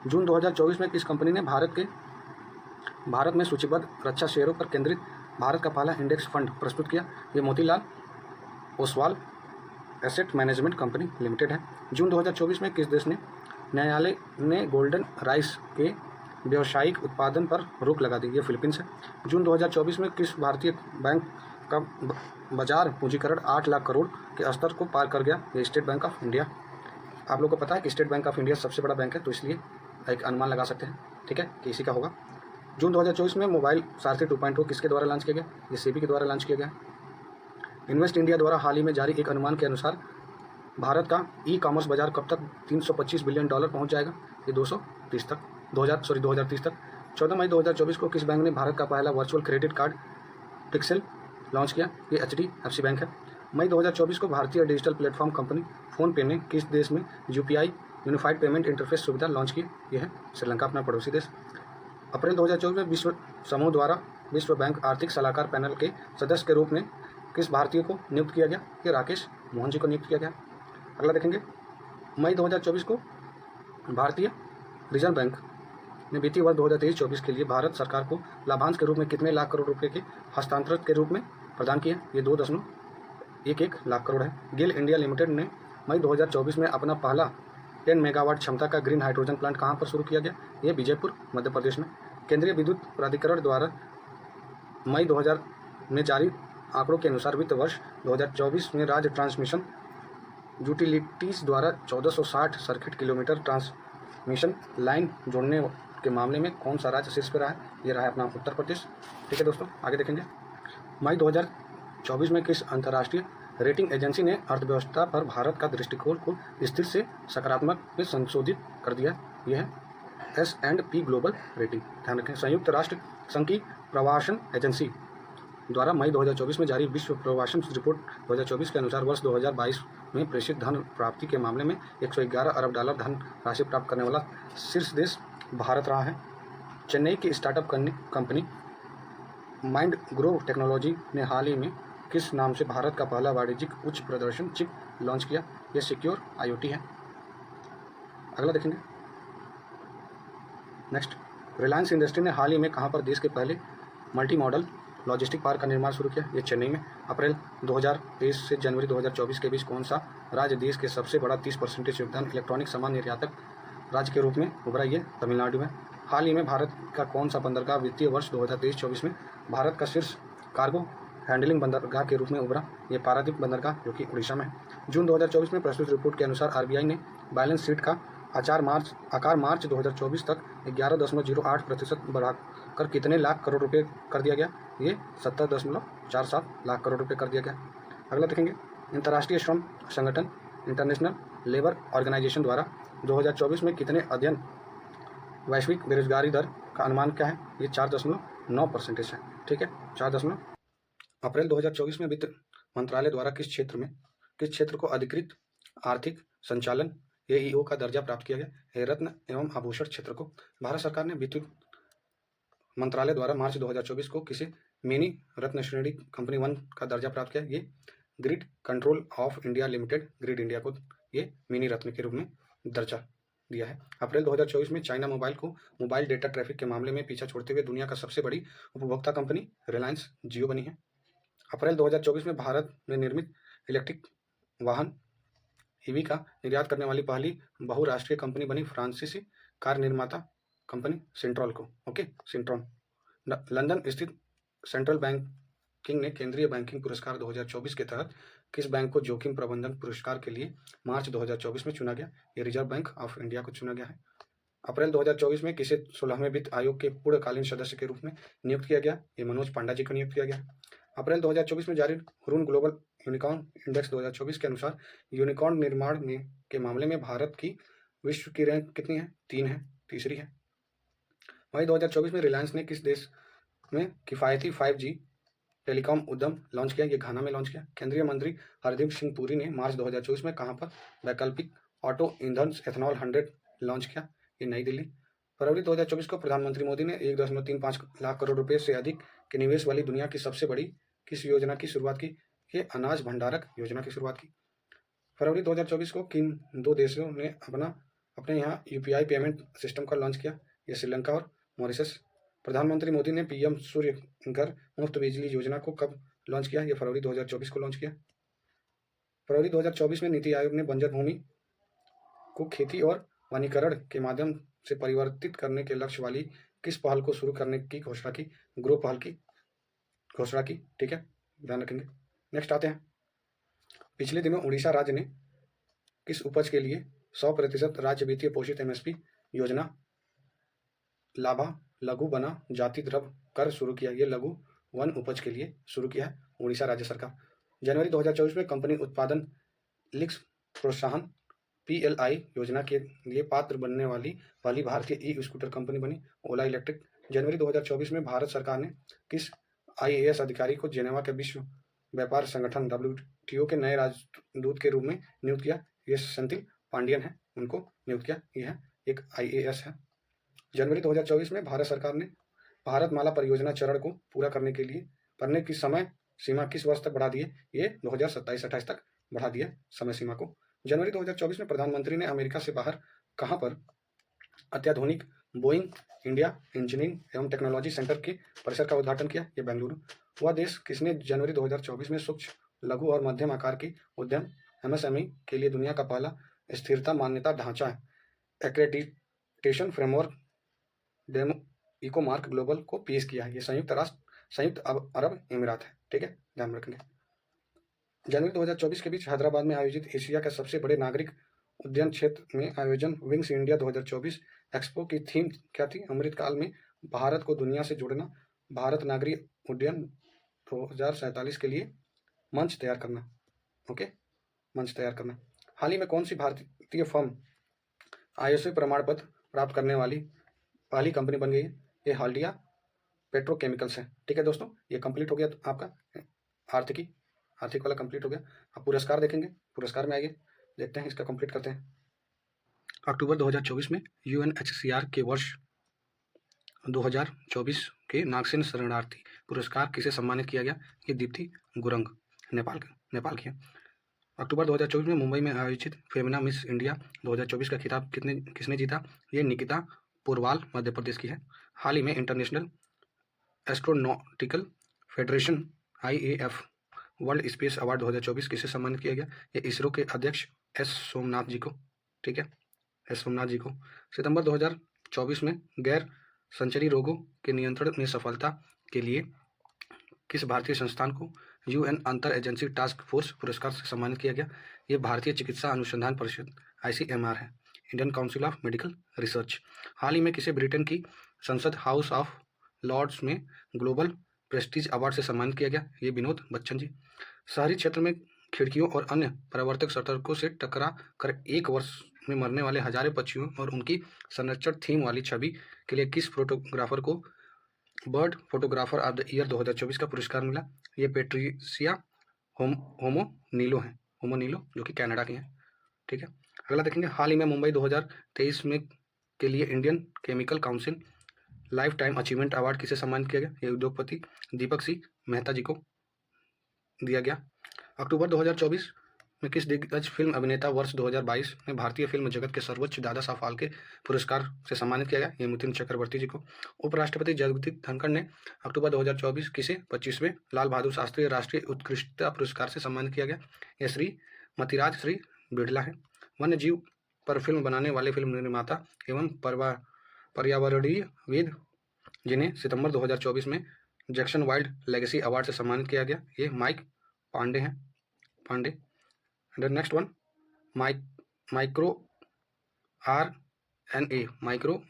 जून 2024 में किस कंपनी ने भारत के भारत में सूचीबद्ध रक्षा शेयरों पर केंद्रित भारत का पहला इंडेक्स फंड प्रस्तुत किया। ये Motilal Oswal asset management company limited है। जून 2024 में किस देश ने न्यायालय ने गोल्डन राइस के व्यावसायिक उत्पादन पर रोक लगा दी? ये फिलीपींस है। जून 2024 में किस भारतीय बैंक का बाजार पूंजीकरण 8 लाख करोड़ के स्तर को पार कर गया? ये स्टेट बैंक ऑफ इंडिया। आप लोगों को पता है कि स्टेट बैंक ऑफ इंडिया सबसे बड़ा बैंक है, तो इसलिए एक अनुमान लगा सकते हैं, ठीक है, कि इसी का होगा। जून 2024 में मोबाइल सारथी 2.0 किसके द्वारा लॉन्च किया गया? ये सेबी के द्वारा लॉन्च किया गया। इन्वेस्ट इंडिया द्वारा हाल ही में जारी एक अनुमान के अनुसार भारत का ई कॉमर्स बाजार कब तक $325 बिलियन पहुंच जाएगा? ये 2030 तक 2030 तक। 14 मई 2024 को किस बैंक ने भारत का पहला virtual credit card pixel launch किया? ये HDFC बैंक है। मई 2024 को भारतीय डिजिटल प्लेटफॉर्म कंपनी फ़ोनपे ने किस देश में UPI यूनिफाइड पेमेंट इंटरफेस सुविधा लॉन्च की? यह है श्रीलंका, अपना पड़ोसी देश। अप्रैल 2024 में विश्व समूह द्वारा विश्व बैंक आर्थिक सलाहकार पैनल के सदस्य के रूप में किस भारतीय को नियुक्त किया गया? ये राकेश मोहन जी को नियुक्त किया गया। अगला देखेंगे, मई 2024 को भारतीय रिजर्व बैंक ने वित्तीय वर्ष 2023-24 के लिए भारत सरकार को लाभांश के रूप में कितने लाख करोड़ रुपए के हस्तांतरण के रूप में प्रदान किए? ये 2.11 लाख करोड़ है। गेल इंडिया लिमिटेड ने मई 2024 में अपना पहला 10 मेगावाट क्षमता का ग्रीन हाइड्रोजन प्लांट कहाँ पर शुरू किया गया? ये विजयपुर, मध्य प्रदेश में। केंद्रीय विद्युत प्राधिकरण द्वारा मई 2000 में जारी आंकड़ों के अनुसार वित्त वर्ष 2024 में राज्य ट्रांसमिशन यूटिलिटीज़ द्वारा 1460 सर्किट किलोमीटर ट्रांसमिशन लाइन जोड़ने के मामले में कौन सा राज्य शीर्ष पर रहा है? ये रहा है अपना उत्तर प्रदेश, ठीक है दोस्तों। आगे देखेंगे, मई 2024 में किस अंतर्राष्ट्रीय रेटिंग एजेंसी ने अर्थव्यवस्था पर भारत का दृष्टिकोण को स्थिर से सकारात्मक में संशोधित कर दिया? यह है S&P ग्लोबल रेटिंग। ध्यान रखें, संयुक्त राष्ट्र संघ की प्रवासन एजेंसी द्वारा मई 2024 में जारी विश्व प्रवासन रिपोर्ट 2024 के अनुसार वर्ष 2022 में प्रेषित धन प्राप्ति के मामले में $111 अरब धन राशि प्राप्त करने वाला शीर्ष देश भारत रहा है। चेन्नई की startup company mind grow technology ने हाल ही में किस नाम से भारत का पहला वाणिज्यिक उच्च प्रदर्शन चिप लॉन्च किया? यह सिक्योर IoT है। अगला देखेंगे, नेक्स्ट, रिलायंस इंडस्ट्री ने हाल ही में कहाँ पर देश के पहले मल्टी मॉडल लॉजिस्टिक पार्क का निर्माण शुरू किया? ये चेन्नई में। अप्रैल 2023 से जनवरी 2024 के बीच कौन सा राज्य देश के सबसे बड़ा 30% योगदान इलेक्ट्रॉनिक सामान निर्यातक राज्य के रूप में उभरा? ये तमिलनाडु में। हाल ही में भारत का कौन सा बंदरगाह वित्तीय वर्ष 2023-24 में भारत का शीर्ष कार्गो हैंडलिंग बंदरगाह के रूप में उभरा? ये पारादीप बंदरगाह, जो कि उड़ीसा में है। जून 2024 में प्रस्तुत रिपोर्ट के अनुसार RBI ने बैलेंस शीट का आकार मार्च 2024 तक 11.08% बढ़ाकर कितने लाख करोड़ रुपए कर दिया गया? ये 70.47 लाख करोड़ रुपए कर दिया गया। अगला देखेंगे, अंतर्राष्ट्रीय श्रम संगठन इंटरनेशनल लेबर ऑर्गेनाइजेशन द्वारा 2024 में कितने अध्ययन वैश्विक बेरोजगारी दर का अनुमान क्या है? ये 4.9% है, ठीक है, 4. अप्रैल 2024 में वित्त मंत्रालय द्वारा किस क्षेत्र को अधिकृत आर्थिक संचालन AEO का दर्जा प्राप्त किया गया? है रत्न एवं आभूषण क्षेत्र को। भारत सरकार ने वित्त मंत्रालय द्वारा मार्च 2024 को किसी मिनी रत्न श्रेणी कंपनी 1 का दर्जा प्राप्त किया? ये grid control of India limited, grid India को ये मिनी रत्न के रूप में दर्जा दिया है। अप्रैल 2024 में चाइना मोबाइल को मोबाइल डेटा ट्रैफिक के मामले में पीछा छोड़ते हुए दुनिया का सबसे बड़ी उपभोक्ता कंपनी रिलायंस जियो बनी है। अप्रैल 2024 में भारत में निर्मित इलेक्ट्रिक वाहन EV का निर्यात करने वाली पहली बहुराष्ट्रीय कंपनी बनी फ्रांसीसी कार निर्माता कंपनी सिंट्रॉन को। ओके, सिंट्रॉन। लंदन स्थित सेंट्रल बैंकिंग ने केंद्रीय बैंकिंग पुरस्कार 2024 के तहत किस बैंक को जोखिम प्रबंधन पुरस्कार के लिए मार्च 2024 में चुना गया? ये रिजर्व बैंक ऑफ इंडिया को चुना गया है। अप्रैल 2024 में किसे 16वें वित्त आयोग के पूर्णकालीन सदस्य के रूप में नियुक्त किया गया? ये मनोज पांडा जी को नियुक्त किया गया। अप्रैल 2024 में जारी हुरून ग्लोबल यूनिकॉर्न इंडेक्स 2024 के अनुसार यूनिकॉर्न निर्माण के मामले में भारत की विश्व की रैंक कितनी है? 3 है, तीसरी है। मई 2024 में रिलायंस ने किस देश में किफ़ायती 5G टेलीकॉम उद्यम लॉन्च किया? ये घाना में लॉन्च किया। केंद्रीय मंत्री हरदीप सिंह पुरी ने मार्च 2024 में कहाँ पर वैकल्पिक ऑटो ईंधन एथेनॉल 100 लॉन्च किया? ये नई दिल्ली। फरवरी 2024 को प्रधानमंत्री मोदी ने 1.35 लाख करोड़ रुपए से अधिक के निवेश वाली दुनिया की सबसे बड़ी किस योजना की शुरुआत की? ये अनाज भंडारक योजना की शुरुआत की। फरवरी 2024 को किन 2 देशों ने अपने यहाँ UPI पेमेंट सिस्टम का लॉन्च किया? ये श्रीलंका और मॉरिशस। प्रधानमंत्री मोदी ने पीएम सूर्य घर मुफ्त बिजली योजना को कब लॉन्च किया? ये फरवरी 2024 को लॉन्च किया। फरवरी 2024 में नीति आयोग ने बंजर भूमि को खेती और वनीकरण के माध्यम से परिवर्तित करने के लक्ष्य वाली किस पहल को शुरू करने की घोषणा की? ग्रो पहल की घोषणा की। ठीक है, ध्यान रखेंगे। नेक्स्ट आते हैं, पिछले दिनों उड़ीसा राज्य ने किस उपज के लिए 100% राज्य वित्तीय पोषित एमएसपी योजना लाभा लघु वना जाति द्रव्य कर शुरू किया? ये लघु वन उपज के लिए शुरू किया है उड़ीसा राज्य सरकार। जनवरी 2024 में कंपनी उत्पादन लिक्स प्रोत्साहन PLI योजना के लिए पात्र बनने वाली पहली भारतीय ई स्कूटर कंपनी बनी ओला इलेक्ट्रिक। जनवरी 2024 में भारत सरकार ने किस IAS अधिकारी को जेनेवा के विश्व व्यापार संगठन WTO के नए राजदूत के रूप में नियुक्त किया? ये सेंथिल पांडियन है, उनको नियुक्त किया। यह एक IAS है। जनवरी 2024 में भारत सरकार ने भारतमाला परियोजना चरण को पूरा करने की समय सीमा किस वर्ष तक बढ़ा दी है? ये 2027-28 तक बढ़ा दिया समय सीमा को। जनवरी 2024 में प्रधानमंत्री ने अमेरिका से बाहर कहां पर अत्याधुनिक बोइंग इंडिया इंजीनियरिंग एवं टेक्नोलॉजी सेंटर के परिसर का उद्घाटन किया? ये बेंगलुरु। वह देश किसने जनवरी 2024 में सूक्ष्म लघु और मध्यम आकार की उद्यम MSME के लिए दुनिया का पहला स्थिरता मान्यता ढांचा accreditation framework demo Ecomark global को पेश किया है? ये संयुक्त अरब अमीरात है। ठीक है, ध्यान रखेंगे। जनवरी 2024 के बीच हैदराबाद में आयोजित एशिया के सबसे बड़े नागरिक उड्डयन क्षेत्र में आयोजन विंग्स इंडिया 2024 एक्सपो की थीम क्या थी? अमृतकाल में भारत को दुनिया से जोड़ना, भारत नागरिक उड्डयन 2047 के लिए मंच तैयार करना। ओके, मंच तैयार करना। हाल ही में कौन सी भारतीय फर्म ISO प्रमाण पत्र प्राप्त करने वाली पहली कंपनी बन गई है? ये हाल्डिया पेट्रोकेमिकल्स है। ठीक है दोस्तों, ये कंप्लीट हो गया आपका आर्थिक वाला कंप्लीट हो गया। आप पुरस्कार देखेंगे, पुरस्कार में आइए, देखते हैं, इसका कंप्लीट करते हैं। अक्टूबर 2024 में UNHCR के वर्ष 2024 के नागसेन शरणार्थी पुरस्कार किसे सम्मानित किया गया? ये दीप्ति गुरंग नेपाल की है। अक्टूबर 2024 में मुंबई में आयोजित फेमिना मिस इंडिया 2024 का खिताब किसने जीता? ये निकिता पुरवाल मध्य प्रदेश की है। हाल ही में international astronautical federation IAF world space award 2024 किसे सम्मानित किया गया? ये इसरो के अध्यक्ष S सोमनाथ जी को। ठीक है, S सोमनाथ जी को। सितंबर 2024 में गैर संचारी रोगों के नियंत्रण में सफलता के लिए किस भारतीय संस्थान को UN अंतर एजेंसी टास्क फोर्स पुरस्कार से सम्मानित किया गया? ये भारतीय चिकित्सा अनुसंधान परिषद ICMR है, Indian Council of Medical Research. हाल ही में किसे ब्रिटेन की संसद हाउस ऑफ लॉर्ड्स में ग्लोबल प्रेस्टीज अवार्ड से सम्मानित किया गया? ये विनोद बच्चन जी। शहरी क्षेत्र में खिड़कियों और अन्य परावर्तक सतर्कों से टकरा कर एक वर्ष में मरने वाले हजारों पक्षियों और उनकी संरक्षण थीम वाली छवि के लिए किस फोटोग्राफर को bird photographer of the year 2024 का पुरस्कार मिला? ये पेट्रिसिया होमोनीलो है, होमोनीलो, जो कि कनाडा की हैं। ठीक है, अगला देखेंगे। हाल ही में मुंबई 2023 में के लिए Indian chemical council life time achievement award किसे सम्मानित किया गया? ये उद्योगपति दीपक सिंह मेहता जी को दिया गया। अक्टूबर 2024 में किस दिग्गज फिल्म अभिनेता वर्ष 2022 में भारतीय फिल्म जगत के सर्वोच्च दादा साहब फाल्के पुरस्कार से सम्मानित किया गया? ये मिथुन चक्रवर्ती जी को। उपराष्ट्रपति जगदीप धनखड़ ने अक्टूबर 2024 किसे 25वें लाल बहादुर शास्त्री राष्ट्रीय उत्कृष्टता पुरस्कार से सम्मानित किया गया? ये श्री मतिराज श्री बिड़ला है। वन्य जीव पर फिल्म बनाने वाले फिल्म निर्माता एवं पर्यावरणीयविद जिन्हें सितंबर 2024 में जैक्सन वाइल्ड लेगेसी अवार्ड से सम्मानित किया गया, ये माइक पांडे हैं, Pandey. Next one, micro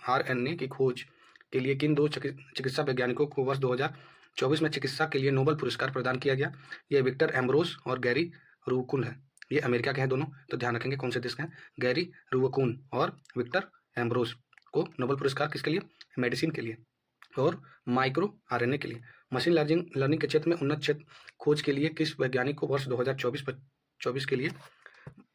RNA की खोज के लिए किन दो चिकित्सा वैज्ञानिकों को वर्ष 2024 में चिकित्सा के लिए नोबेल पुरस्कार प्रदान किया गया? ये विक्टर एम्ब्रोस और गैरी रुवकुन है। ये अमेरिका के हैं दोनों, तो ध्यान रखेंगे कौन से देश के हैं। गैरी रुवकुन और विक्टर एम्ब्रोस को नोबेल पुरस्कार किसके लिए? मेडिसिन के लिए और माइक्रो RNA के लिए। मशीन लर्निंग के क्षेत्र में उन्नत क्षेत्र खोज के लिए किस वैज्ञानिक को वर्ष 2024 के लिए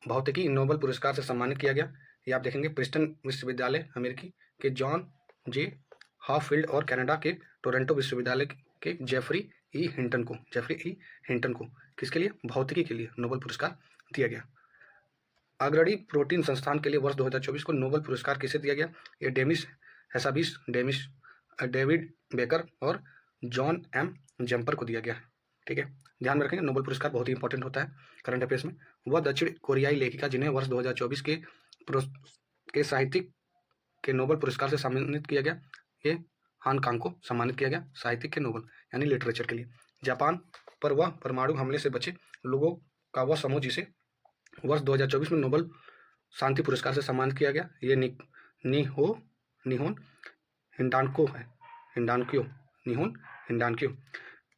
भौतिकी नोबेल पुरस्कार से सम्मानित किया गया? ये आप देखेंगे प्रिंसटन विश्वविद्यालय अमेरिकी के जॉन जे हॉफील्ड और कनाडा के टोरंटो विश्वविद्यालय के जेफरी ई हिंटन को किसके लिए? भौतिकी के लिए नोबेल पुरस्कार दिया गया। अग्रणी प्रोटीन संस्थान के लिए वर्ष 2024 को नोबेल पुरस्कार किसे दिया गया? ये डेमिस हैसाबिस डेमिस डेविड बेकर और जॉन एम जम्पर को दिया गया है। ठीक है, ध्यान में रखेंगे, नोबेल पुरस्कार बहुत ही इंपॉर्टेंट होता है करंट अफेयर्स में। वह दक्षिण कोरियाई लेखिका जिन्हें वर्ष 2024 के साहित्यिक के नोबेल पुरस्कार से सम्मानित किया गया, ये हान कांग को सम्मानित किया गया साहित्यिक के नोबेल यानी लिटरेचर के लिए। जापान पर वह परमाणु हमले से बचे लोगों का वह समूह जिसे वर्ष 2024 में नोबेल शांति पुरस्कार से सम्मानित किया गया, ये निहोन हिंडानको है, निहोन हिंडानक्यो।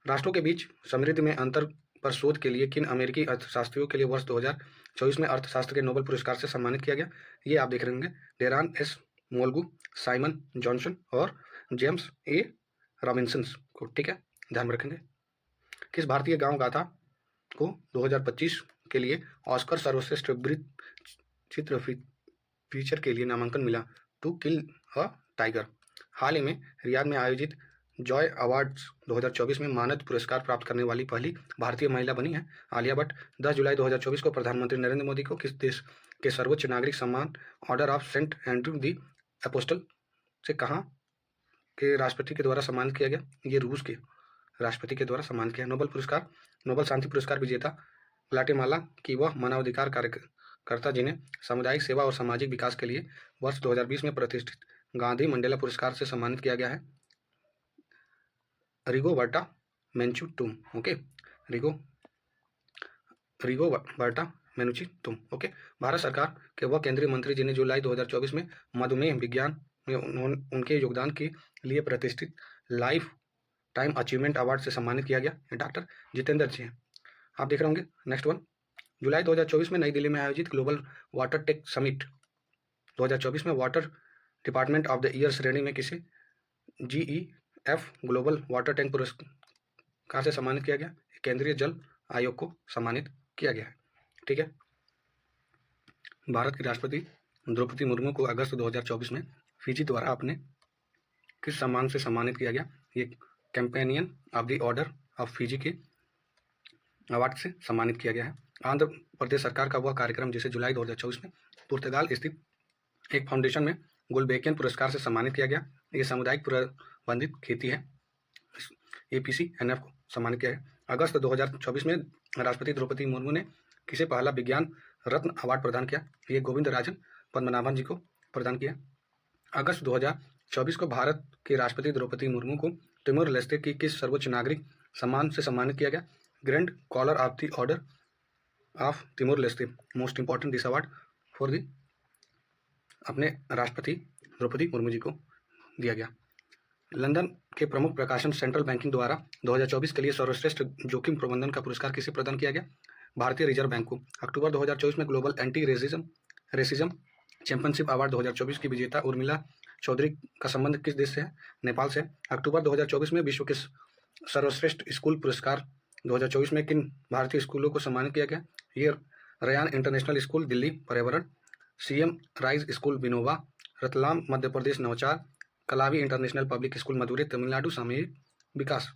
राष्ट्रों के बीच समृद्धि में अंतर पर शोध के लिए किन अमेरिकी अर्थशास्त्रियों के लिए वर्ष 2024 में अर्थशास्त्र के नोबेल पुरस्कार से सम्मानित किया गया, ये आप देख रहे होंगे, डेरान एस मोल्गू, साइमन जॉनसन और जेम्स ए रॉबिन्सन को। ठीक है, ध्यान में रखेंगे। किस भारतीय गांव गाथा को 2025 के लिए ऑस्कर सर्वश्रेष्ठ चित्र फीचर के लिए नामांकन मिला, टू किल अ टाइगर। हाल ही में रियाद में आयोजित जॉय अवार्ड्स 2024 में मानद पुरस्कार प्राप्त करने वाली पहली भारतीय महिला बनी है आलिया भट्ट। 10 जुलाई 2024 को प्रधानमंत्री नरेंद्र मोदी को किस देश के सर्वोच्च नागरिक सम्मान Order of Saint Andrew the Apostle से कहाँ के राष्ट्रपति के द्वारा सम्मानित किया गया, ये रूस के राष्ट्रपति के द्वारा सम्मानित किया। नोबेल पुरस्कार, नोबेल शांति पुरस्कार विजेता ग्वाटेमाला की वह मानवाधिकार कार्यकर्ता जिन्हें सामुदायिक सेवा और सामाजिक विकास के लिए वर्ष 2020 में प्रतिष्ठित गांधी मंडेला पुरस्कार से सम्मानित किया गया है, रिगोबर्टा मेंचू-तुम। ओके, रिगोबर्टा मेनुची-तुम। ओके, भारत सरकार के वह केंद्रीय मंत्री जिन्हें जुलाई 2024 में मधुमेह विज्ञान में उनके योगदान के लिए प्रतिष्ठित लाइफ टाइम अचीवमेंट अवार्ड से सम्मानित किया गया, डॉक्टर जितेंद्र जी हैं। आप देख रहे होंगे। नेक्स्ट वन, जुलाई 2024 में नई दिल्ली में आयोजित ग्लोबल वाटर टेक समिट 2024 में water department of the year श्रेणी में किसे GEF ग्लोबल वाटर टैंक पुरस्कार से सम्मानित किया गया, केंद्रीय जल आयोग को सम्मानित किया गया है। ठीक है, भारत की राष्ट्रपति द्रौपदी मुर्मू को अगस्त 2024 में फिजी द्वारा अपने किस सम्मान से सम्मानित किया गया, ये companion of the Order of Fiji के अवार्ड से सम्मानित किया गया है। आंध्र प्रदेश सरकार का वह कार्यक्रम जिसे जुलाई 2024 में पुर्तगाल स्थित एक फाउंडेशन में गुलबेकियन पुरस्कार से सम्मानित किया गया, ये सामुदायिक प्रबंधित खेती है, APCNF को सम्मानित किया गया। अगस्त 2024 में राष्ट्रपति द्रौपदी मुर्मू ने किसे पहला विज्ञान रत्न अवार्ड प्रदान किया, ये गोविंद राजन पद्मनाभन जी को प्रदान किया। अगस्त 2024 को भारत के राष्ट्रपति द्रौपदी मुर्मू को तिमोर लेस्ते की किस सर्वोच्च नागरिक सम्मान से सम्मानित किया गया, Grand Collar of the Order of Timor Leste. Most important this award for the अपने राष्ट्रपति द्रौपदी मुर्मू जी को दिया गया। लंदन के प्रमुख प्रकाशन सेंट्रल बैंकिंग द्वारा 2024 के लिए सर्वश्रेष्ठ जोखिम प्रबंधन का पुरस्कार किसे प्रदान किया गया, भारतीय रिजर्व बैंक को। अक्टूबर 2024 में global anti racism championship award 2024 की विजेता उर्मिला चौधरी का संबंध किस देश से है, नेपाल से। अक्टूबर 2024 में विश्व के सर्वश्रेष्ठ स्कूल पुरस्कार 2024 में किन भारतीय स्कूलों को सम्मानित किया गया, ये रयान इंटरनेशनल स्कूल दिल्ली पर्यावरण, CM राइज स्कूल बिनोवा रतलाम मध्य प्रदेश नवचार, Kalvi international public school Madurai Tamil Nadu सामूहिक विकास।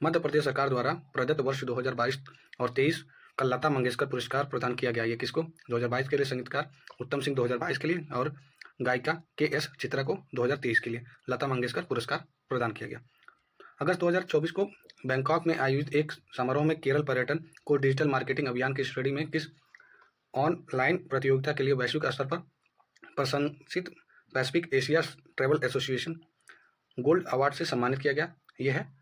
मध्य प्रदेश सरकार द्वारा प्रदत्त वर्ष 2022 और 23 का लता मंगेशकर पुरस्कार प्रदान किया गया, ये किसको, 2022 के लिए संगीतकार उत्तम सिंह 2022 के लिए और गायिका KS चित्रा को 2023 के लिए लता मंगेशकर पुरस्कार प्रदान किया गया। अगस्त 2024 को बैंकॉक में आयोजित एक समारोह में केरल पर्यटन को डिजिटल मार्केटिंग अभियान की श्रेणी में किस ऑनलाइन प्रतियोगिता के लिए वैश्विक स्तर पर प्रशंसित Pacific Asia travel association gold award से सम्मानित किया गया, यह है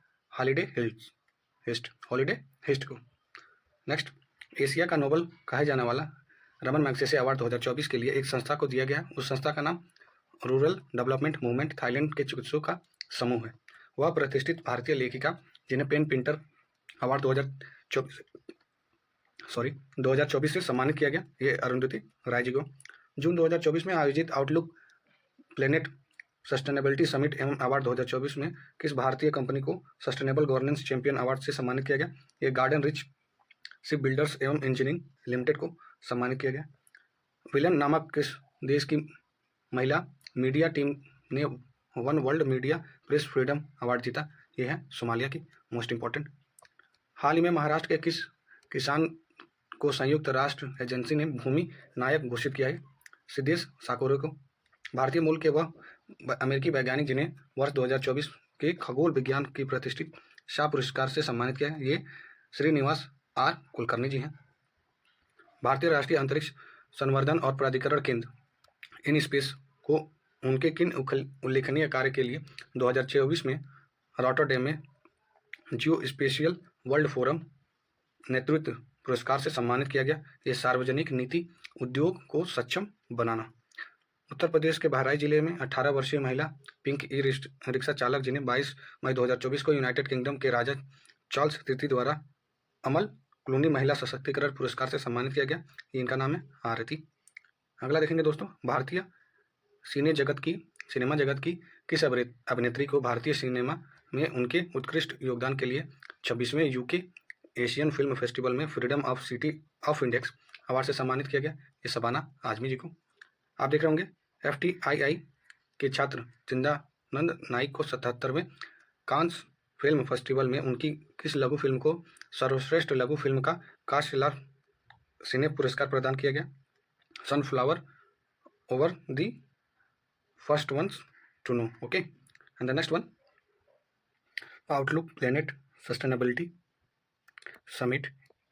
हॉलिडे हिस्ट को। नेक्स्ट, एशिया का नोबेल कहा जाने वाला रमन मैग्सेसे अवार्ड 2024 के लिए एक संस्था को दिया गया, उस संस्था का नाम रूरल डेवलपमेंट मूवमेंट थाईलैंड के चिकित्सकों का समूह है। वह प्रतिष्ठित भारतीय लेखिका जिन्हें पेन प्रिंटर अवार्ड 2024 से सम्मानित किया गया, ये अरुंधति राय जी को। जून 2024 में आयोजित आउटलुक प्लेनेट सस्टेनेबिलिटी समिट एवं अवार्ड 2024 में किस भारतीय कंपनी को सस्टेनेबल गवर्नेंस चैंपियन अवार्ड से सम्मानित किया गया, ये गार्डन रिच शिप बिल्डर्स एवं इंजीनियरिंग लिमिटेड को सम्मानित किया गया। विलियम नामक किस देश की महिला मीडिया टीम ने one world media press freedom award जीता, यह है सोमालिया की। मोस्ट इंपॉर्टेंट, हाल ही में महाराष्ट्र के किस किसान को संयुक्त राष्ट्र एजेंसी ने भूमि नायक घोषित किया है, सिद्धेश साकोरे को। भारतीय मूल के वह अमेरिकी वैज्ञानिक जिन्हें वर्ष 2024 के खगोल विज्ञान की प्रतिष्ठित शाह पुरस्कार से सम्मानित किया है, ये श्रीनिवास आर कुलकर्णी जी हैं। भारतीय राष्ट्रीय अंतरिक्ष संवर्धन और प्राधिकरण केंद्र इन स्पेस को उनके किन उल्लेखनीय कार्य के लिए 2024 में रॉटरडैम में जियो स्पेशियल वर्ल्ड फोरम नेतृत्व पुरस्कार से सम्मानित किया गया? ये सार्वजनिक नीति उद्योग को सक्षम बनाना। उत्तर प्रदेश के बहराइच जिले में 18 वर्षीय महिला पिंक ई रिक्शा चालक जिन्हें 22 मई 2024 को यूनाइटेड किंगडम के राजा चार्ल्स तृतीय द्वारा अमल क्लूनी महिला सशक्तिकरण पुरस्कार से सम्मानित किया गया, ये इनका नाम है आरती। अगला देखेंगे दोस्तों, भारतीय सिनेमा जगत की किस अभिनेत्री को भारतीय सिनेमा में उनके उत्कृष्ट योगदान के लिए 26वें यूके एशियन फिल्म फेस्टिवल में freedom of city of index award से सम्मानित किया गया? ये शबाना आजमी जी को। आप देख रहे होंगे FTII के छात्र जिंदानंद नाइक को 77वें कांस फिल्म फेस्टिवल में उनकी किस लघु फिल्म को सर्वश्रेष्ठ लघु फिल्म का कास्टेलर सिने पुरस्कार प्रदान किया गया? Sunflower over the first ones to know. Okay, and the next one, outlook planet sustainability summit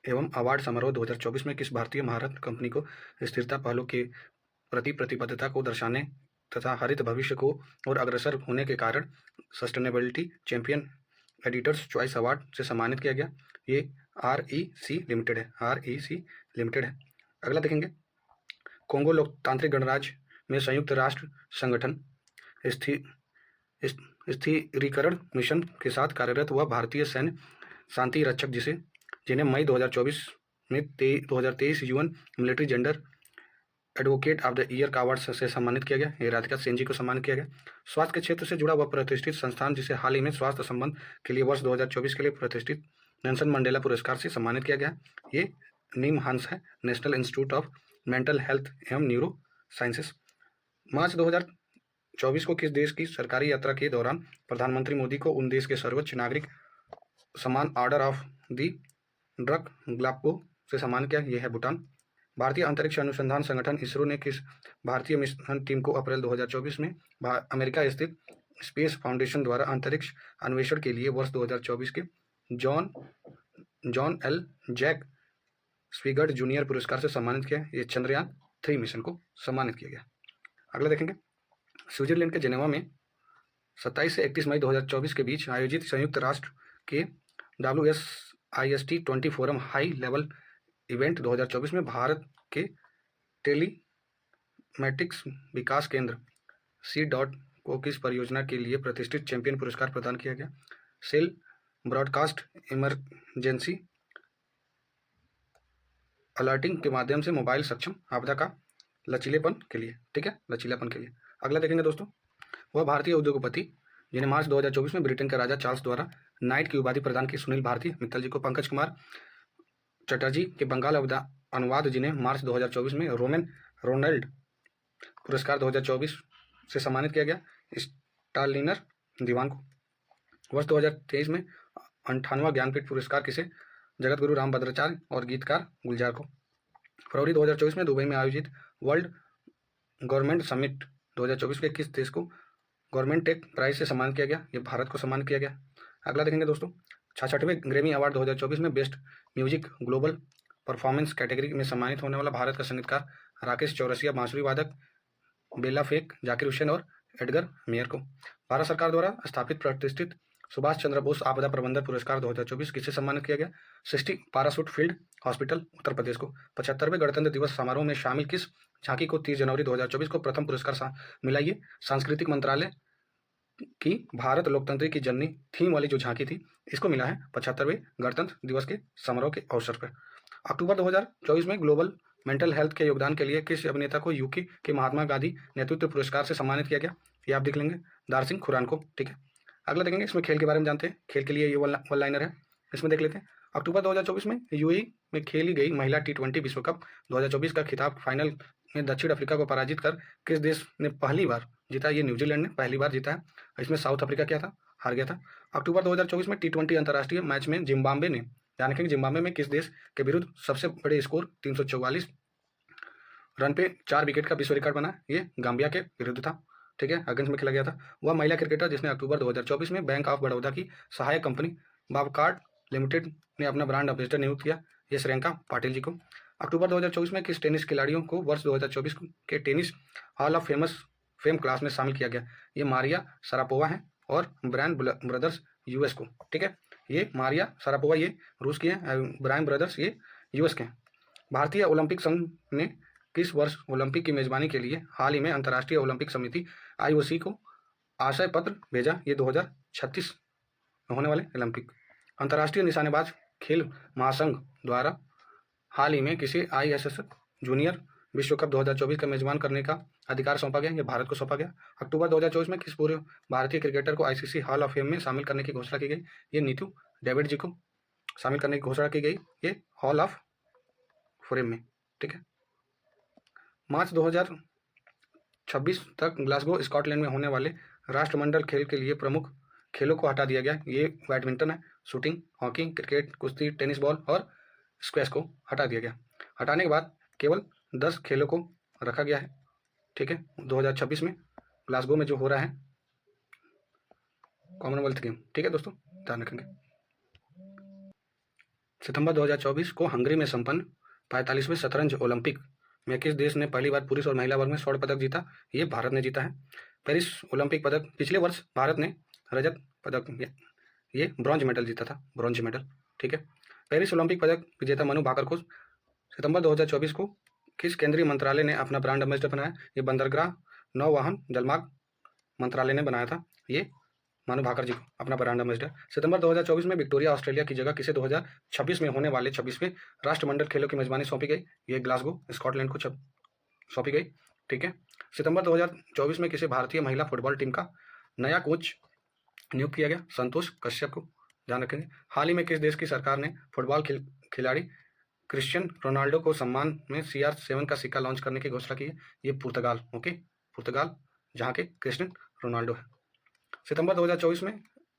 एवं अवार्ड समारोह 2024 में किस भारतीय महारत कंपनी को स्थिरता पहलों के प्रति प्रतिबद्धता को दर्शाने तथा हरित भविष्य को और अग्रसर होने के कारण sustainability champion editors choice award से सम्मानित किया गया? ये REC लिमिटेड है, REC लिमिटेड है। अगला देखेंगे, कोंगो लोकतांत्रिक गणराज्य में संयुक्त राष्ट्र संगठन स्थिरीकरण मिशन के साथ कार्यरत वह भारतीय सैन्य शांति रक्षक जिन्हें मई 2024 में 2023 UN military gender advocate of the year का अवार्ड से सम्मानित किया गया? ये राधिका सेन जी को सम्मानित किया गया। स्वास्थ्य के क्षेत्र से जुड़ा वह प्रतिष्ठित संस्थान जिसे हाल ही में स्वास्थ्य संबंध के लिए वर्ष 2024 के लिए प्रतिष्ठित नेल्सन मंडेला पुरस्कार से सम्मानित किया गया? ये निमहांस है, national institute of mental health एवं न्यूरो साइंसेस। मार्च 2024 को किस देश की सरकारी यात्रा के दौरान प्रधानमंत्री मोदी को उन देश के सर्वोच्च नागरिक सम्मान ऑर्डर ऑफ द ड्रग ग्लाप्को से सम्मानित किया? यह है भूटान। भारतीय अंतरिक्ष अनुसंधान संगठन इसरो ने किस भारतीय मिशन टीम को अप्रैल 2024 में अमेरिका स्थित स्पेस फाउंडेशन द्वारा अंतरिक्ष अन्वेषण के लिए वर्ष 2024 के जॉन एल जैक स्विगर्ड जूनियर पुरस्कार से सम्मानित किया? ये चंद्रयान 3 मिशन को सम्मानित किया गया। अगला देखेंगे, स्विट्जरलैंड के जेनेवा में 27 से 31 मई 2024 के बीच आयोजित संयुक्त राष्ट्र के WSIST 20 forum high level event 2024 में भारत के टेलीमेटिक्स विकास केंद्र C. को किस परियोजना के लिए प्रतिष्ठित चैंपियन पुरस्कार प्रदान किया गया? सेल ब्रॉडकास्ट इमरजेंसी अलर्टिंग के माध्यम से मोबाइल सक्षम आपदा का लचीलेपन के लिए, ठीक है, लचीलापन के लिए। अगला देखेंगे दोस्तों, वह भारतीय उद्योगपति जिन्हें मार्च 2024 में ब्रिटेन के राजा चार्ल्स द्वारा नाइट की उपाधि प्रदान की? सुनील भारती मित्तल जी को। पंकज कुमार चटर्जी के बंगाल अनुवाद जिन्हें मार्च 2024 में रोमन रोनाल्ड पुरस्कार 2024 से सम्मानित किया गया? स्टालिनर दीवान को। वर्ष 2023 में 58वां ज्ञानपीठ पुरस्कार किसे? जगत गुरु रामभद्राचार्य और गीतकार गुलजार को। फरवरी 2024 में दुबई में आयोजित वर्ल्ड गवर्नमेंट समिट 2024 के किस देश को गवर्नमेंट टेक प्राइज से सम्मानित किया गया? ये भारत को सम्मानित किया गया। अगला देखेंगे दोस्तों, 66वें ग्रैमी अवार्ड 2024 में best music global performance category में सम्मानित होने वाला भारत का संगीतकार राकेश चौरसिया, बांसुरी वादक बेला फेक, जाकिर हुसैन और एडगर मेयर को। भारत सरकार द्वारा स्थापित प्रतिष्ठित सुभाष चंद्र बोस आपदा प्रबंधन पुरस्कार 2024 किसे सम्मानित किया गया? 60 parachute field hospital Uttar Pradesh को। 75वें गणतंत्र दिवस समारोह में शामिल किस झांकी को 30 जनवरी 2024 को प्रथम पुरस्कार मिला? ये सांस्कृतिक मंत्रालय की भारत लोकतंत्र की जननी थीम वाली जो झांकी थी, इसको मिला है 75वें गणतंत्र दिवस के समारोह के अवसर पर। अक्टूबर 2024 में ग्लोबल मेंटल हेल्थ के योगदान के लिए किस अभिनेता को यूके के महात्मा गांधी नेतृत्व पुरस्कार से सम्मानित किया गया? ये आप देख लेंगे, दारसिंह खुरान को, ठीक है। अगला देखेंगे, इसमें खेल के बारे में जानते हैं। खेल के लिए ये वन लाइनर है, इसमें देख लेते हैं। अक्टूबर 2024 में यूएई में खेली गई महिला T20 विश्व कप 2024 का खिताब फाइनल में दक्षिण अफ्रीका को पराजित कर किस देश ने पहली बार जीता? ये न्यूजीलैंड ने पहली बार जीता है। इसमें साउथ अफ्रीका क्या था? हार गया था। अक्टूबर 2024 में T20 अंतर्राष्ट्रीय मैच में जिम्बाब्वे ने, यानी कि जिम्बाब्वे में किस देश के विरुद्ध सबसे बड़े स्कोर 344 रन पे 4 विकेट का विश्व रिकॉर्ड बना, ये गाम्बिया के विरुद्ध था, ठीक है, अगेंस्ट में खेला गया था। वह महिला क्रिकेटर जिसने अक्टूबर 2024 में बैंक ऑफ बड़ौदा की सहायक कंपनी बाबकार्ड लिमिटेड ने अपना ब्रांड एम्बेसडर नियुक्त किया, ये श्रियंका पाटिल जी को। अक्टूबर 2024 में किस टेनिस खिलाड़ियों को वर्ष 2024 के tennis hall of fame class में शामिल किया गया? ये मारिया शरापोवा है और ब्रायन ब्रदर्स यूएस को, ठीक है, ये मारिया शरापोवा ये रूस की है, ब्रायन ब्रदर्स ये यूएस के हैं। भारतीय ओलंपिक संघ ने किस वर्ष ओलंपिक की मेजबानी के लिए हाल ही में अंतर्राष्ट्रीय ओलंपिक समिति आईओसी को आशय पत्र भेजा? ये 2036 में होने वाले ओलंपिक। अंतर्राष्ट्रीय निशानेबाज खेल महासंघ द्वारा हाल ही में किसे आईएसएस जूनियर विश्व कप 2024 का मेजबान करने का अधिकार सौंपा गया? ये भारत को सौंपा गया। अक्टूबर 2024 में किस पूर्व भारतीय क्रिकेटर को आईसीसी हॉल ऑफ फेम में शामिल करने की घोषणा की गई? ये नीतू डेविड जी को शामिल करने की घोषणा की गई, ये हॉल ऑफ फेम में, ठीक है। मार्च 2026 तक ग्लासगो स्कॉटलैंड में होने वाले राष्ट्रमंडल खेल के लिए प्रमुख खेलों को हटा दिया गया। ये बैडमिंटन है, शूटिंग, हॉकी, क्रिकेट, कुश्ती, टेनिस बॉल और स्क्वैश को हटा दिया गया। हटाने के बाद केवल 10 खेलों को रखा गया है, ठीक है, 2026 में ग्लासगो में जो हो रहा है कॉमनवेल्थ गेम, ठीक है दोस्तों, ध्यान रखेंगे। सितंबर 2024 को हंगरी में संपन्न 45वें शतरंज ओलंपिक में किस देश ने पहली बार पुरुष और महिला वर्ग में स्वर्ण पदक जीता? ये भारत ने जीता है। पेरिस ओलंपिक पदक पिछले वर्ष भारत ने रजत पदक, ये ब्रॉन्ज मेडल जीता था, ब्रॉन्ज मेडल, ठीक है। पेरिस ओलंपिक पदक विजेता मनु भाकर को सितंबर 2024 को किस केंद्रीय मंत्रालय ने अपना ब्रांड एम्बेसडर बनाया? ये बंदरगाह नौवहन जलमार्ग मंत्रालय ने बनाया था, ये मनु भाकर जी को अपना ब्रांड एम्बेसडर। सितंबर 2024 में विक्टोरिया ऑस्ट्रेलिया की जगह किसे 2026 में होने वाले 26वें राष्ट्रमंडल खेलों की मेजबानी सौंपी गई? ये ग्लासगो स्कॉटलैंड को सौंपी गई, ठीक है। सितंबर 2024 में किसे भारतीय महिला फुटबॉल टीम का नया कोच नियुक्त किया गया? संतोष कश्यप को, ध्यान रखेंगे। हाल ही में किस देश की सरकार ने फुटबॉल खिलाड़ी क्रिस्टियन रोनाल्डो को सम्मान में CR7 का सिक्का लॉन्च करने की घोषणा की है? ये पुर्तगाल, ओके, पुर्तगाल, जहाँ के क्रिस्टियन रोनाल्डो है। सितंबर 2024 में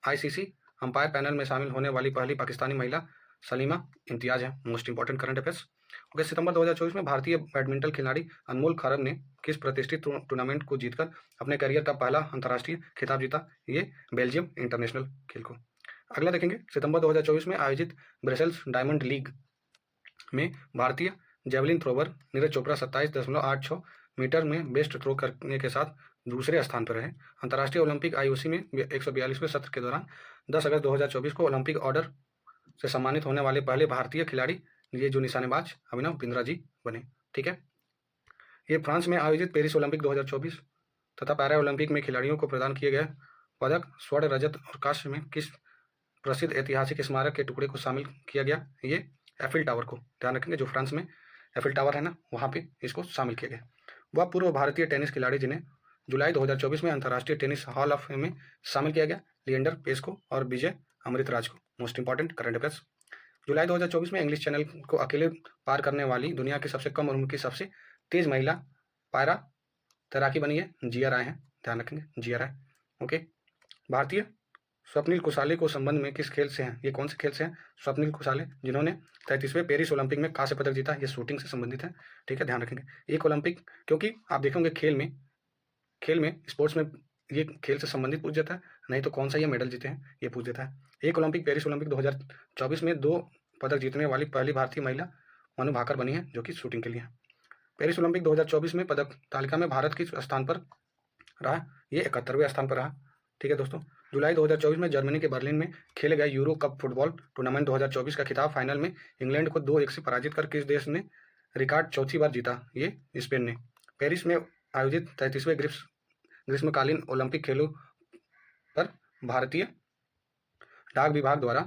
आईसीसी अंपायर पैनल में शामिल होने वाली पहली पाकिस्तानी महिला सलीमा इम्तियाज है, most important current affairs, okay. सितंबर 2024 में भारतीय बैडमिंटन खिलाड़ी अनमोल खरब ने किस प्रतिष्ठित टूर्नामेंट को जीतकर अपने करियर का पहला अंतर्राष्ट्रीय खिताब जीता? ये बेल्जियम इंटरनेशनल खेल को। अगला देखेंगे, सितंबर 2024 में आयोजित ब्रसेल्स डायमंड लीग में भारतीय javelin thrower Neeraj Chopra 27.86 metre में बेस्ट थ्रो करने के साथ दूसरे स्थान पर रहे। अंतर्राष्ट्रीय ओलंपिक आईओसी में 142वें सत्र के दौरान 10 अगस्त 2024 को ओलंपिक ऑर्डर से सम्मानित होने वाले पहले भारतीय खिलाड़ी ये जो निशानेबाज अभिनव बिंद्रा जी बने, ठीक है। ये फ्रांस में आयोजित पेरिस ओलंपिक 2024 तथा पैरा ओलंपिक में खिलाड़ियों को प्रदान किए गए पदक स्वर्ण, रजत और कांस्य में किस प्रसिद्ध ऐतिहासिक स्मारक के टुकड़े को शामिल किया गया? ये एफिल टावर को, ध्यान रखेंगे, जो फ्रांस में एफिल टावर है ना, वहाँ पे इसको शामिल किया गया। वह पूर्व भारतीय टेनिस खिलाड़ी जिन्हें जुलाई 2024 में अंतर्राष्ट्रीय टेनिस हॉल ऑफ फेम में शामिल किया गया? लिएंडर पेस को और विजय अमृतराज को, मोस्ट इंपॉर्टेंट करंट अफेयर्स। जुलाई 2024 में इंग्लिश चैनल को अकेले पार करने वाली दुनिया की सबसे कम उम्र की सबसे तेज महिला पायरा तैराकी बनी है, जिया राय है, ध्यान रखेंगे, जिया राय, ओके। भारतीय स्वप्निल कुसाले को संबंध में किस खेल से हैं? ये कौन से खेल से हैं? स्वप्निल कुसाले जिन्होंने 33वें पेरिस ओलंपिक में कांस्य पदक जीता, ये शूटिंग से संबंधित है, ठीक है, ध्यान रखेंगे। एक ओलंपिक, क्योंकि आप देखेंगे खेल में स्पोर्ट्स में ये खेल से संबंधित पूछ जाता है, नहीं तो कौन सा ये मेडल जीते हैं ये पूछ देता है। एक ओलंपिक पेरिस ओलंपिक 2024 में 2 पदक जीतने वाली पहली भारतीय महिला मनु भाकर बनी है, जो कि शूटिंग के लिए है। पेरिस ओलंपिक 2024 में पदक तालिका में भारत किस स्थान पर रहा? ये 71वें स्थान पर रहा, ठीक है दोस्तों। जुलाई 2024 में जर्मनी के बर्लिन में खेले गए यूरो कप फुटबॉल टूर्नामेंट 2024 का खिताब फाइनल में इंग्लैंड को 2-1 से पराजित कर किस देश ने रिकॉर्ड चौथी बार जीता? ये स्पेन ने। पेरिस में आयोजित 33वें ग्रीष्मकालीन ओलंपिक खेलों पर भारतीय डाक विभाग द्वारा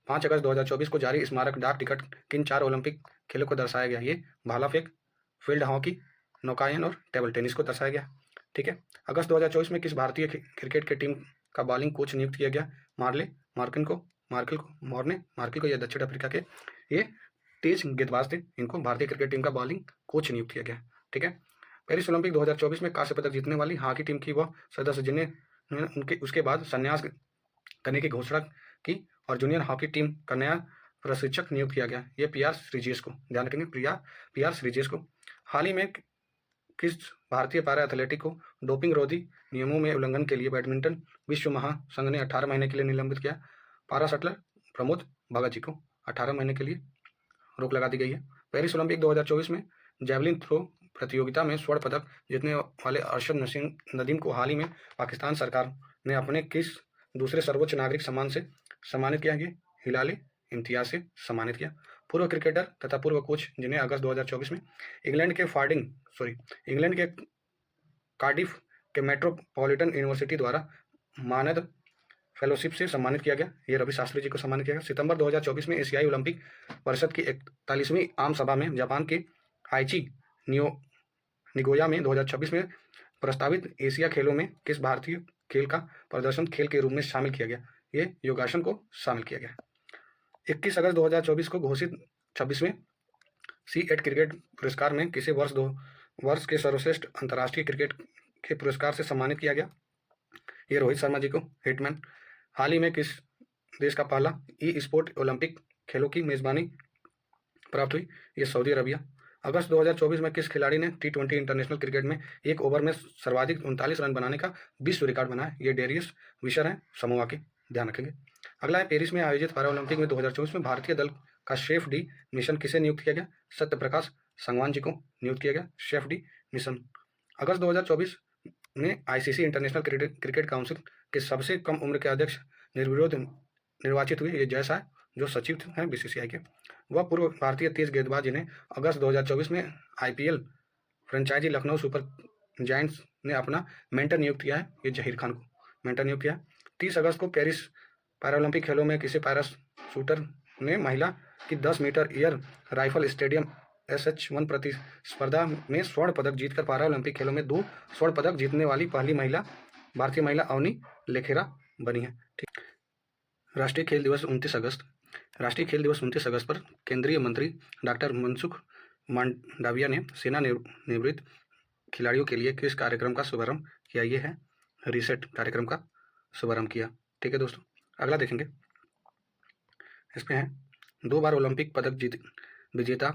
5 अगस्त 2024 को जारी स्मारक डाक टिकट किन 4 ओलंपिक खेलों को दर्शाया गया? ये भाला फेंक, फील्ड हॉकी, नौकायन और टेबल टेनिस को दर्शाया गया, ठीक है। अगस्त 2024 में किस भारतीय क्रिकेट की टीम का बॉलिंग कोच नियुक्त किया गया? मार्किन को, या दक्षिण अफ्रीका के ये तेज गेंदबाज थे, इनको भारतीय क्रिकेट टीम का बॉलिंग कोच नियुक्त किया गया, ठीक है। पेरिस ओलंपिक 2024 में कांस्य पदक जीतने वाली हॉकी टीम की वह सदस्य जिन्हें उसके बाद संन्यास करने की घोषणा की और जूनियर हॉकी टीम का नया प्रशिक्षक नियुक्त किया गया? ये पीआर श्रीजेश को, ध्यान रखेंगे, पीआर श्रीजेश को। हाल ही में किस भारतीय पैरा एथलेटिक को डोपिंग रोधी नियमों में उल्लंघन के लिए बैडमिंटन विश्व महासंघ ने 18 महीने के लिए निलंबित किया? पारा शटलर प्रमोद भगत जी को 18 महीने के लिए रोक लगा दी गई है। पेरिस ओलंपिक 2024 में जैवलिन थ्रो प्रतियोगिता में स्वर्ण पदक जीतने वाले अरशद नदीम को हाल ही में पाकिस्तान सरकार ने अपने किस दूसरे सर्वोच्च नागरिक सम्मान से सम्मानित किया? हिलाल इम्तियाज से सम्मानित किया। पूर्व क्रिकेटर तथा पूर्व कोच जिन्हें अगस्त 2024 में इंग्लैंड के कार्डिफ के मेट्रोपॉलिटन यूनिवर्सिटी द्वारा मानद फेलोशिप से सम्मानित किया गया। ये रवि शास्त्री जी को सम्मानित किया गया। सितंबर 2024 में एशियाई ओलंपिक परिषद की 41वीं आम सभा में जापान के आइची निगोया में 2026 में प्रस्तावित एशिया खेलों में किस भारतीय खेल का प्रदर्शन खेल के रूप में शामिल किया गया? ये योगासन को शामिल किया गया। 21 अगस्त 2024 को घोषित 26वें C8 क्रिकेट पुरस्कार में किसे वर्ष के सर्वश्रेष्ठ अंतर्राष्ट्रीय क्रिकेट के पुरस्कार से सम्मानित किया गया? ये रोहित शर्मा जी को हिटमैन। हाल ही में किस देश का पहला ई स्पोर्ट ओलंपिक खेलों की मेजबानी प्राप्त हुई? ये सऊदी अरबिया। अगस्त 2024 में किस खिलाड़ी ने T20 इंटरनेशनल क्रिकेट में एक ओवर में सर्वाधिक 39 रन बनाने का विश्व रिकॉर्ड बनाया? ये डेरियस विशर है समोआ के, ध्यान रखेंगे। अगला है, पेरिस में आयोजित पैरा ओलंपिक में 2024 में भारतीय दल का शेफ डी मिशन किसे नियुक्त किया गया? सत्य प्रकाश संगवान जी को नियुक्त किया गया शेफ डी मिशन। अगस्त 2024 में ICC इंटरनेशनल क्रिकेट काउंसिल के सबसे कम उम्र के अध्यक्ष निर्विरोध निर्वाचित हुए। ये जयसा है जो सचिव हैं BCCI के। वह पूर्व भारतीय तेज गेंदबाज जिन्हें अगस्त 2024 में IPL franchise Lucknow super giants ने अपना मेंटर नियुक्त किया है। ये जहीर खान को मेंटर नियुक्त किया है। 30 अगस्त को पेरिस पैरालंपिक खेलों में किसी पैरा शूटर ने महिला की 10 metre air rifle stadium SH1 प्रतिस्पर्धा में स्वर्ण पदक जीतकर पैरा ओलंपिक खेलों में 2 स्वर्ण पदक जीतने वाली पहली भारतीय महिला अवनी लेखेरा बनी है। ठीक। राष्ट्रीय खेल दिवस 29 अगस्त पर केंद्रीय मंत्री डॉक्टर मनसुख मांडविया ने सेना निवृत्त खिलाड़ियों के लिए किस कार्यक्रम का शुभारंभ किया? ये है रीसेट कार्यक्रम का शुभारंभ किया। ठीक है दोस्तों, अगला देखेंगे। इसमें है 2 बार ओलंपिक पदक विजेता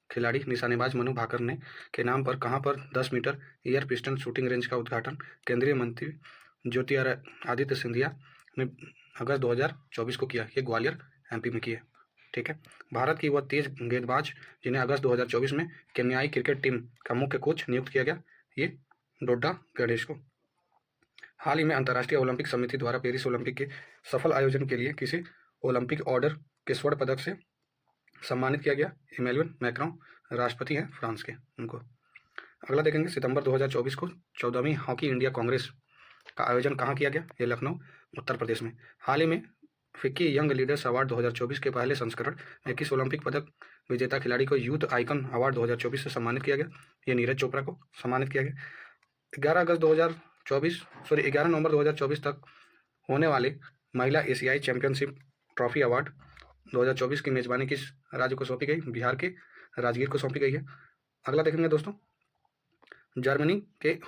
खिलाड़ी निशानेबाज मनु भाकर ने के नाम पर कहां पर 10 metre air pistol shooting range का उद्घाटन केंद्रीय मंत्री ज्योतिरादित्य सिंधिया ने अगस्त 2024 को किया? ये ग्वालियर MP में किया। ठीक है। भारत की वह तेज गेंदबाज जिन्हें अगस्त 2024 में केन्याई क्रिकेट टीम का मुख्य कोच नियुक्त किया गया? ये डोड्डा गणेश को। हाल ही में अंतर्राष्ट्रीय ओलंपिक समिति द्वारा पेरिस ओलंपिक के सफल आयोजन के लिए किसी ओलंपिक ऑर्डर के स्वर्ण पदक से सम्मानित किया गया? इमैनुअल मैक्रों राष्ट्रपति हैं फ्रांस के, उनको। अगला देखेंगे, सितंबर 2024 को 14वीं हॉकी इंडिया कांग्रेस का आयोजन कहाँ किया गया? ये लखनऊ उत्तर प्रदेश में। हाल ही में फिक्की यंग लीडर्स अवार्ड 2024 के पहले संस्करण में किस ओलंपिक पदक विजेता खिलाड़ी को यूथ आइकन अवार्ड 2024 से सम्मानित किया गया? ये नीरज चोपड़ा को सम्मानित किया गया। 11 नवंबर 2024 तक होने वाले महिला एशियाई चैंपियनशिप ट्रॉफी अवार्ड 2024 की मेजबानी किस राज्य को सौंपी गई? बिहार के राजगीर को सौंपी गई है। अगला देखेंगे दोस्तों, जर्मनी के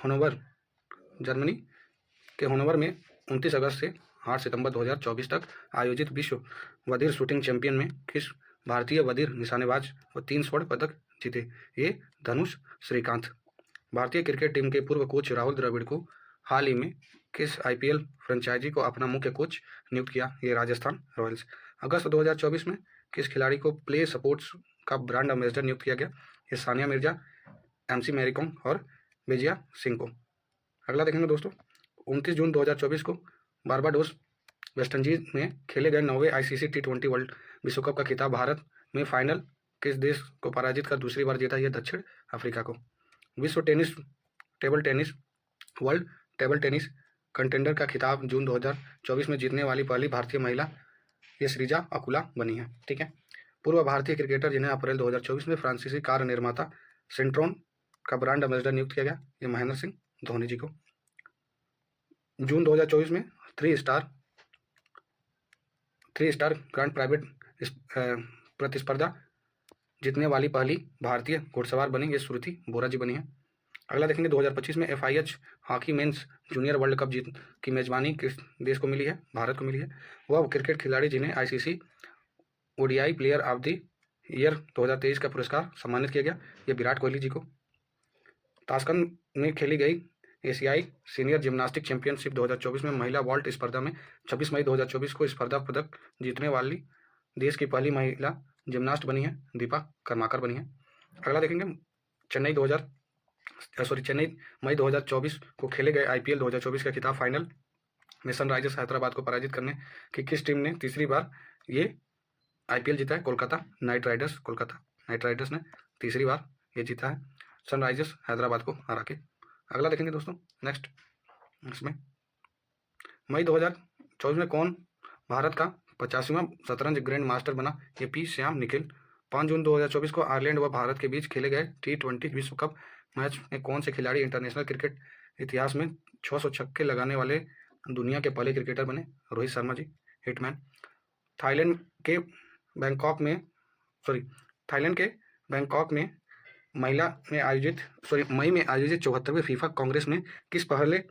हनोवर में 29 अगस्त से 8 सितंबर 2024 तक आयोजित विश्व बधिर शूटिंग चैंपियन में किस भारतीय बधिर निशानेबाज को 3 स्वर्ण पदक जीते? ये धनुष श्रीकांत। भारतीय क्रिकेट टीम के पूर्व कोच राहुल द्रविड़ को हाल ही में किस IPL फ्रेंचाइजी को अपना मुख्य कोच नियुक्त किया? ये राजस्थान रॉयल्स। अगस्त 2024 में किस खिलाड़ी को प्ले स्पोर्ट्स का ब्रांड एम्बेसडर नियुक्त किया गया? ये सानिया मिर्जा, MC मैरीकॉम और विजया सिंह को। अगला देखेंगे दोस्तों, 29 जून 2024 को बारबाडोस वेस्टइंडीज में खेले गए 9वें ICC T20 वर्ल्ड विश्व कप का खिताब भारत में फाइनल किस देश को पराजित कर दूसरी बार जीता? यह दक्षिण अफ्रीका को। विश्व वर्ल्ड टेबल टेनिस कंटेंडर का खिताब जून 2024 में जीतने वाली पहली भारतीय महिला ये श्रीजा अकुला बनी है। ठीक है। पूर्व भारतीय क्रिकेटर जिन्हें अप्रैल 2024 में फ्रांसीसी कार निर्माता सेंट्रोन का ब्रांड एम्बेसडर नियुक्त किया गया? ये महेंद्र सिंह धोनी जी को। जून 2024 में 3 स्टार ग्रांड प्राइवेट प्रतिस्पर्धा जीतने वाली पहली भारतीय घुड़सवार बनी, ये श्रुति बोरा जी बनी है। अगला देखेंगे, 2025 में FIH hockey men's junior world cup जीत की मेजबानी किस देश को मिली है? भारत को मिली है। वह क्रिकेट खिलाड़ी जिन्हें ICC ODI player of the year 2023 का पुरस्कार सम्मानित किया गया? ये विराट कोहली जी को ताशकंद में खेली गई एशियाई सीनियर जिम्नास्टिक चैंपियनशिप 2024 में महिला वॉल्ट स्पर्धा में 26 मई 2024 को स्पर्धा पदक जीतने वाली देश की पहली महिला जिम्नास्ट बनी है, दीपा कर्माकर बनी है। अगला देखेंगे चेन्नई मई 2024 को खेले गए IPL 2024 का खिताब फाइनल में सनराइजर्स हैदराबाद को पराजित करने की किस टीम ने तीसरी बार ये IPL जीता है? कोलकाता नाइट राइडर्स ने तीसरी बार ये जीता है सनराइजर्स हैदराबाद को हरा के। अगला देखेंगे दोस्तों नेक्स्ट, इसमें मई 2024 में कौन भारत का 50वां शतरंज ग्रैंड मास्टर बना? ये P श्याम निखिल। 5 जून 2024 को आयरलैंड व भारत के बीच खेले गए T20 विश्व कप मैच में कौन से खिलाड़ी इंटरनेशनल क्रिकेट इतिहास में 600 छक्के लगाने वाले दुनिया के पहले क्रिकेटर बने? रोहित शर्मा जी, हिटमैन। थाईलैंड के बैंकॉक में मई में आयोजित 74वें फीफा कांग्रेस में किस पहले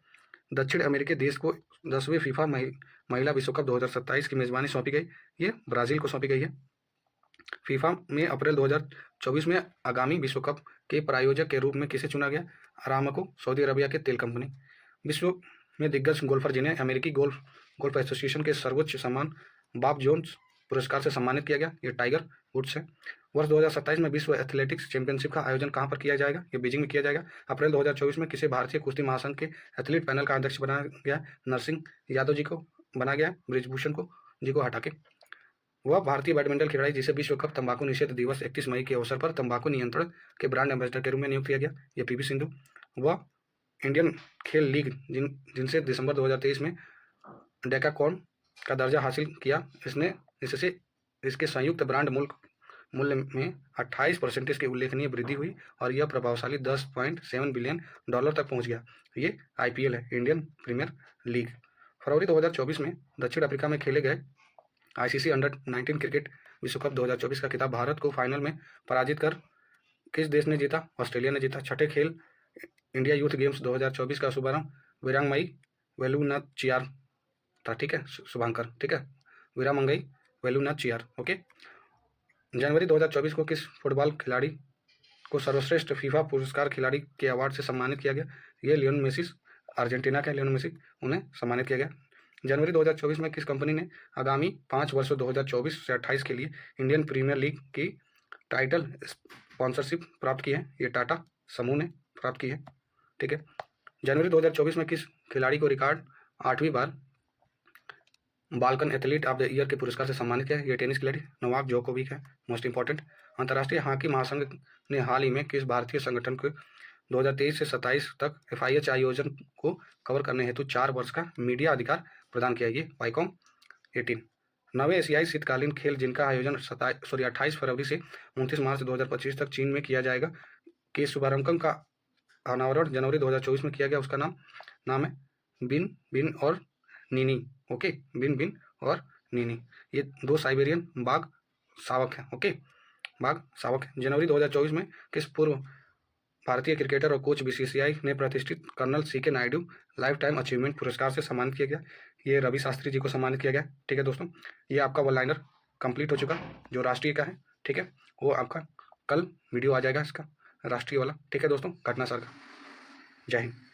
दक्षिण अमेरिकी देश को 10वें फीफा महिला विश्व कप 2027 की मेजबानी सौंपी गई? ये ब्राजील को सौंपी गई है। फीफा में अप्रैल 2024 में आगामी विश्व कप के प्रायोजक के रूप में किसे चुना गया? अरामको, सऊदी अरबिया के तेल कंपनी। विश्व में दिग्गज गोल्फर जिन्हें अमेरिकी गोल्फ एसोसिएशन के सर्वोच्च सम्मान बॉब जोन्स पुरस्कार से सम्मानित किया गया? ये टाइगर वुड्स है। वर्ष 2027 में विश्व एथलेटिक्स चैंपियनशिप का आयोजन कहाँ पर किया जाएगा? ये बीजिंग में किया जाएगा। अप्रैल 2024 में किसे भारतीय कुश्ती महासंघ के एथलीट पैनल का अध्यक्ष बनाया गया? नरसिंह यादव जी को बनाया गया, ब्रिजभूषण जी को हटा के। वह भारतीय बैडमिंटन खिलाड़ी जिसे विश्व कप तंबाकू निषेध दिवस 31 मई के अवसर पर तंबाकू नियंत्रण के ब्रांड एम्बेसडर के रूप में नियुक्त किया गया? ये PV सिंधु। वह इंडियन खेल लीग जिनसे दिसंबर 2023 में डेकाकॉन का दर्जा हासिल किया, इससे इसके संयुक्त ब्रांड मूल्य में 28% की उल्लेखनीय वृद्धि हुई और यह प्रभावशाली $10.7 बिलियन तक पहुंच गया। ये IPL है, इंडियन प्रीमियर लीग। फरवरी 2024 में दक्षिण अफ्रीका में खेले गए ICC अंडर-19 क्रिकेट विश्व कप 2024 का खिताब भारत को फाइनल में पराजित कर किस देश ने जीता? ऑस्ट्रेलिया ने जीता। छठे खेल इंडिया यूथ गेम्स 2024 का शुभारंभ वीरांगमई वेलुनाथ चियार था, ठीक है, शुभांकर, ठीक है, वीरांगमई वेलुनाथ चियार। ओके। जनवरी 2024 को किस फुटबॉल खिलाड़ी को सर्वश्रेष्ठ फीफा पुरस्कार खिलाड़ी के अवार्ड से सम्मानित किया गया? ये लियोनेल मेसी, अर्जेंटीना के लियोनेल मेसी, उन्हें सम्मानित किया गया। जनवरी 2024 में किस कंपनी ने आगामी 5 वर्षों 2024 से 28 के लिए इंडियन प्रीमियर लीग की टाइटल स्पॉन्सरशिप प्राप्त की है? ये टाटा समूह ने प्राप्त की है, ठीक है। जनवरी 2024 में किस खिलाड़ी को रिकॉर्ड 8वीं बार Balkan athlete of the year के पुरस्कार से सम्मानित किया? ये टेनिस खिलाड़ी नोवाक जोकोविक है, मोस्ट इंपॉर्टेंट। अंतर्राष्ट्रीय हॉकी महासंघ ने हाल ही में किस भारतीय संगठन को 2023 से 27 तक FIH आयोजन को कवर करने हेतु 4 वर्ष का मीडिया अधिकार प्रदान किया? ये वाईकॉम 18। 9वें एशियाई शीतकालीन खेल जिनका आयोजन 28 फरवरी से 29 मार्च 2025 तक चीन में किया जाएगा, के शुभारंभ का अनावरण जनवरी 2024 में किया गया, उसका नाम है बिन बिन और नीनी। ओके, बिन बिन और नीनी, ये 2 साइबेरियन बाघ शावक हैं। ओके, बाघ शावक हैं। जनवरी 2024 में किस पूर्व भारतीय क्रिकेटर और कोच BCCI ने प्रतिष्ठित colonel CK Naidu lifetime achievement पुरस्कार से सम्मानित किया गया? ये रवि शास्त्री जी को सम्मानित किया गया, ठीक है दोस्तों। ये आपका वन लाइनर कंप्लीट हो चुका जो राष्ट्रीय का है, ठीक है, वो आपका कल वीडियो आ जाएगा इसका राष्ट्रीय वाला, ठीक है दोस्तों, घटना सर का। जय हिंद।